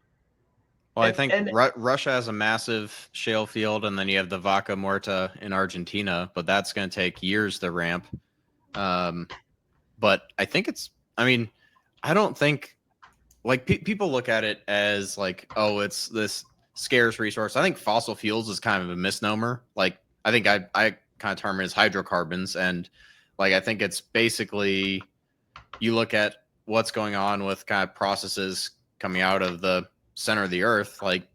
Well, I think Russia has a massive shale field, and then you have the Vaca Muerta in Argentina, but that's going to take years to ramp. But I think I don't think like people look at it as like, oh, it's this scarce resource. I think fossil fuels is kind of a misnomer. Like, I think I kind of term it as hydrocarbons, and like I think it's basically you look at what's going on with kind of processes coming out of the center of the earth. Like,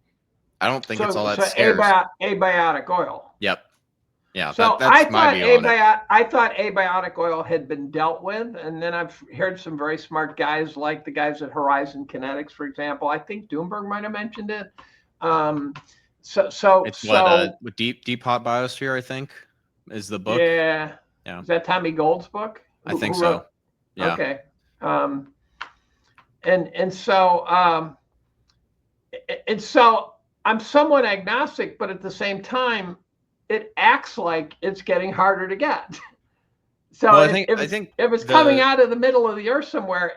I don't think it's all that scarce. Abiotic oil. Yep. Yeah. So That's my view on it. I thought abiotic oil had been dealt with, and then I've heard some very smart guys, like the guys at Horizon Kinetics, for example. I think Doomberg might have mentioned it. It's what deep hot biosphere, I think, is the book. Yeah. Yeah. Is that Tommy Gold's book? I think so. Yeah. Okay. And so I'm somewhat agnostic, but at the same time, it acts like it's getting harder to get. So well, if it's coming out of the middle of the earth somewhere,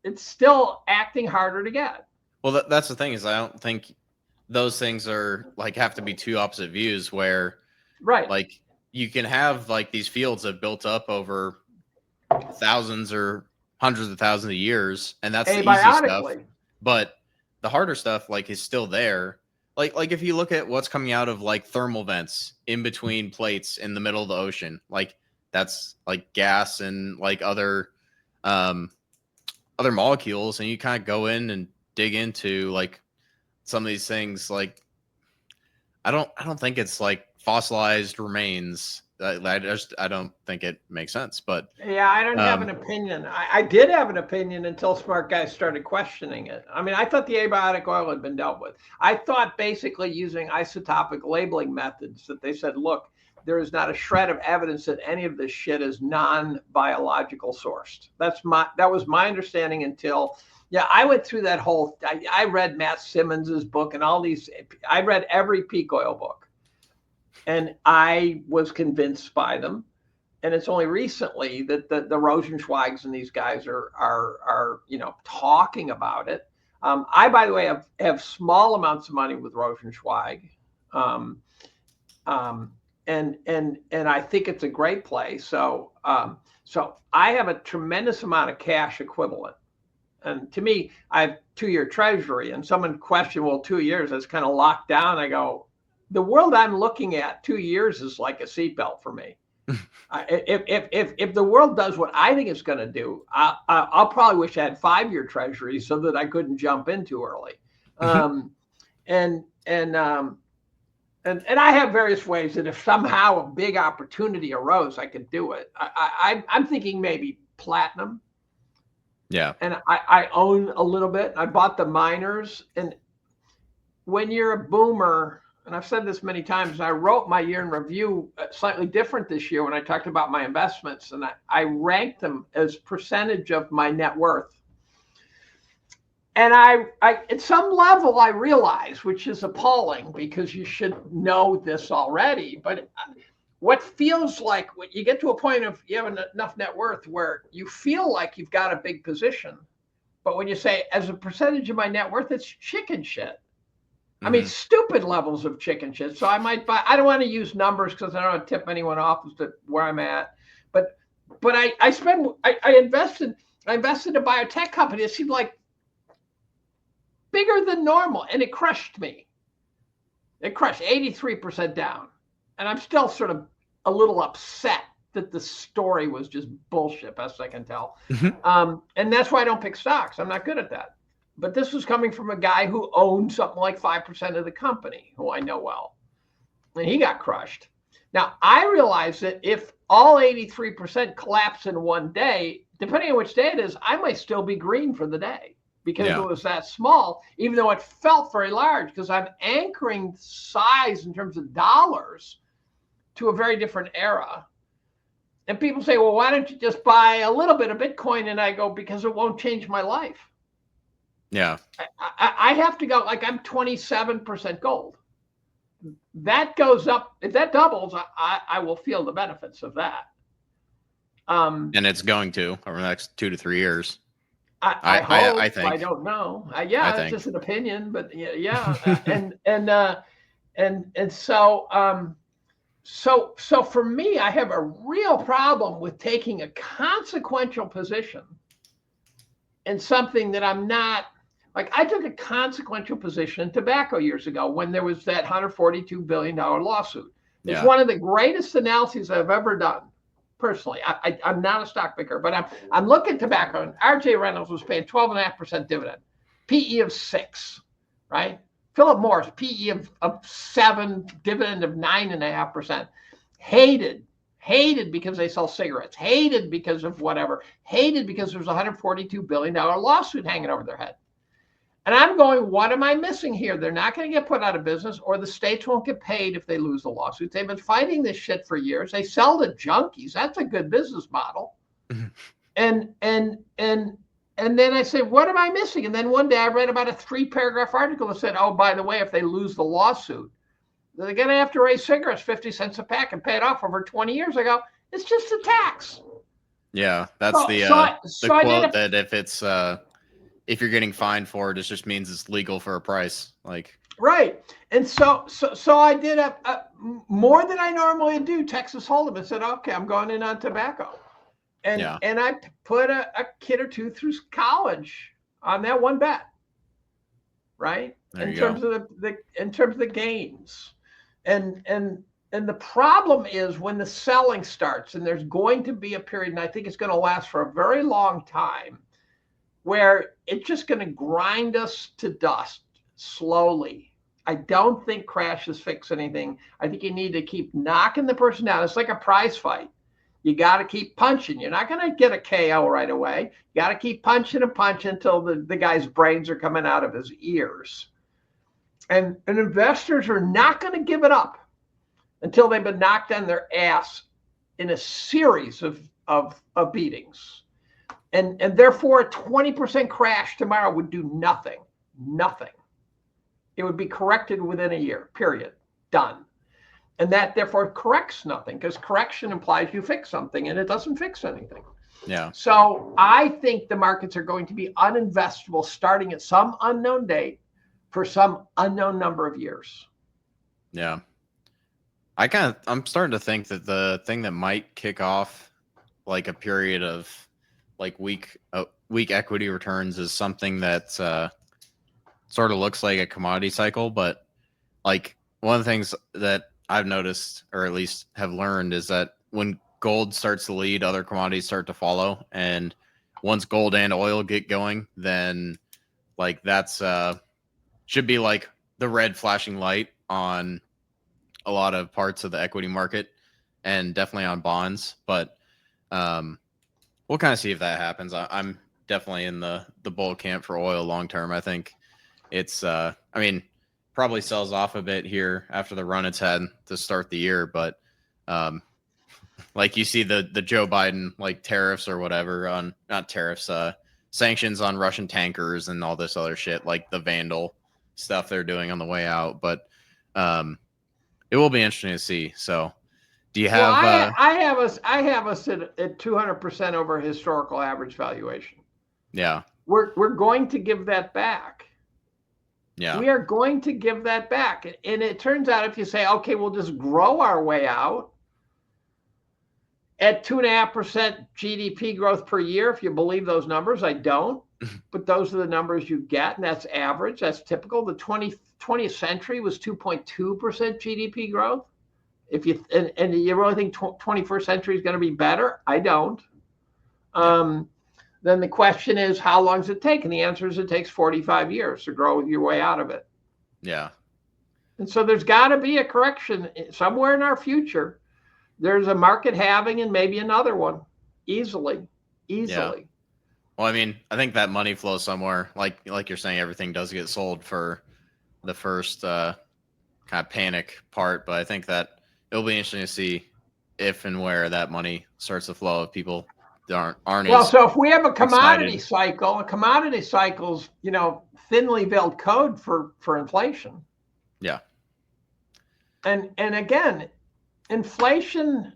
it's still acting harder to get. Well, that's the thing is I don't think those things are like have to be two opposite views where right, like you can have like these fields that built up over thousands or hundreds of thousands of years, and that's the easy stuff. But the harder stuff like is still there. Like if you look at what's coming out of like thermal vents in between plates in the middle of the ocean, like that's like gas and like other molecules, and you kind of go in and dig into like some of these things. Like I don't think it's like fossilized remains. I don't think it makes sense. But yeah, I don't have an opinion. I did have an opinion until smart guys started questioning it. I mean, I thought the abiotic oil had been dealt with. I thought basically using isotopic labeling methods that they said, look, there is not a shred of evidence that any of this shit is non-biological sourced. That was my understanding until, I went through that whole, I read Matt Simmons's book and all these, I read every peak oil book. And I was convinced by them, and it's only recently that the Rosenzweigs and these guys are talking about it. I, by the way, have small amounts of money with Rosenzweig, and I think it's a great play. So I have a tremendous amount of cash equivalent, and to me, I have 2-year treasury. And someone questioned, well, 2 years, that's kind of locked down. I go, the world I'm looking at, 2 years is like a seatbelt for me. If the world does what I think it's going to do, I'll probably wish I had 5-year treasuries so that I couldn't jump in too early. And I have various ways that if somehow a big opportunity arose, I could do it. I'm thinking maybe platinum. Yeah. And I own a little bit. I bought the miners. And when you're a boomer, and I've said this many times, I wrote my year in review slightly different this year when I talked about my investments, and I ranked them as percentage of my net worth. And I at some level, I realize, which is appalling because you should know this already, but what feels like when you get to a point of you have enough net worth where you feel like you've got a big position, but when you say as a percentage of my net worth, it's chicken shit. I mean, stupid levels of chicken shit. So I might buy. I don't want to use numbers because I don't want to tip anyone off as to where I'm at. But I invested in a biotech company. It seemed like bigger than normal, and it crushed me. It crushed 83% down, and I'm still sort of a little upset that the story was just bullshit, best I can tell. And that's why I don't pick stocks. I'm not good at that. But this was coming from a guy who owned something like 5% of the company, who I know well. And he got crushed. Now, I realize that if all 83% collapse in one day, depending on which day it is, I might still be green for the day because it was that small, even though it felt very large, because I'm anchoring size in terms of dollars to a very different era. And people say, well, why don't you just buy a little bit of Bitcoin? And I go, because it won't change my life. Yeah. I have to go, like I'm 27% gold. That goes up. If that doubles, I will feel the benefits of that. And it's going to over the next 2 to 3 years. I hope. I think. I don't know. It's just an opinion, but yeah. and so for me, I have a real problem with taking a consequential position in something that I'm not. Like I took a consequential position in tobacco years ago when there was that $142 billion lawsuit. It's one of the greatest analyses I've ever done. Personally, I'm not a stock picker, but I'm looking at tobacco, and R.J. Reynolds was paying 12.5% dividend, PE of 6, right? Philip Morris, PE of 7, dividend of 9.5%. Hated because they sell cigarettes, hated because of whatever, hated because there's a $142 billion lawsuit hanging over their head. And I'm going, what am I missing here? They're not going to get put out of business, or the states won't get paid if they lose the lawsuits. They've been fighting this shit for years. They sell to junkies. That's a good business model. And then I say, what am I missing? And then one day I read about a 3-paragraph article that said, oh, by the way, if they lose the lawsuit, they're going to have to raise cigarettes 50 cents a pack and pay it off over 20 years ago. It's just a tax. Yeah, that's the quote that if it's if you're getting fined for it, it just means it's legal for a price. Like right. And so I did a more than I normally do Texas Hold'em and said, okay, I'm going in on tobacco. And I put a kid or two through college on that one bet. Right? In terms of the gains. And the problem is when the selling starts, and there's going to be a period, and I think it's going to last for a very long time, where it's just going to grind us to dust slowly. I don't think crashes fix anything. I think you need to keep knocking the person down. It's like a prize fight. You got to keep punching. You're not going to get a KO right away. You got to keep punching and punching until the guy's brains are coming out of his ears. And investors are not going to give it up until they've been knocked on their ass in a series of beatings. And therefore, a 20% crash tomorrow would do nothing. Nothing. It would be corrected within a year, period. Done. And that, therefore, corrects nothing, because correction implies you fix something, and it doesn't fix anything. Yeah. So I think the markets are going to be uninvestable starting at some unknown date for some unknown number of years. Yeah. I'm starting to think that the thing that might kick off like a period of like weak equity returns is something that sort of looks like a commodity cycle. But like one of the things that I've noticed, or at least have learned, is that when gold starts to lead, other commodities start to follow. And once gold and oil get going, then like that's should be like the red flashing light on a lot of parts of the equity market, and definitely on bonds. But we'll kind of see if that happens. I'm definitely in the bull camp for oil long term. I think it's probably sells off a bit here after the run it's had to start the year, but like you see the Joe Biden like tariffs or whatever on, not tariffs, sanctions on Russian tankers and all this other shit, like the vandal stuff they're doing on the way out. But it will be interesting to see. So Do you Well, have? I have us at 200% over historical average valuation. Yeah, We're going to give that back. yeah, We are going to give that back. And it turns out if you say, okay, we'll just grow our way out at 2.5% GDP growth per year, if you believe those numbers, I don't. But those are the numbers you get, and that's average. That's typical. The 20th century was 2.2% GDP growth. If you and you really think 21st century is going to be better? I don't. yeah, Then the question is, how long does it take? And the answer is it takes 45 years to grow your way out of it. yeah, And so there's got to be a correction somewhere in our future. There's a market halving and maybe another one easily. yeah. Well, I mean, I think that money flows somewhere. Like you're saying, everything does get sold for the first kind of panic part, but I think that it'll be interesting to see if and where that money starts to flow. If people aren't Well, as so if we have a commodity excited. cycle, a commodity cycle's, thinly veiled code for inflation. Yeah, And again, inflation,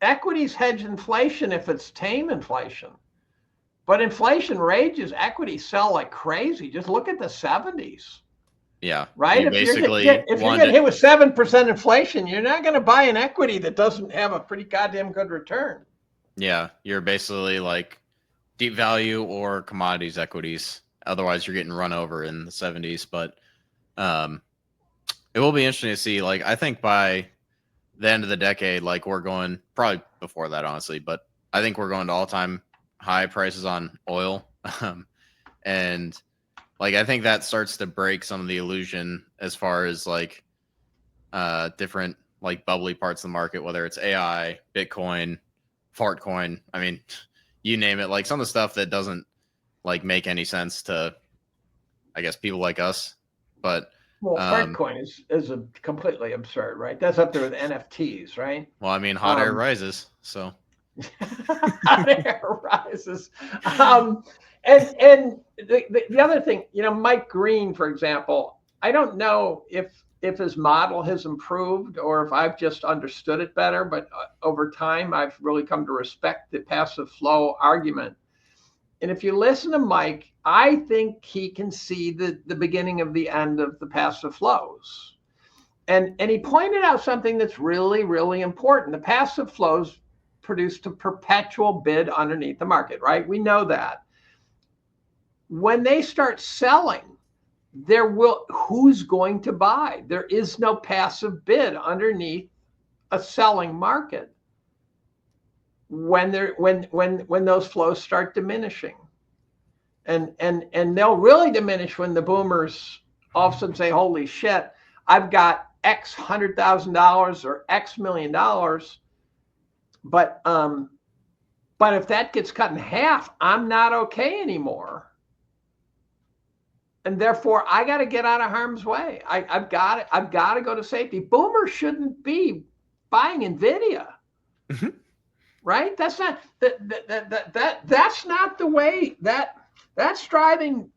equities hedge inflation if it's tame inflation. But inflation rages, equities sell like crazy. Just look at the 70s. yeah. Right? You If you're basically getting hit with 7% inflation, you're not going to buy an equity that doesn't have a pretty goddamn good return. yeah, you're basically like deep value or commodities equities. Otherwise, you're getting run over in the 70s. But it will be interesting to see. Like, I think by the end of the decade, like we're going probably before that, honestly, but I think we're going to all-time high prices on oil. And like I think that starts to break some of the illusion as far as like different like bubbly parts of the market, whether it's AI, Bitcoin, fart coin. I mean, you name it, like some of the stuff that doesn't like make any sense to I guess people like us. But Well, Fartcoin is a completely absurd, right? That's up there with NFTs, right? well, I mean, hot air rises, so hot air rises. And the other thing, Mike Green, for example, I don't know if his model has improved or if I've just understood it better, but over time, I've really come to respect the passive flow argument. And if you listen to Mike, I think he can see the beginning of the end of the passive flows. And he pointed out something that's really, really important. The passive flows produced a perpetual bid underneath the market, right? We know that. When they start selling, who's going to buy? There is no passive bid underneath a selling market when those flows start diminishing. And they'll really diminish when the boomers all of a sudden say, holy shit, I've got X $100,000 or X $1 million. But if that gets cut in half, I'm not okay anymore. And therefore, I got to get out of harm's way. I've got to go to safety. Boomers shouldn't be buying NVIDIA, right? That's not that's not the way that's driving.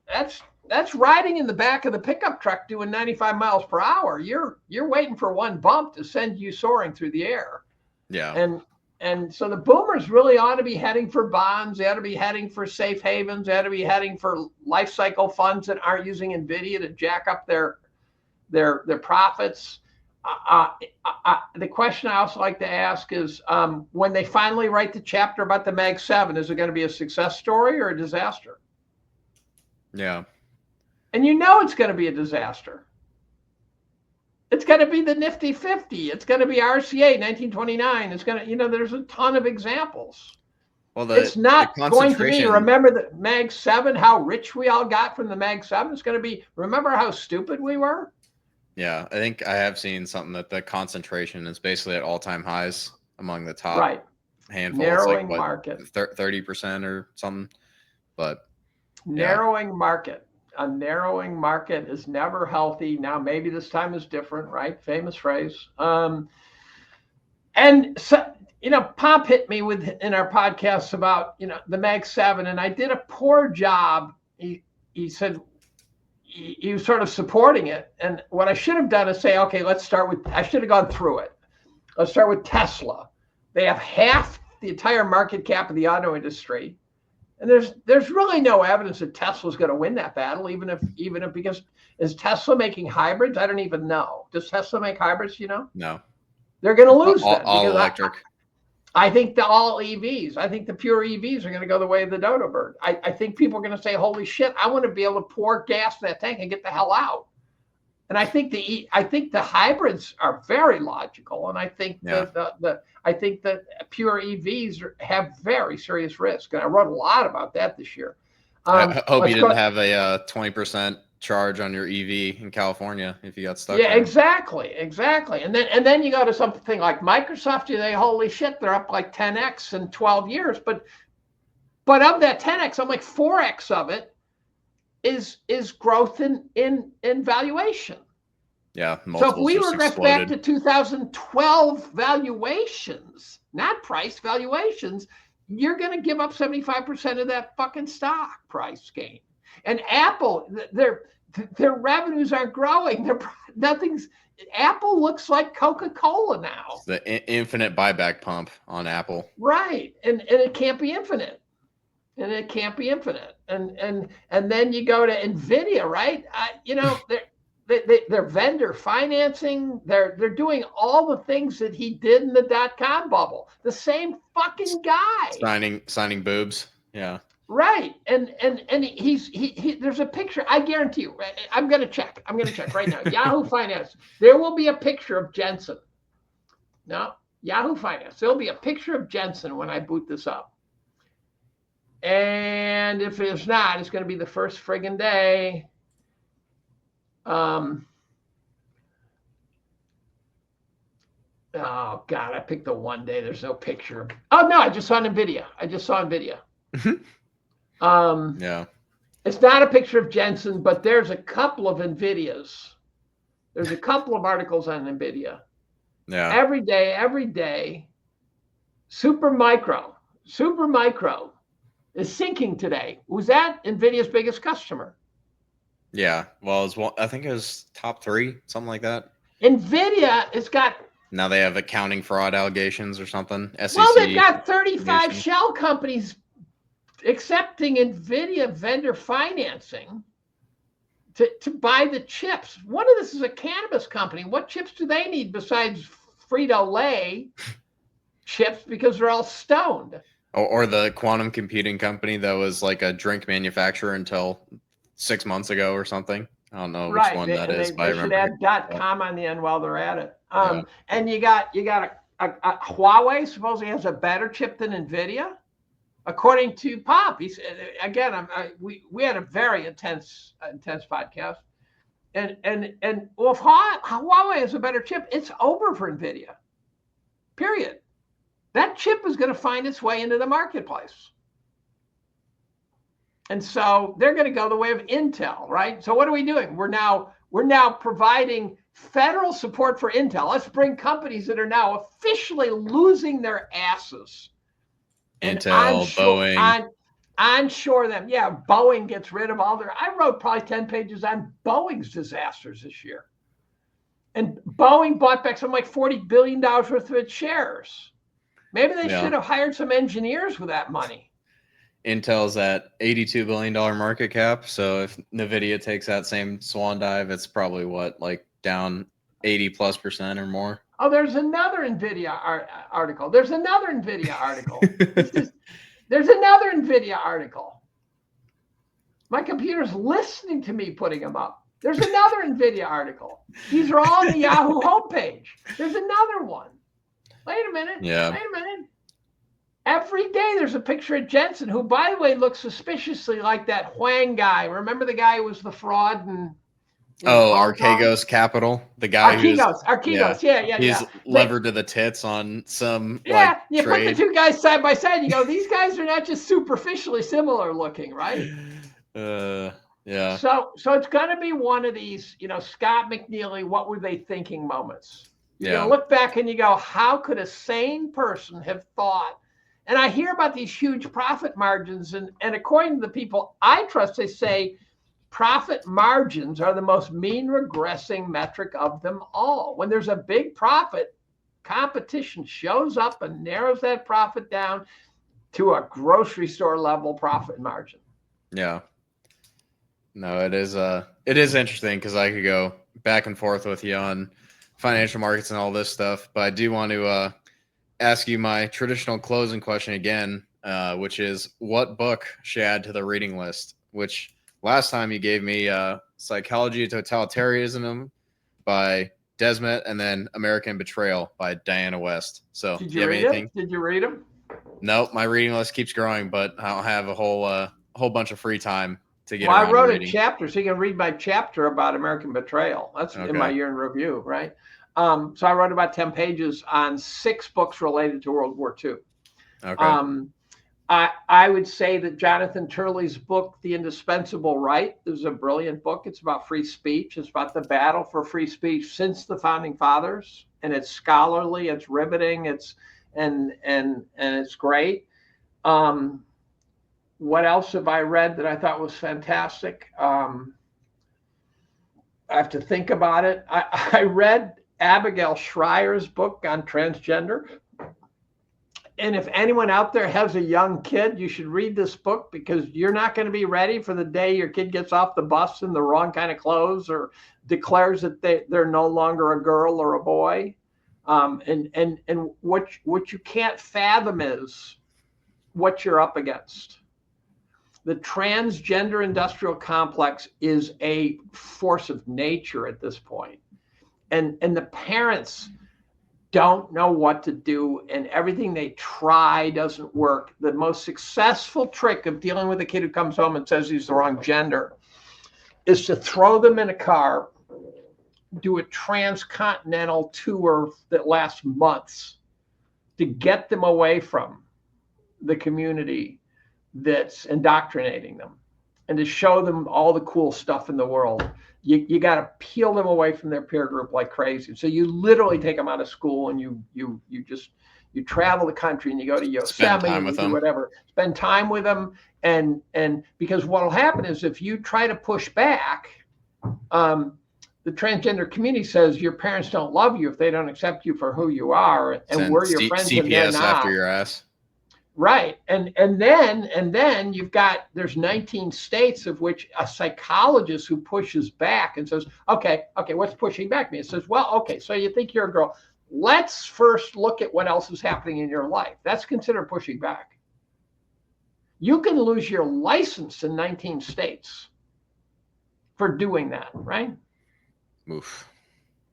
That's riding in the back of the pickup truck doing 95 miles per hour. You're waiting for one bump to send you soaring through the air. yeah. And so the boomers really ought to be heading for bonds. They ought to be heading for safe havens. They ought to be heading for life cycle funds that aren't using NVIDIA to jack up their profits. The question I also like to ask is, when they finally write the chapter about the Mag 7, is it going to be a success story or a disaster? Yeah. And it's going to be a disaster. It's going to be the Nifty 50. It's going to be RCA 1929. It's going to, there's a ton of examples. Well, it's not going to be, remember the Mag 7, how rich we all got from the Mag 7. It's going to be, remember how stupid we were? Yeah, I think I have seen something that the concentration is basically at all-time highs among the top handful. Narrowing it's like, market. 30% or something. But narrowing market. A narrowing market is never healthy. Now, maybe this time is different, right? Famous phrase. And so, Pop hit me in our podcast about, the Mag 7, and I did a poor job. He said he was sort of supporting it. And what I should have done is say, okay, let's start with, I should have gone through it. Let's start with Tesla. They have half the entire market cap of the auto industry. And there's really no evidence that Tesla's going to win that battle, even if because is Tesla making hybrids? I don't even know. Does Tesla make hybrids? No. They're going to lose then. All electric. I think the all EVs. I think the pure EVs are going to go the way of the dodo bird. I think people are going to say, "Holy shit! I want to be able to pour gas in that tank and get the hell out." And I think the hybrids are very logical, and I think I think that pure EVs have very serious risk. And I wrote a lot about that this year. I hope you didn't have a 20% charge on your EV in California if you got stuck. Yeah, there. exactly. And then you go to something like Microsoft. Holy shit, they're up like 10x in 12 years. But of that 10x, I'm like 4x of it is growth in valuation. Yeah. So if we regress back to 2012 valuations, not price valuations, you're going to give up 75% of that fucking stock price gain. And Apple, their revenues aren't growing. Apple looks like Coca-Cola now. It's the infinite buyback pump on Apple. Right. And it can't be infinite. And then you go to NVIDIA, right? They're vendor financing. They're doing all the things that he did in the .com bubble. The same fucking guy. Signing boobs. Yeah. Right. And he's there's a picture. I guarantee you. I'm gonna check right now. Yahoo Finance. There will be a picture of Jensen. No, Yahoo Finance. There'll be a picture of Jensen when I boot this up. And if it's not, it's going to be the first friggin' day. Oh God, I picked the one day. There's no picture. Oh no, I just saw NVIDIA. Yeah. It's not a picture of Jensen, but there's a couple of NVIDIAs. There's a couple of articles on NVIDIA. Yeah. Every day. Supermicro is sinking today. Was that NVIDIA's biggest customer? Yeah. Well, I think it was top 3, something like that. NVIDIA has got. Now they have accounting fraud allegations or something. SEC. Well, they've got 35 shell companies accepting NVIDIA vendor financing to buy the chips. One of this is a cannabis company. What chips do they need besides Frito-Lay chips because they're all stoned? Or the quantum computing company that was like a drink manufacturer until 6 months ago or something. I don't know which one that is. They should add .com on the end while they're at it. And you got a Huawei supposedly has a better chip than NVIDIA, according to Pop. He said again. We had a very intense podcast, and well, if Huawei has a better chip, it's over for NVIDIA. Period. That chip is going to find its way into the marketplace. And so they're going to go the way of Intel, right? So what are we doing? We're now providing federal support for Intel. Let's bring companies that are now officially losing their asses. Intel, Boeing. Onshore them. Yeah, Boeing gets rid of all their. I wrote probably 10 pages on Boeing's disasters this year. And Boeing bought back something like $40 billion worth of its shares. Maybe they should have hired some engineers with that money. Intel's at $82 billion market cap. So if NVIDIA takes that same swan dive, it's probably down 80+% or more. Oh, there's another NVIDIA article. There's another NVIDIA article. My computer's listening to me putting them up. There's another NVIDIA article. These are all on the Yahoo homepage. There's another one. Wait a minute. Every day there's a picture of Jensen, who, by the way, looks suspiciously like that Huang guy. Remember the guy who was the fraud and Archegos Capital, the guy Archegos, yeah. He's levered to the tits on some you trade. Put the two guys side by side. You go, these guys are not just superficially similar looking, right? Yeah. So it's going to be one of these, Scott McNeely, what were they thinking moments? You look back and you go, how could a sane person have thought? And I hear about these huge profit margins, and according to the people I trust, they say profit margins are the most mean regressing metric of them all. When there's a big profit, Competition shows up and narrows that profit down to a grocery store level profit margin. Yeah. No, it is interesting because I could go back and forth with you on financial markets and all this stuff, but I do want to ask you my traditional closing question again, which is what book should I add to the reading list? Which last time you gave me Psychology of Totalitarianism by Desmet and then American Betrayal by Diana West. So Did do you you have read anything? it? Did you read them? Nope, my reading list keeps growing, but I don't have a whole bunch of free time to get Well, I around to wrote a reading. chapter, so you can read my chapter about American Betrayal. That's in my Okay. year in review, right? So I wrote about 10 pages on 6 books related to World War II. Okay. I would say that Jonathan Turley's book, The Indispensable Right, is a brilliant book. It's about free speech. It's about the battle for free speech since the founding fathers, and it's scholarly, it's riveting, and it's great. What else have I read that I thought was fantastic? I have to think about it. I read Abigail Schreier's book on transgender. And if anyone out there has a young kid, you should read this book because you're not going to be ready for the day your kid gets off the bus in the wrong kind of clothes or declares that they're no longer a girl or a boy. And what you can't fathom is what you're up against. The transgender industrial complex is a force of nature at this point. And the parents don't know what to do, and everything they try doesn't work. The most successful trick of dealing with a kid who comes home and says he's the wrong gender is to throw them in a car, do a transcontinental tour that lasts months to get them away from the community that's indoctrinating them and to show them all the cool stuff in the world. You got to peel them away from their peer group like crazy. So you literally take them out of school and you travel the country and you go to Yosemite and you do whatever. Spend time with them, and because what will happen is if you try to push back, the transgender community says your parents don't love you if they don't accept you for who you are, and we're your friends and they're not. after your ass. Right. And then you've got, there's 19 states of which a psychologist who pushes back and says, okay, what's pushing back me? It says, well, okay, so you think you're a girl. Let's first look at what else is happening in your life. That's considered pushing back. You can lose your license in 19 states for doing that, right? Oof.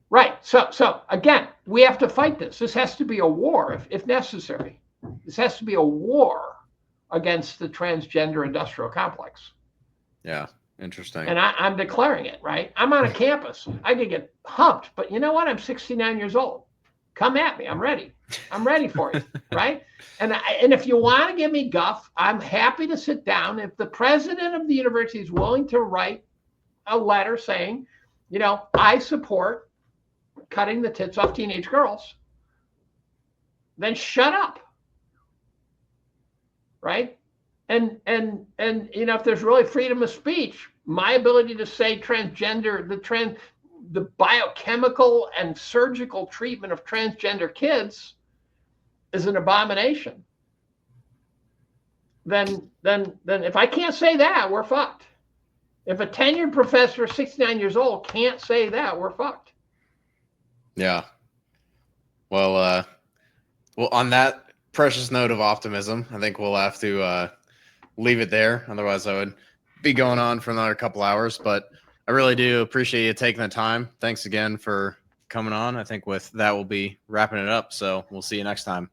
Right. So again, we have to fight this. This has to be a war if necessary. This has to be a war against the transgender industrial complex. Yeah, interesting. And I'm declaring it, right? I'm on a campus. I could get humped, but you know what? I'm 69 years old. Come at me. I'm ready. I'm ready for you, right? And if you want to give me guff, I'm happy to sit down. If the president of the university is willing to write a letter saying, I support cutting the tits off teenage girls, then shut up. Right. And if there's really freedom of speech, my ability to say transgender, the biochemical and surgical treatment of transgender kids is an abomination. Then if I can't say that, we're fucked. If a tenured professor, 69 years old, can't say that, we're fucked. Yeah. Well, on that precious note of optimism, I think we'll have to leave it there. Otherwise, I would be going on for another couple hours. But I really do appreciate you taking the time. Thanks again for coming on. I think with that, we'll be wrapping it up. So we'll see you next time.